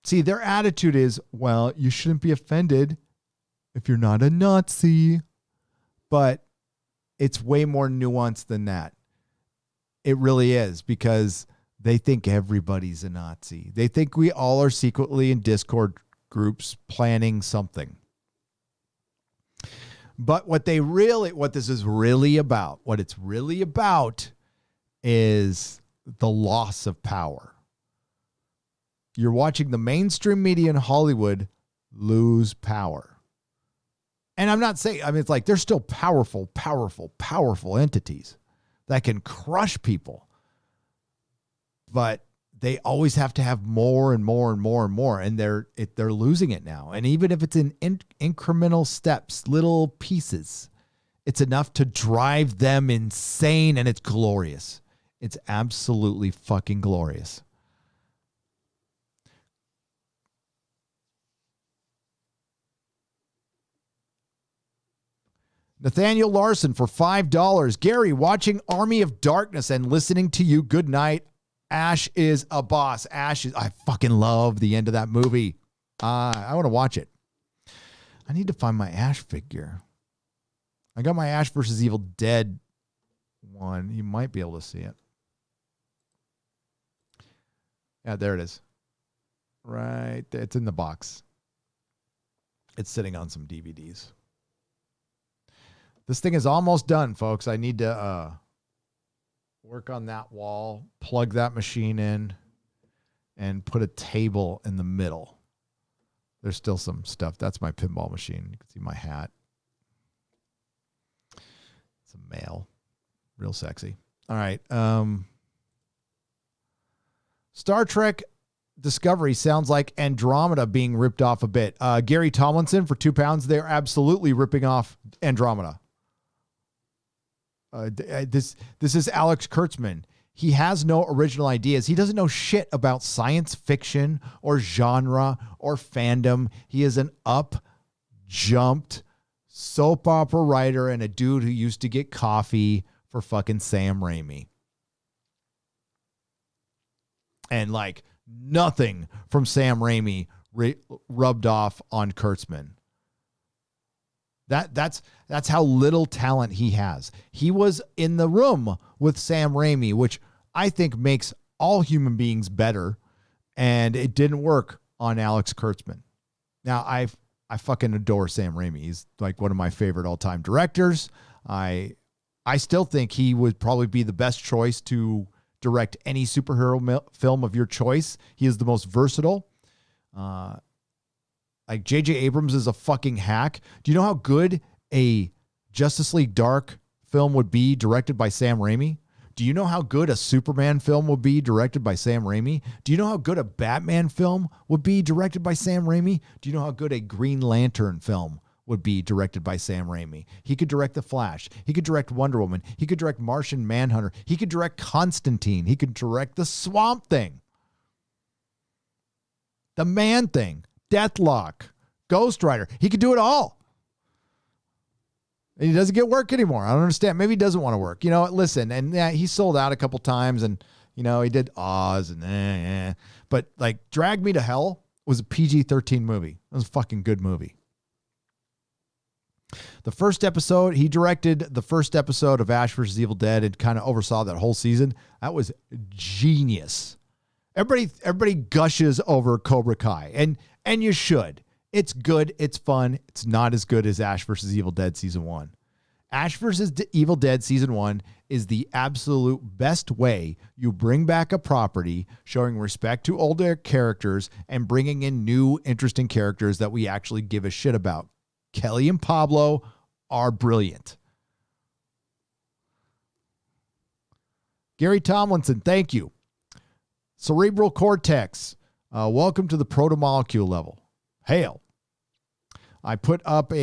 see, their attitude is, well, you shouldn't be offended if you're not a Nazi, but it's way more nuanced than that. It really is, because they think everybody's a Nazi. They think we all are secretly in Discord groups planning something. But what this is really about, what it's really about is the loss of power. You're watching the mainstream media in Hollywood lose power. And I'm not saying, I mean, it's like they're still powerful entities that can crush people. But they always have to have more and more and more and more. And they're losing it now. And even if it's in incremental steps, little pieces, it's enough to drive them insane. And it's glorious. It's absolutely fucking glorious. Nathaniel Larson for $5. Gary, watching Army of Darkness and listening to you. Good night. Ash is a boss. I fucking love the end of that movie. I want to watch it. I need to find my Ash figure. I got my Ash versus Evil Dead one. You might be able to see it. Yeah, there it is. Right there. It's in the box. It's sitting on some DVDs. This thing is almost done, folks. I need to work on that wall, plug that machine in, and put a table in the middle. There's still some stuff. That's my pinball machine. You can see my hat. It's a male. Real sexy. All right. Star Trek Discovery sounds like Andromeda being ripped off a bit. Gary Tomlinson for £2. They're absolutely ripping off Andromeda. This is Alex Kurtzman. He has no original ideas. He doesn't know shit about science fiction or genre or fandom. He is an up-jumped soap opera writer and a dude who used to get coffee for fucking Sam Raimi. and like nothing from Sam Raimi rubbed off on Kurtzman. That's how little talent he has. He was in the room with Sam Raimi, which I think makes all human beings better, and it didn't work on Alex Kurtzman. Now, I fucking adore Sam Raimi. He's like one of my favorite all-time directors. I still think he would probably be the best choice to direct any superhero film of your choice. He is the most versatile. Like J.J. Abrams is a fucking hack. Do you know how good a Justice League Dark film would be directed by Sam Raimi? Do you know how good a Superman film would be directed by Sam Raimi? Do you know how good a Batman film would be directed by Sam Raimi? Do you know how good a Green Lantern film would be directed by Sam Raimi? He could direct The Flash. He could direct Wonder Woman. He could direct Martian Manhunter. He could direct Constantine. He could direct The Swamp Thing, The Man Thing, Deathlock, Ghost Rider. He could do it all. And he doesn't get work anymore. I don't understand. Maybe he doesn't want to work. You know, listen, and yeah, he sold out a couple times, and you know, he did Oz and but like Drag Me to Hell was a PG-13 movie. It was a fucking good movie. The first episode, he directed the first episode of Ash vs. Evil Dead and kind of oversaw that whole season. That was genius. Everybody gushes over Cobra Kai, and you should. It's good. It's fun. It's not as good as Ash vs. Evil Dead Season 1. Ash vs. Evil Dead Season 1 is the absolute best way you bring back a property, showing respect to older characters and bringing in new, interesting characters that we actually give a shit about. Kelly and Pablo are brilliant. Gary Tomlinson, thank you. Cerebral Cortex, welcome to the proto-molecule level. Hail. I put up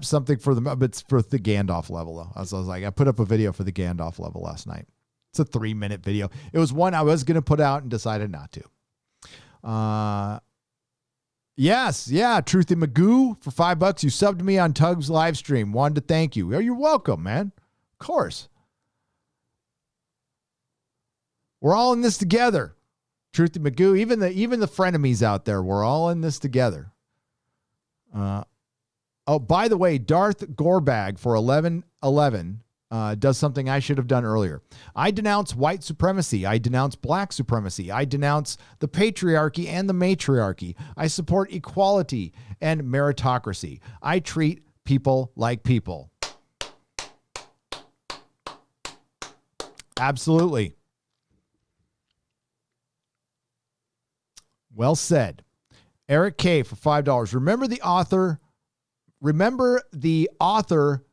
something for the, it's for the Gandalf level though. I was like, I put up a video for the Gandalf level last night. It's a 3-minute video. It was one I was going to put out and decided not to. Yes. Yeah. Truthy Magoo for $5. You subbed me on Tug's live stream. Wanted to thank you. Oh, you're welcome, man. Of course. We're all in this together. Truthy Magoo, even the frenemies out there, we're all in this together. Oh, by the way, Darth Gorbag for 1111 does something I should have done earlier. I denounce white supremacy. I denounce black supremacy. I denounce the patriarchy and the matriarchy. I support equality and meritocracy. I treat people like people. Absolutely. Well said. Eric K for $5. Remember the author.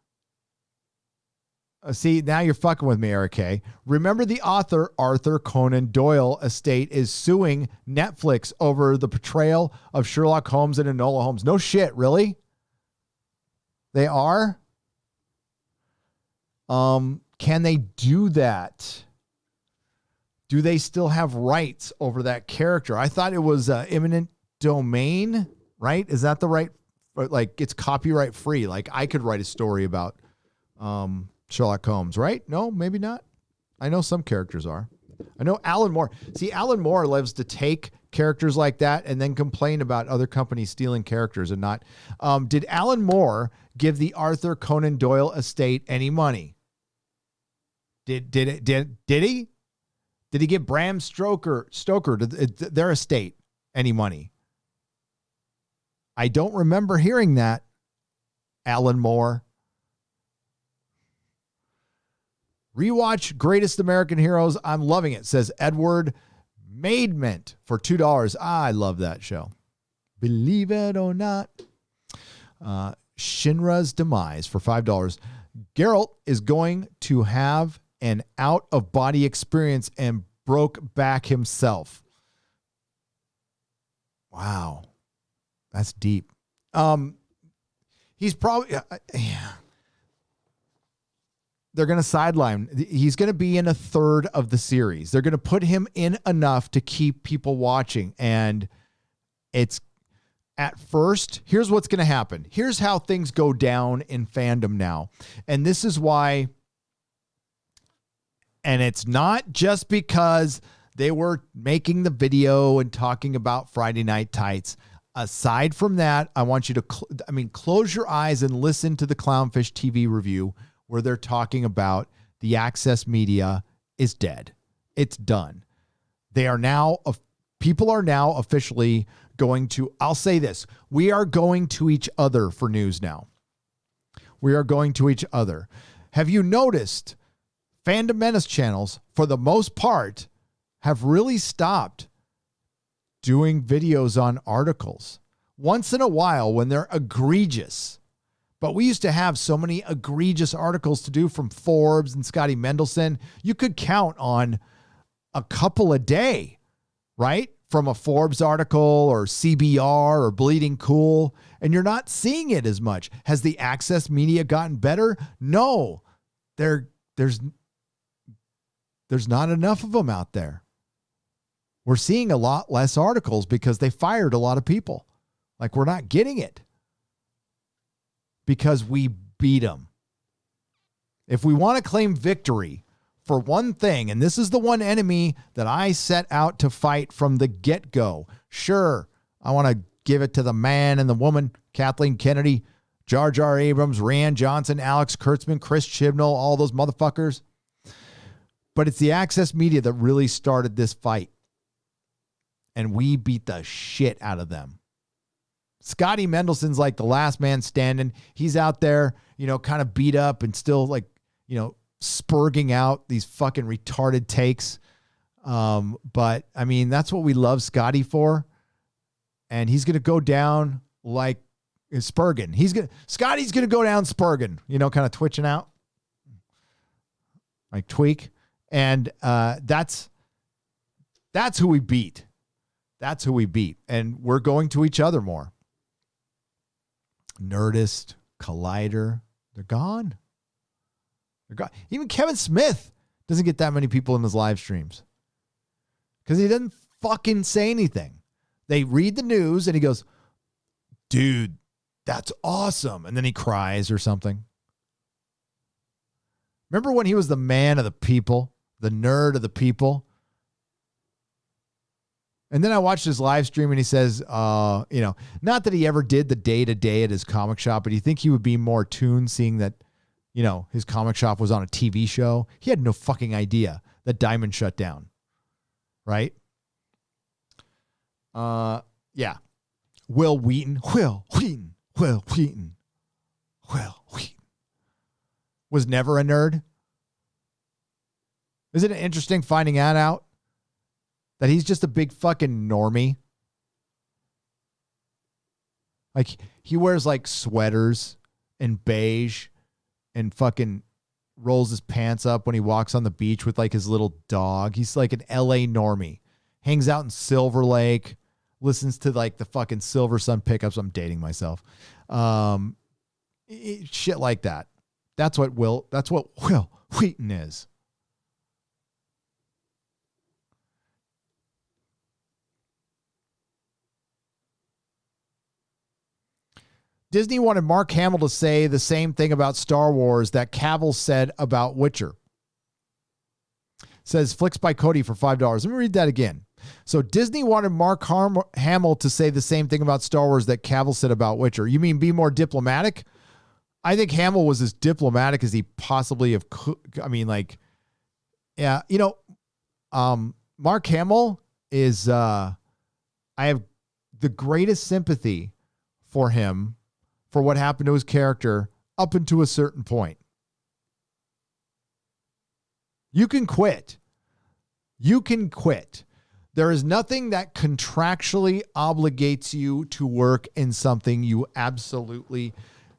See, now you're fucking with me, Eric K. Remember the author, Arthur Conan Doyle estate is suing Netflix over the portrayal of Sherlock Holmes and Enola Holmes. No shit, really? They are? Can they do that? Do they still have rights over that character? I thought it was eminent domain, right? Is that the right? Like it's copyright free. Like I could write a story about Sherlock Holmes, right? No, maybe not. I know some characters are. I know Alan Moore. See, Alan Moore loves to take characters like that and then complain about other companies stealing characters and not. Did Alan Moore give the Arthur Conan Doyle estate any money? Did he? Did he give Bram Stoker their estate any money? I don't remember hearing that, Alan Moore. Rewatch Greatest American Heroes. I'm loving it, says Edward Maidment for $2. I love that show. Believe it or not. Shinra's Demise for $5. Geralt is going to have an out-of-body experience and broke back himself. Wow. That's deep. He's probably... yeah. They're going to sideline. He's going to be in a third of the series. They're going to put him in enough to keep people watching. And it's at first, here's what's going to happen. Here's how things go down in fandom now. And this is why And it's not just because they were making the video and talking about Friday Night Tights. Aside from that, I want you to, close your eyes and listen to the Clownfish TV review where they're talking about the access media is dead. It's done. People are now officially going to, I'll say this, we are going to each other for news now. We are going to each other. Have you noticed Fandom Menace channels, for the most part, have really stopped doing videos on articles? Once in a while when they're egregious. But we used to have so many egregious articles to do from Forbes and Scotty Mendelson. You could count on a couple a day, right? From a Forbes article or CBR or Bleeding Cool, and you're not seeing it as much. Has the access media gotten better? No. There's not enough of them out there. We're seeing a lot less articles because they fired a lot of people. Like, we're not getting it because we beat them. If we want to claim victory for one thing, and this is the one enemy that I set out to fight from the get-go. Sure, I want to give it to the man and the woman, Kathleen Kennedy, Jar Jar Abrams, Rand Johnson, Alex Kurtzman, Chris Chibnall, all those motherfuckers. But it's the access media that really started this fight. And we beat the shit out of them. Scotty Mendelson's like the last man standing. He's out there, kind of beat up and still spurging out these fucking retarded takes. But that's what we love Scotty for. And he's going to go down like Spurgeon. Scotty's going to go down Spurgeon, kind of twitching out like Tweak. And that's who we beat. That's who we beat. And we're going to each other more. Nerdist, Collider, they're gone. They're gone. Even Kevin Smith doesn't get that many people in his live streams because he doesn't fucking say anything. They read the news and he goes, dude, that's awesome. And then he cries or something. Remember when he was the man of the people, the nerd of the people? And then I watched his live stream and he says, not that he ever did the day-to-day at his comic shop, but you think he would be more tuned seeing that, his comic shop was on a TV show? He had no fucking idea that Diamond shut down. Right? Yeah. Will Wheaton was never a nerd. Isn't it interesting finding that out? That he's just a big fucking normie. Like, he wears like sweaters and beige and fucking rolls his pants up when he walks on the beach with like his little dog. He's like an LA normie. Hangs out in Silver Lake. Listens to like the fucking Silver Sun pickups. I'm dating myself. Shit like that. That's what Will Wheaton is. Disney wanted Mark Hamill to say the same thing about Star Wars that Cavill said about Witcher. Says Flicks by Cody for $5. Let me read that again. So Disney wanted Mark Hamill to say the same thing about Star Wars that Cavill said about Witcher. You mean be more diplomatic? I think Hamill was as diplomatic as he possibly have. Mark Hamill is, I have the greatest sympathy for him for what happened to his character up until a certain point. You can quit. You can quit. There is nothing that contractually obligates you to work in something you absolutely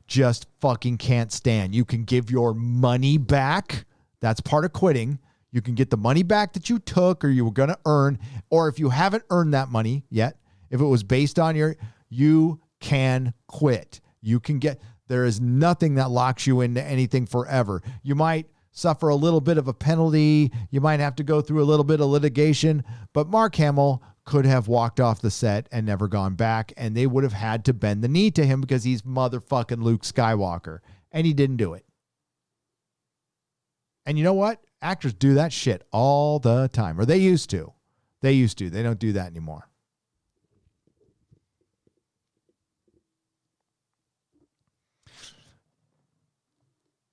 just fucking can't stand. You can give your money back. That's part of quitting. You can get the money back that you took or you were going to earn, or if you haven't earned that money yet, if it was based on you can quit. You can there is nothing that locks you into anything forever. You might suffer a little bit of a penalty. You might have to go through a little bit of litigation, but Mark Hamill could have walked off the set and never gone back, and they would have had to bend the knee to him because he's motherfucking Luke Skywalker, and he didn't do it. And you know what? Actors do that shit all the time, or they used to. They don't do that anymore.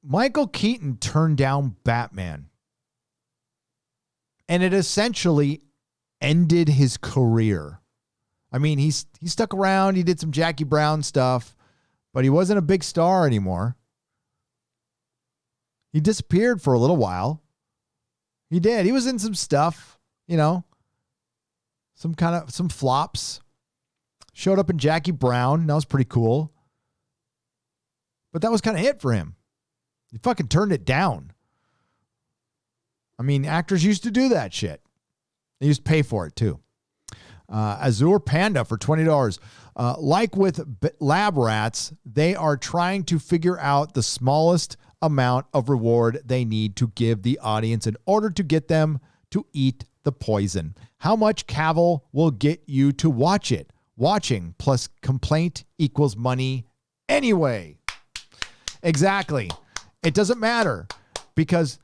Michael Keaton turned down Batman, and it essentially ended his career. I mean, he stuck around. He did some Jackie Brown stuff, but he wasn't a big star anymore. He disappeared for a little while. He did. He was in some stuff, some flops. Showed up in Jackie Brown. That was pretty cool. But that was kind of it for him. He fucking turned it down. I mean, actors used to do that shit. They used to pay for it too. Azure Panda for $20. Like with lab rats, they are trying to figure out the smallest amount of reward they need to give the audience in order to get them to eat the poison. How much Cavill will get you to watch it? Watching plus complaint equals money anyway. Exactly. It doesn't matter because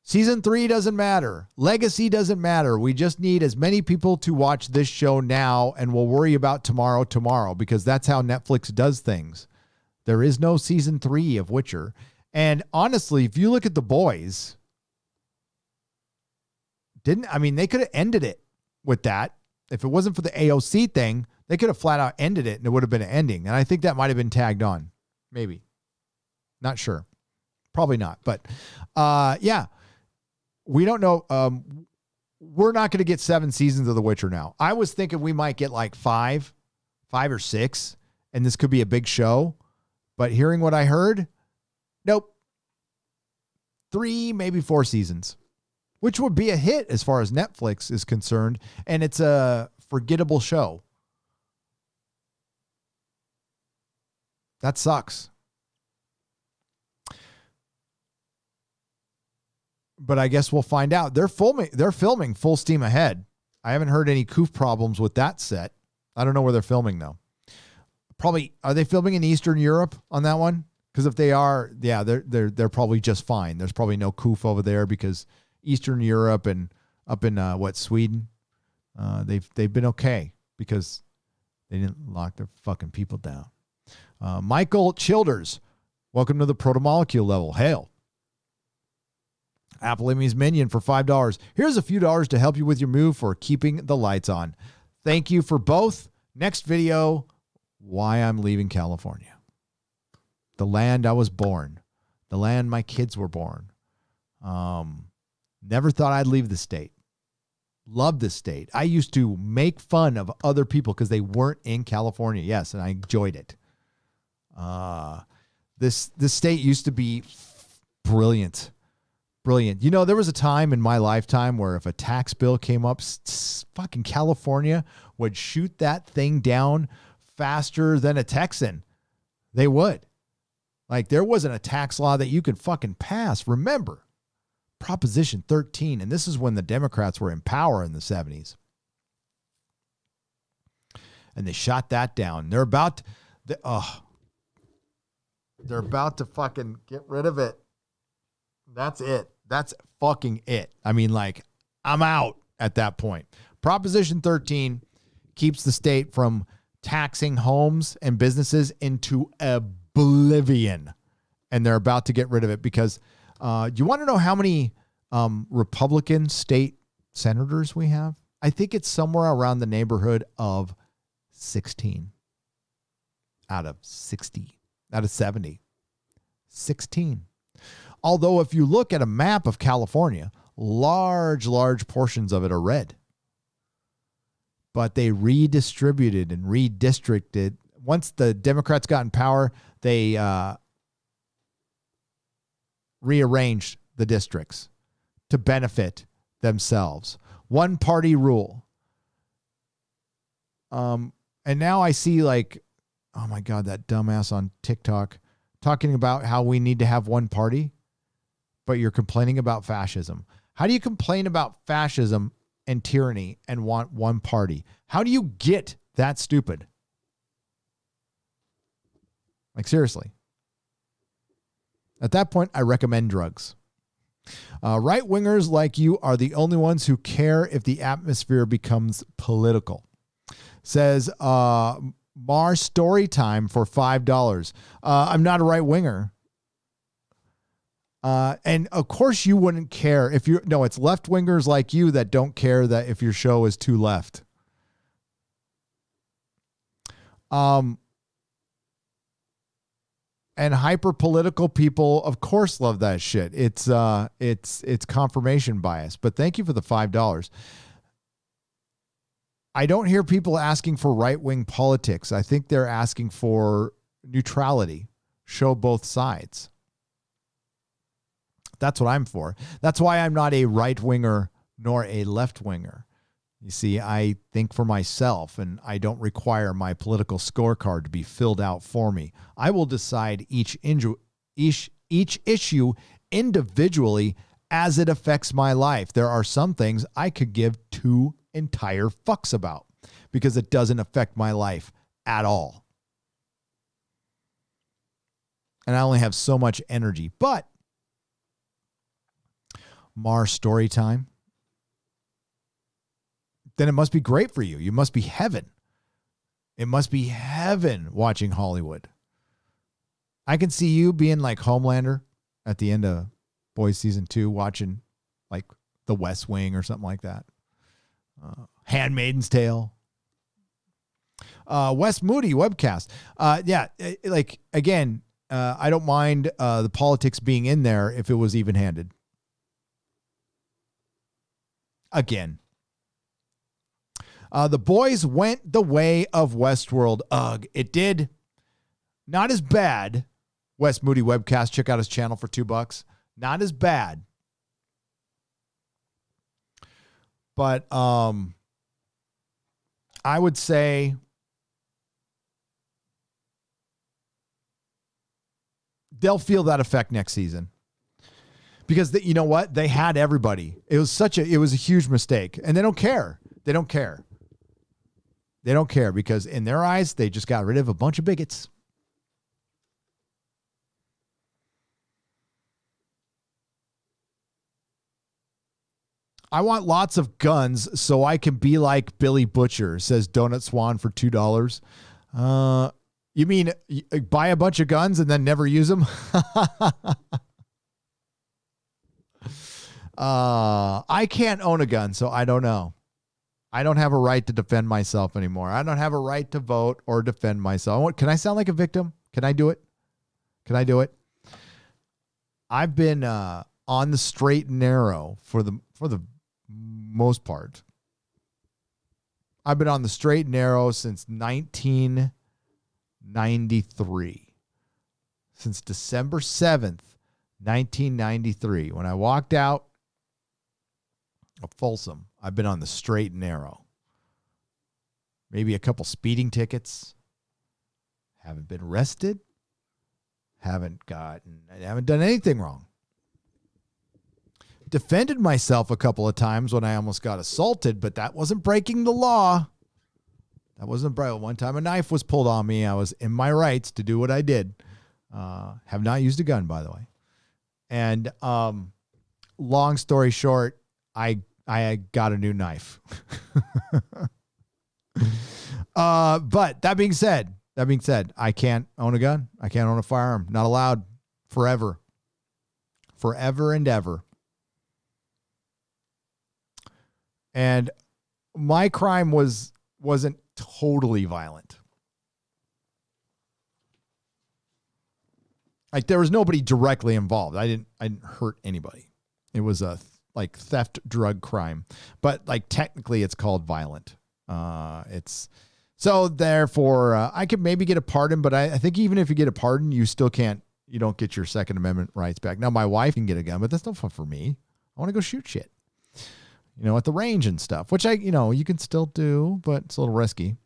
season 3 doesn't matter. Legacy doesn't matter. We just need as many people to watch this show now, and we'll worry about tomorrow because that's how Netflix does things. There is no season 3 of Witcher. And honestly, if you look at The Boys, they could have ended it with that. If it wasn't for the AOC thing, they could have flat out ended it and it would have been an ending. And I think that might have been tagged on. Maybe. Not sure. Probably not. But yeah, we don't know. We're not going to get 7 seasons of The Witcher now. I was thinking we might get like 5 or 6, and this could be a big show. But hearing what I heard, nope. 3, maybe 4 seasons, which would be a hit as far as Netflix is concerned. And it's a forgettable show. That sucks. But I guess we'll find out. They're filming full steam ahead. I haven't heard any coof problems with that set. I don't know where they're filming though. Probably, are they filming in Eastern Europe on that one? Because if they are, yeah, they're probably just fine. There's probably no coof over there because Eastern Europe and up in Sweden, they've been okay because they didn't lock their fucking people down. Michael Childers, welcome to the Protomolecule level. Hail. Apple Emmy's Minion for $5. Here's a few dollars to help you with your move for keeping the lights on. Thank you for both. Next video, why I'm leaving California. The land I was born. The land my kids were born. Never thought I'd leave the state. Love this state. I used to make fun of other people because they weren't in California. Yes, and I enjoyed it. This state used to be brilliant. Brilliant. There was a time in my lifetime where if a tax bill came up, fucking California would shoot that thing down faster than a Texan. They would. Like, there wasn't a tax law that you could fucking pass. Remember, Proposition 13, and this is when the Democrats were in power in the 70s. And they shot that down. They're about to fucking get rid of it. That's it. That's fucking it. I mean, like, I'm out at that point. Proposition 13 keeps the state from taxing homes and businesses into oblivion. And they're about to get rid of it because do you want to know how many Republican state senators we have? I think it's somewhere around the neighborhood of 16 out of 60, out of 70. 16. Although if you look at a map of California, large portions of it are red. But they redistributed and redistricted. Once the Democrats got in power, they rearranged the districts to benefit themselves. One party rule. And now I see, like, oh my God, that dumbass on TikTok talking about how we need to have one party, but you're complaining about fascism. How do you complain about fascism and tyranny and want one party? How do you get that stupid? Like, seriously. At that point, I recommend drugs. Right wingers like you are the only ones who care if the atmosphere becomes political. Says Mar Story Time for $5. I'm not a right winger. And of course you wouldn't care if you no, it's left wingers like you that don't care that if your show is too left. And hyper political people, of course, love that shit. It's confirmation bias. But thank you for the $5. I don't hear people asking for right-wing politics. I think they're asking for neutrality. Show both sides. That's what I'm for. That's why I'm not a right-winger nor a left-winger. You see, I think for myself, and I don't require my political scorecard to be filled out for me. I will decide each issue individually as it affects my life. There are some things I could give two entire fucks about because it doesn't affect my life at all. And I only have so much energy. But Mar Story Time, then it must be great for you. You must be heaven. It must be heaven watching Hollywood. I can see you being like Homelander at the end of Boys Season 2, watching like The West Wing or something like that. Handmaiden's Tale. Wes Moody webcast. I don't mind the politics being in there if it was even-handed. Again. The boys went the way of Westworld. Ugh, it did. Not as bad. Wes Moody webcast. Check out his channel for $2. Not as bad. But I would say they'll feel that effect next season. Because you know what? They had everybody. It was a huge mistake. And they don't care. They don't care. They don't care because in their eyes, they just got rid of a bunch of bigots. I want lots of guns so I can be like Billy Butcher, says Donut Swan for $2. You mean buy a bunch of guns and then never use them? I can't own a gun, so I don't know. I don't have a right to defend myself anymore. I don't have a right to vote or defend myself. Can I sound like a victim? Can I do it? Can I do it? I've been on the straight and narrow for the most part. I've been on the straight and narrow since 1993. Since December 7th, 1993. When I walked out of Folsom, I've been on the straight and narrow. Maybe a couple speeding tickets. Haven't been arrested. Haven't done anything wrong. Defended myself a couple of times when I almost got assaulted, but that wasn't breaking the law. That wasn't right. One time a knife was pulled on me. I was in my rights to do what I did. Have not used a gun, by the way. And long story short, I got a new knife. But that being said, I can't own a gun. I can't own a firearm. Not allowed forever. Forever and ever. And my crime wasn't totally violent. Like there was nobody directly involved. I didn't hurt anybody. It was a like theft drug crime, but like technically it's called violent. It's so therefore I could maybe get a pardon, but I think even if you get a pardon, you don't get your Second Amendment rights back. Now my wife can get a gun, but that's no fun for me. I want to go shoot shit, at the range and stuff, which you can still do, but it's a little risky.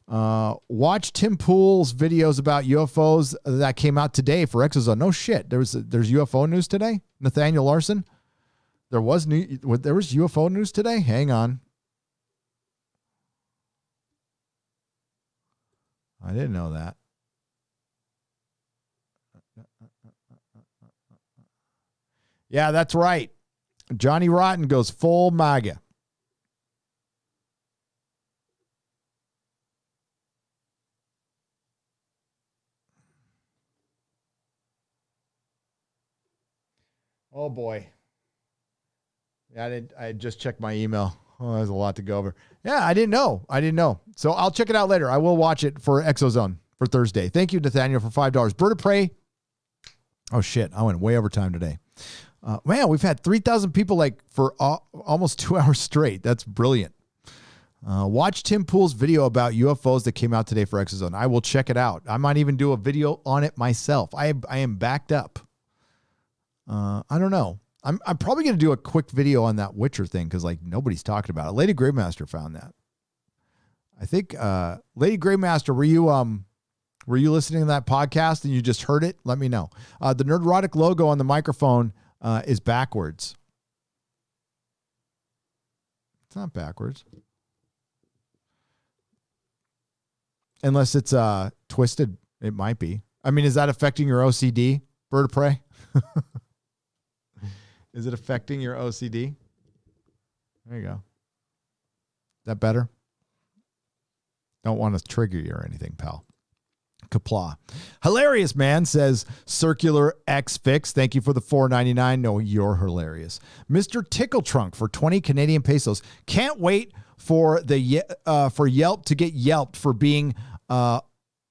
Watch Tim Pool's videos about UFOs that came out today for Exozone. No shit. There's UFO news today. Nathaniel Larson. There was UFO news today. Hang on. I didn't know that. Yeah, that's right. Johnny Rotten goes full MAGA. Oh boy. Yeah, I just checked my email. Oh, there's a lot to go over. Yeah, I didn't know. So I'll check it out later. I will watch it for Exozone for Thursday. Thank you, Nathaniel, for $5. Bird of Prey. Oh shit, I went way over time today. Man, we've had 3,000 people like for almost 2 hours straight. That's brilliant. Watch Tim Pool's video about UFOs that came out today for Exozone. I will check it out. I might even do a video on it myself. I am backed up. I don't know. I'm probably going to do a quick video on that Witcher thing because like nobody's talking about it. Lady Greymaster found that. I think Lady Greymaster, were you listening to that podcast and you just heard it? Let me know. The Nerdrotic logo on the microphone is backwards. It's not backwards. Unless it's twisted, it might be. I mean, is that affecting your OCD, Bird of Prey? Is it affecting your OCD? There you go. Is that better? Don't want to trigger you or anything, pal. Kapla. Hilarious, man, says Circular X Fix. Thank you for the $4.99. No, you're hilarious. Mr. Tickle Trunk for 20 Canadian pesos. Can't wait for for Yelp to get yelped for being a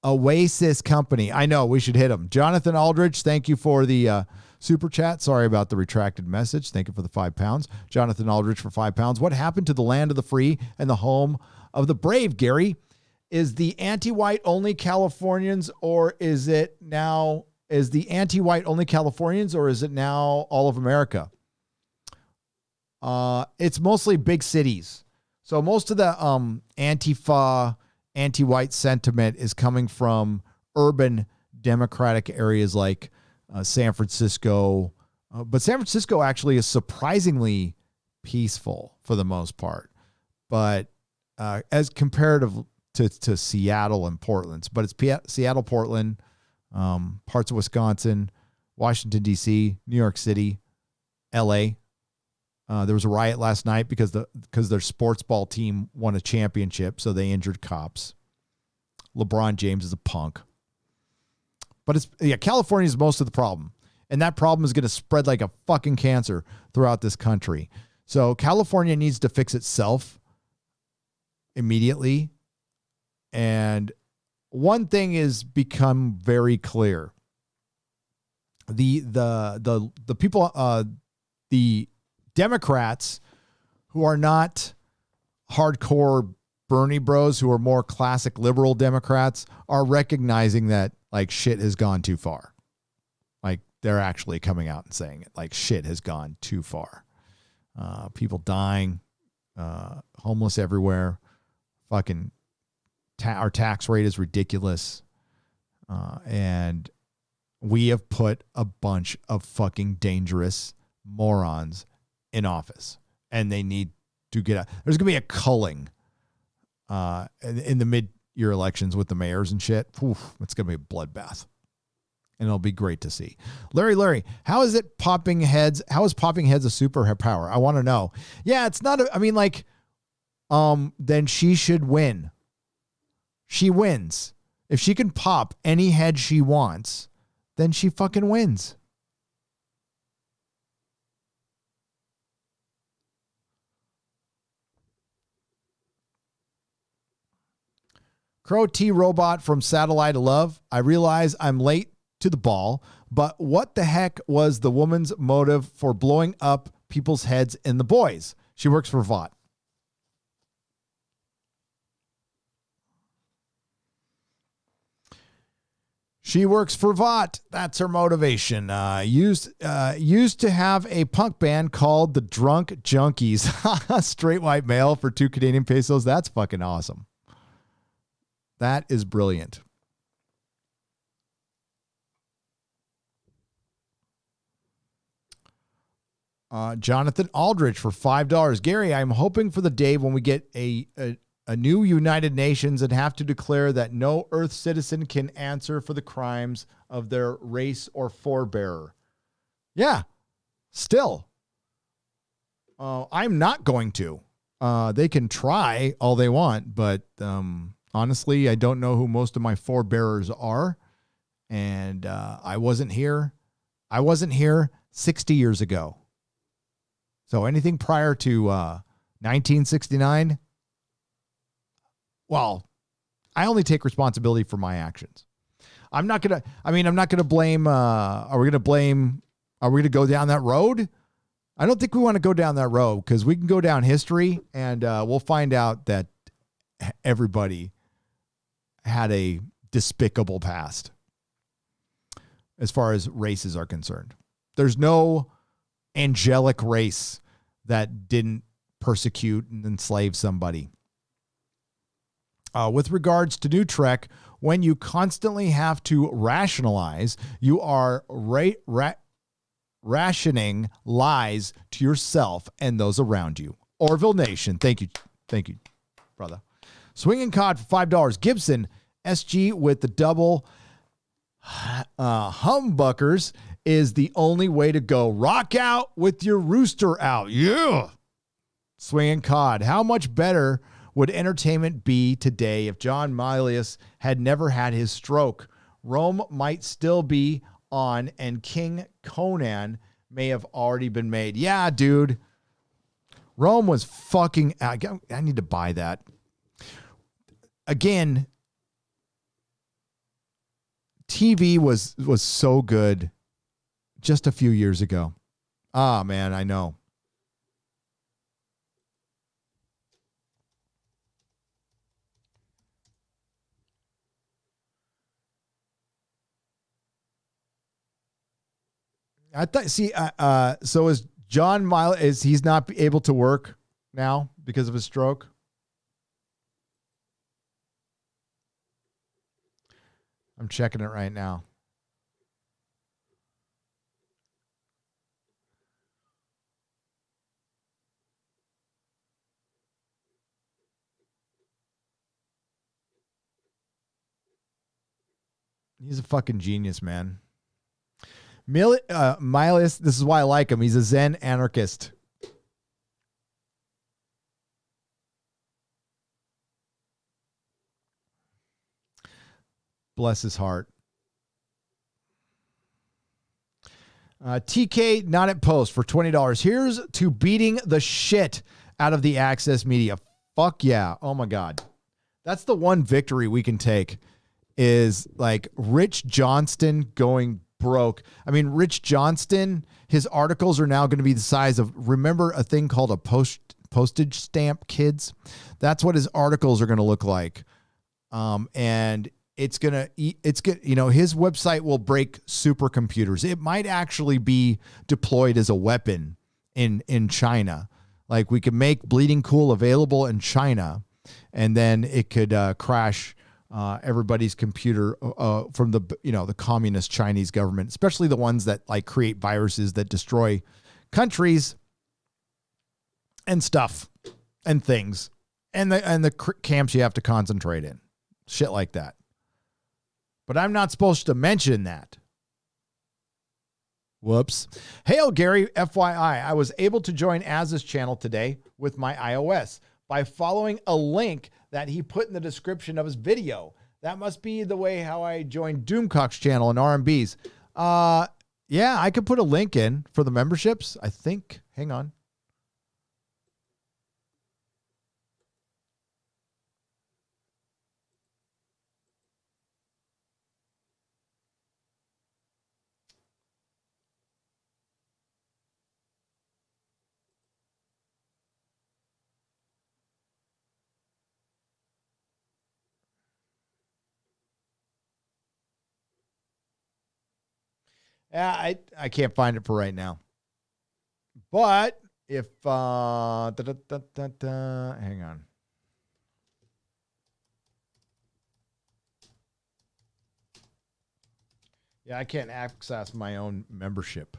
Oasis company. I know, we should hit them. Jonathan Aldridge, thank you for the super chat. Sorry about the retracted message. Thank you for the £5. Jonathan Aldridge for £5. What happened to the land of the free and the home of the brave, Gary? Is the anti-white only Californians, or is the anti-white only Californians, or is it now all of America? It's mostly big cities. So most of the Antifa, anti-white sentiment is coming from urban Democratic areas like San Francisco. But San Francisco actually is surprisingly peaceful for the most part. But as comparative to Seattle and Portland. But it's Seattle, Portland, parts of Wisconsin, Washington, D.C., New York City, L.A. There was a riot last night because their sports ball team won a championship, so they injured cops. LeBron James is a punk. But California is most of the problem. And that problem is going to spread like a fucking cancer throughout this country. So California needs to fix itself immediately. And one thing has become very clear. The people, the Democrats who are not hardcore Bernie bros, who are more classic liberal Democrats, are recognizing that like shit has gone too far. Like they're actually coming out and saying it, like shit has gone too far. People dying, homeless everywhere. Fucking our tax rate is ridiculous. And we have put a bunch of fucking dangerous morons in office, and they need to get out. There's going to be a culling in the mid-year elections with the mayors and shit. Oof, it's going to be a bloodbath, and it'll be great to see. Larry, how is popping heads a superpower? I want to know. Yeah, it's not, then she should win. She wins. If she can pop any head she wants, then she fucking wins. Crow T Robot from Satellite of Love. I realize I'm late to the ball, but what the heck was the woman's motive for blowing up people's heads in The Boys? She works for Vought. She works for Vought. That's her motivation. Used to have a punk band called the Drunk Junkies. Straight white male for 2 Canadian pesos. That's fucking awesome. That is brilliant. Jonathan Aldridge for $5. Gary, I'm hoping for the day when we get a new United Nations and have to declare that no Earth citizen can answer for the crimes of their race or forebearer. Yeah. Still, I'm not going to. They can try all they want, but honestly, I don't know who most of my forebearers are. And I wasn't here. I wasn't here 60 years ago. So anything prior to 1969, well, I only take responsibility for my actions. I'm not going to blame, are we going to go down that road? I don't think we want to go down that road, because we can go down history and we'll find out that everybody had a despicable past as far as races are concerned. There's no angelic race that didn't persecute and enslave somebody. With regards to New Trek, when you constantly have to rationalize, you are rationing lies to yourself and those around you. Orville Nation, thank you, brother. Swinging Cod for $5. Gibson SG with the double humbuckers is the only way to go. Rock out with your rooster out. Yeah. Swinging Cod. How much better would entertainment be today if John Milius had never had his stroke? Rome might still be on, and King Conan may have already been made. Yeah, dude. Rome was fucking... I need to buy that. Again, TV was so good just a few years ago. Ah, man, I know. I thought, so is John Miles, he's not able to work now because of his stroke? I'm checking it right now. He's a fucking genius, man. Miles, this is why I like him. He's a Zen anarchist. Bless his heart. TK not at post for $20. Here's to beating the shit out of the Access Media. Fuck yeah. Oh my God. That's the one victory we can take, is like Rich Johnston going broke. I mean, Rich Johnston, his articles are now going to be the size of, remember a thing called a postage stamp, kids? That's what his articles are going to look like. And it's going to, his website will break supercomputers. It might actually be deployed as a weapon in China. Like, we could make Bleeding Cool available in China, and then it could crash everybody's computer from the communist Chinese government, especially the ones that like create viruses that destroy countries and stuff and things, and the camps you have to concentrate in, shit like that. But I'm not supposed to mention that. Whoops. Hail, Gary. FYI, I was able to join Az's channel today with my iOS by following a link that he put in the description of his video. That must be the way how I joined Doomcock's channel and RMB's. Yeah, I could put a link in for the memberships, I think. Hang on. Yeah, I can't find it for right now. But if hang on. Yeah, I can't access my own membership.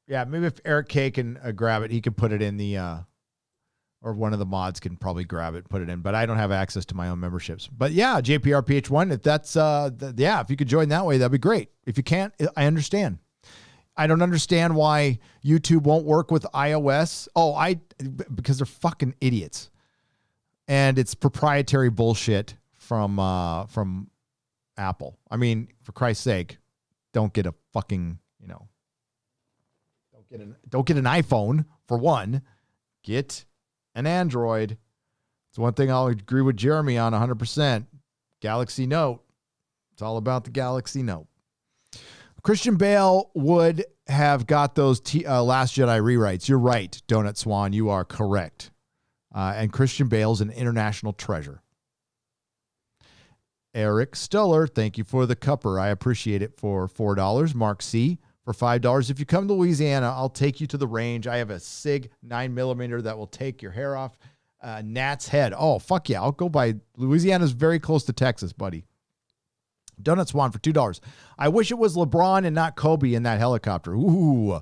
Yeah, maybe if Eric K can grab it, he can put it in the or one of the mods can probably grab it, put it in, but I don't have access to my own memberships. But yeah, JPRPH1, if that's, if you could join that way, that'd be great. If you can't, I understand. I don't understand why YouTube won't work with iOS. Because they're fucking idiots. And it's proprietary bullshit from Apple. I mean, for Christ's sake, don't get a fucking, don't get an iPhone for one. Get an Android. It's one thing I'll agree with Jeremy on 100%. Galaxy Note. It's all about the Galaxy Note. Christian Bale would have got those Last Jedi rewrites. You're right, Donut Swan. You are correct. And Christian Bale's an international treasure. Eric Stuller, thank you for the cupper. I appreciate it, for $4. Mark C. for $5. If you come to Louisiana, I'll take you to the range. I have a SIG 9mm that will take your hair off. Nat's head. Oh, fuck yeah. I'll go by. Louisiana's very close to Texas, buddy. Donut Swan for $2. I wish it was LeBron and not Kobe in that helicopter. Ooh.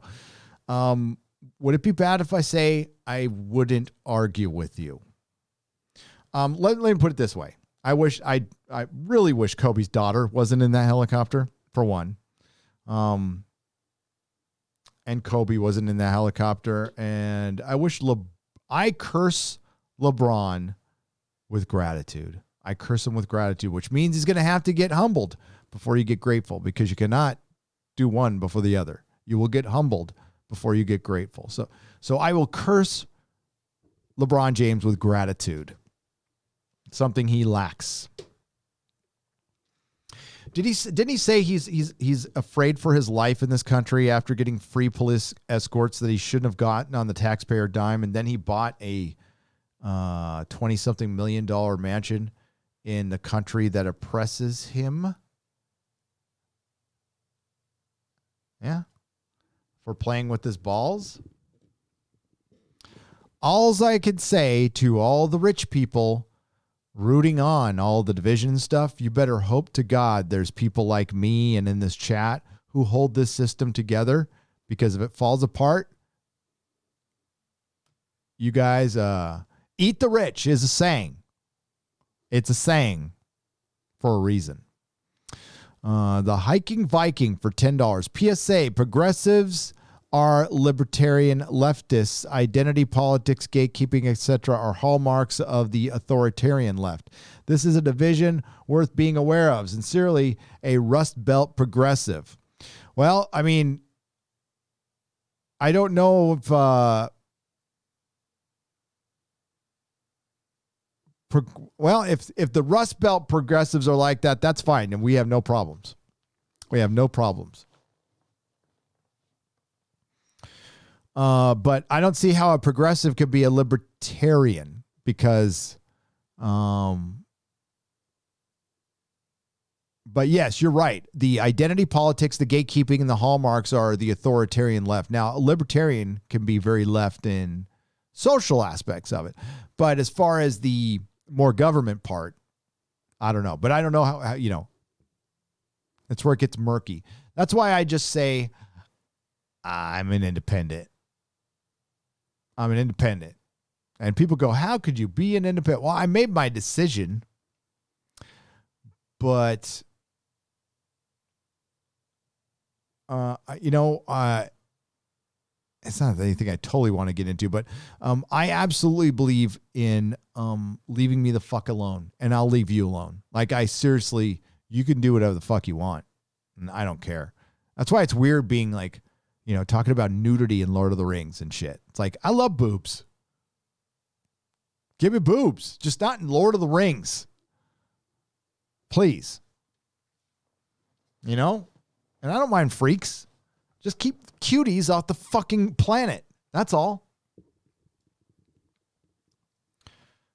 Would it be bad if I say I wouldn't argue with you? Let me put it this way. I really wish Kobe's daughter wasn't in that helicopter, for one. And Kobe wasn't in that helicopter. And I wish I curse LeBron with gratitude. I curse him with gratitude, which means he's going to have to get humbled before you get grateful, because you cannot do one before the other. You will get humbled before you get grateful. So I will curse LeBron James with gratitude, something he lacks. Didn't he say he's afraid for his life in this country after getting free police escorts that he shouldn't have gotten on the taxpayer dime, and then he bought a $20-something million mansion in the country that oppresses him? Yeah. For playing with his balls? Alls I could say to all the rich people rooting on all the division stuff, you better hope to God there's people like me and in this chat who hold this system together, because if it falls apart, you guys, eat the rich is a saying. It's a saying for a reason. The Hiking Viking for $10. PSA, progressives are libertarian leftists. Identity politics, gatekeeping, etc. are hallmarks of the authoritarian left. This is a division worth being aware of. Sincerely, a Rust Belt progressive. Well, I mean, I don't know if... if the Rust Belt progressives are like that, that's fine, and we have no problems. We have no problems. But I don't see how a progressive could be a libertarian, because, but yes, you're right. The identity politics, the gatekeeping, and the hallmarks are the authoritarian left. Now, a libertarian can be very left in social aspects of it, but as far as the more government part, I don't know. But I don't know how that's where it gets murky. That's why I just say I'm an independent. I'm an independent. And people go, how could you be an independent? Well, I made my decision, but it's not anything I totally want to get into, but I absolutely believe in leaving me the fuck alone, and I'll leave you alone. Like, you can do whatever the fuck you want, and I don't care. That's why it's weird being like, talking about nudity in Lord of the Rings and shit. It's like, I love boobs. Give me boobs, just not in Lord of the Rings. Please. And I don't mind freaks. Just keep cuties off the fucking planet. That's all.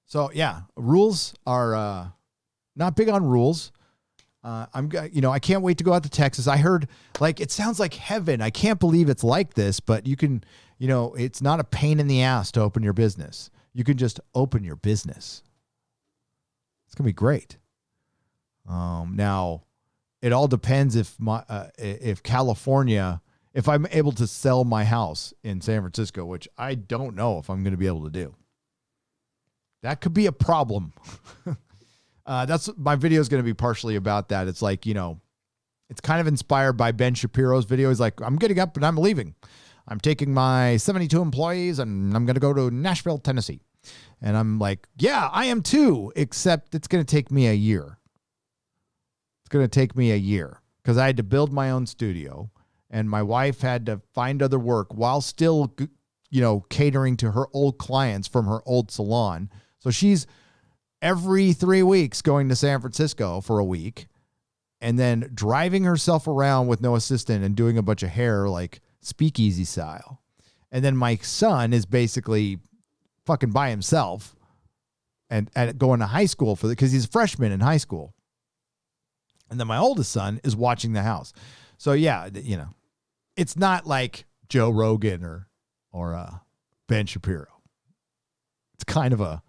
So yeah, rules are not big on rules. I can't wait to go out to Texas. I heard it sounds like heaven. I can't believe it's like this, but you can, it's not a pain in the ass to open your business. You can just open your business. It's going to be great. Now it all depends if California, if I'm able to sell my house in San Francisco, which I don't know if I'm going to be able to do. That could be a problem. That's my video is going to be partially about that. It's like, it's kind of inspired by Ben Shapiro's video. He's like, I'm getting up and I'm leaving. I'm taking my 72 employees and I'm going to go to Nashville, Tennessee. And I'm like, yeah, I am too, except it's going to take me a year. It's going to take me a year because I had to build my own studio and my wife had to find other work while still, catering to her old clients from her old salon. So she's every 3 weeks going to San Francisco for a week and then driving herself around with no assistant and doing a bunch of hair like speakeasy style. And then my son is basically fucking by himself and going to high school because he's a freshman in high school. And then my oldest son is watching the house. So yeah, it's not like Joe Rogan or Ben Shapiro. It's kind of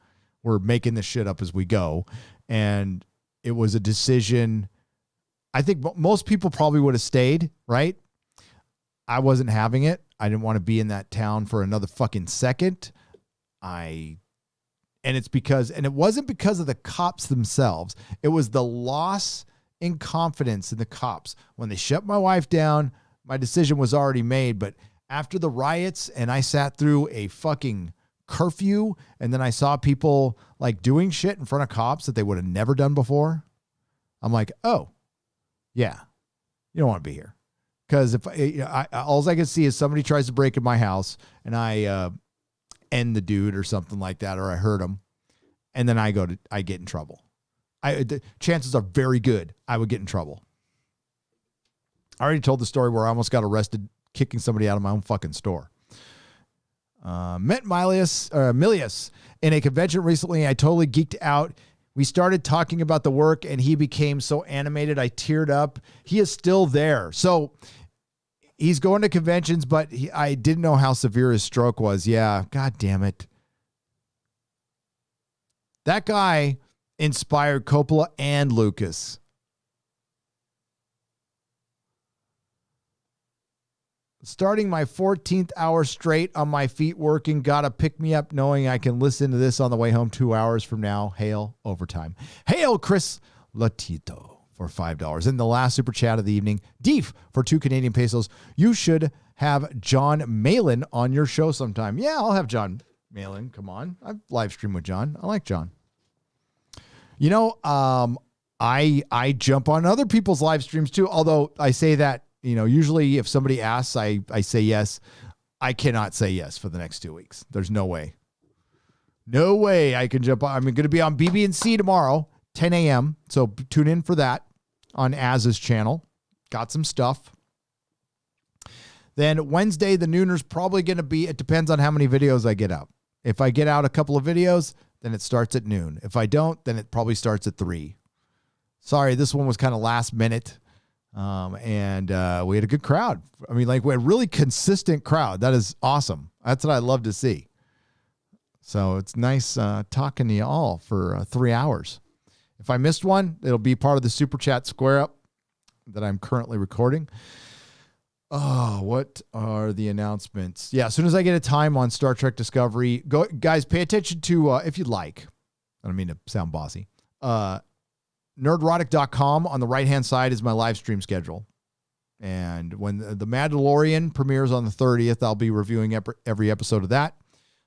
we're making this shit up as we go. And it was a decision. I think most people probably would have stayed, right? I wasn't having it. I didn't want to be in that town for another fucking second. And it wasn't because of the cops themselves. It was the loss in confidence in the cops. When they shut my wife down, my decision was already made. But after the riots and I sat through a fucking curfew and then I saw people like doing shit in front of cops that they would have never done before, I'm like, oh, yeah, you don't want to be here. Because if all I can see is somebody tries to break in my house and I end the dude or something like that, or I hurt him, and then I get in trouble. The chances are very good I would get in trouble. I already told the story where I almost got arrested kicking somebody out of my own fucking store. Met Milius in a convention recently. I totally geeked out. We started talking about the work and he became so animated. I teared up. He is still there. So he's going to conventions, but I didn't know how severe his stroke was. Yeah. God damn it. That guy inspired Coppola and Lucas. Starting my 14th hour straight on my feet working. Gotta pick me up knowing I can listen to this on the way home 2 hours from now. Hail overtime. Hail Chris Latito for $5. And the last super chat of the evening, Deef for 2 Canadian pesos. You should have John Malin on your show sometime. Yeah, I'll have John Malin. Come on. I've live streamed with John. I like John. I jump on other people's live streams too. Although I say that, usually if somebody asks, I say yes. I cannot say yes for the next 2 weeks. There's no way. No way I can jump on. I'm going to be on BB&C tomorrow, 10 a.m. So tune in for that on Az's channel. Got some stuff. Then Wednesday, the nooner's probably going to be, it depends on how many videos I get out. If I get out a couple of videos, then it starts at noon. If I don't, then it probably starts at 3. Sorry, this one was kind of last minute. And we had a good crowd. I mean, we had a really consistent crowd. That is awesome. That's what I love to see. So it's nice talking to you all for 3 hours. If I missed one, it'll be part of the Super Chat Square Up that I'm currently recording. Oh, what are the announcements? Yeah, as soon as I get a time on Star Trek Discovery, guys, pay attention to, if you'd like, I don't mean to sound bossy, Nerdrotic.com on the right-hand side is my live stream schedule. And when the Mandalorian premieres on the 30th, I'll be reviewing every episode of that.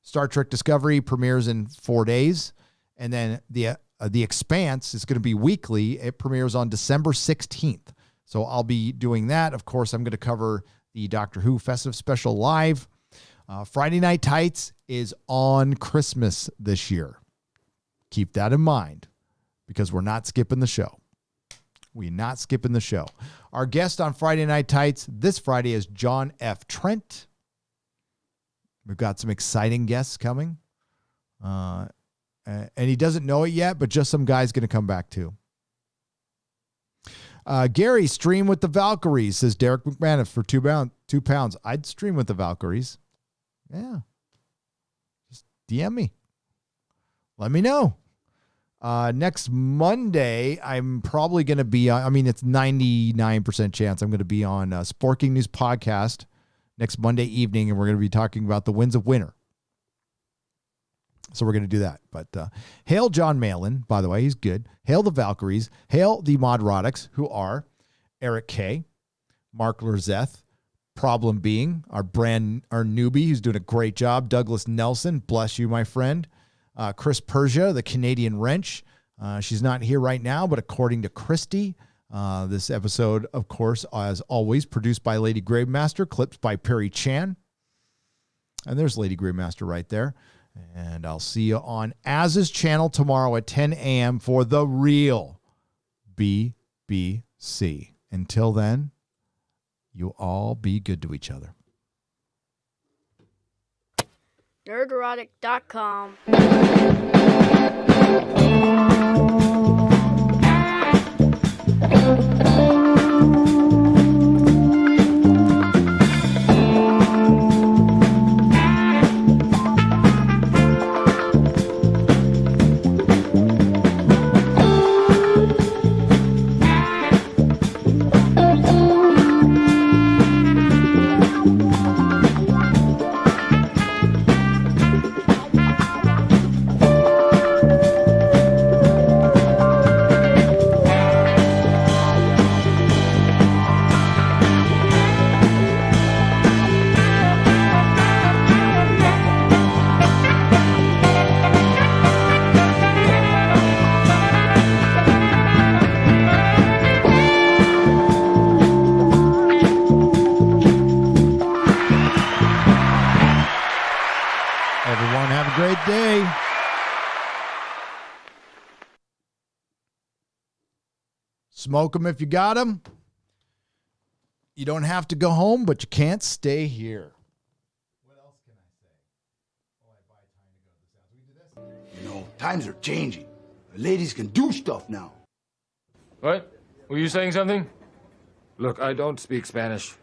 Star Trek Discovery premieres in 4 days. And then the Expanse is going to be weekly. It premieres on December 16th. So I'll be doing that. Of course, I'm going to cover the Doctor Who Festive Special live. Friday Night Tights is on Christmas this year. Keep that in mind, because we're not skipping the show. We're not skipping the show. Our guest on Friday Night Tights this Friday is John F. Trent. We've got some exciting guests coming. And he doesn't know it yet, but just some guy's going to come back too. Gary, stream with the Valkyries, says Derek McManus for £2. I'd stream with the Valkyries. Yeah. Just DM me. Let me know. Next Monday, I'm probably going to be on, it's 99% chance I'm going to be on Sporking News Podcast next Monday evening, and we're going to be talking about the winds of winter. So we're going to do that. But hail John Malin, by the way, he's good. Hail the Valkyries. Hail the Modrotics, who are Eric K., Mark Lerzeth, Problem Being, our newbie who's doing a great job. Douglas Nelson, bless you, my friend. Chris Persia, the Canadian Wrench. She's not here right now, but according to Christy, this episode, of course, as always, produced by Lady Gravemaster, clips by Perry Chan. And there's Lady Gravemaster right there. And I'll see you on Az's channel tomorrow at 10 a.m. for the real BBC. Until then, you all be good to each other. Nerdrotic.com. Everyone have a great day. Smoke them if you got them. You don't have to go home, but you can't stay here. What else can I say? Oh, I buy time to go to this house. We do this. You know, times are changing. Ladies can do stuff now. What? Were you saying something? Look, I don't speak Spanish.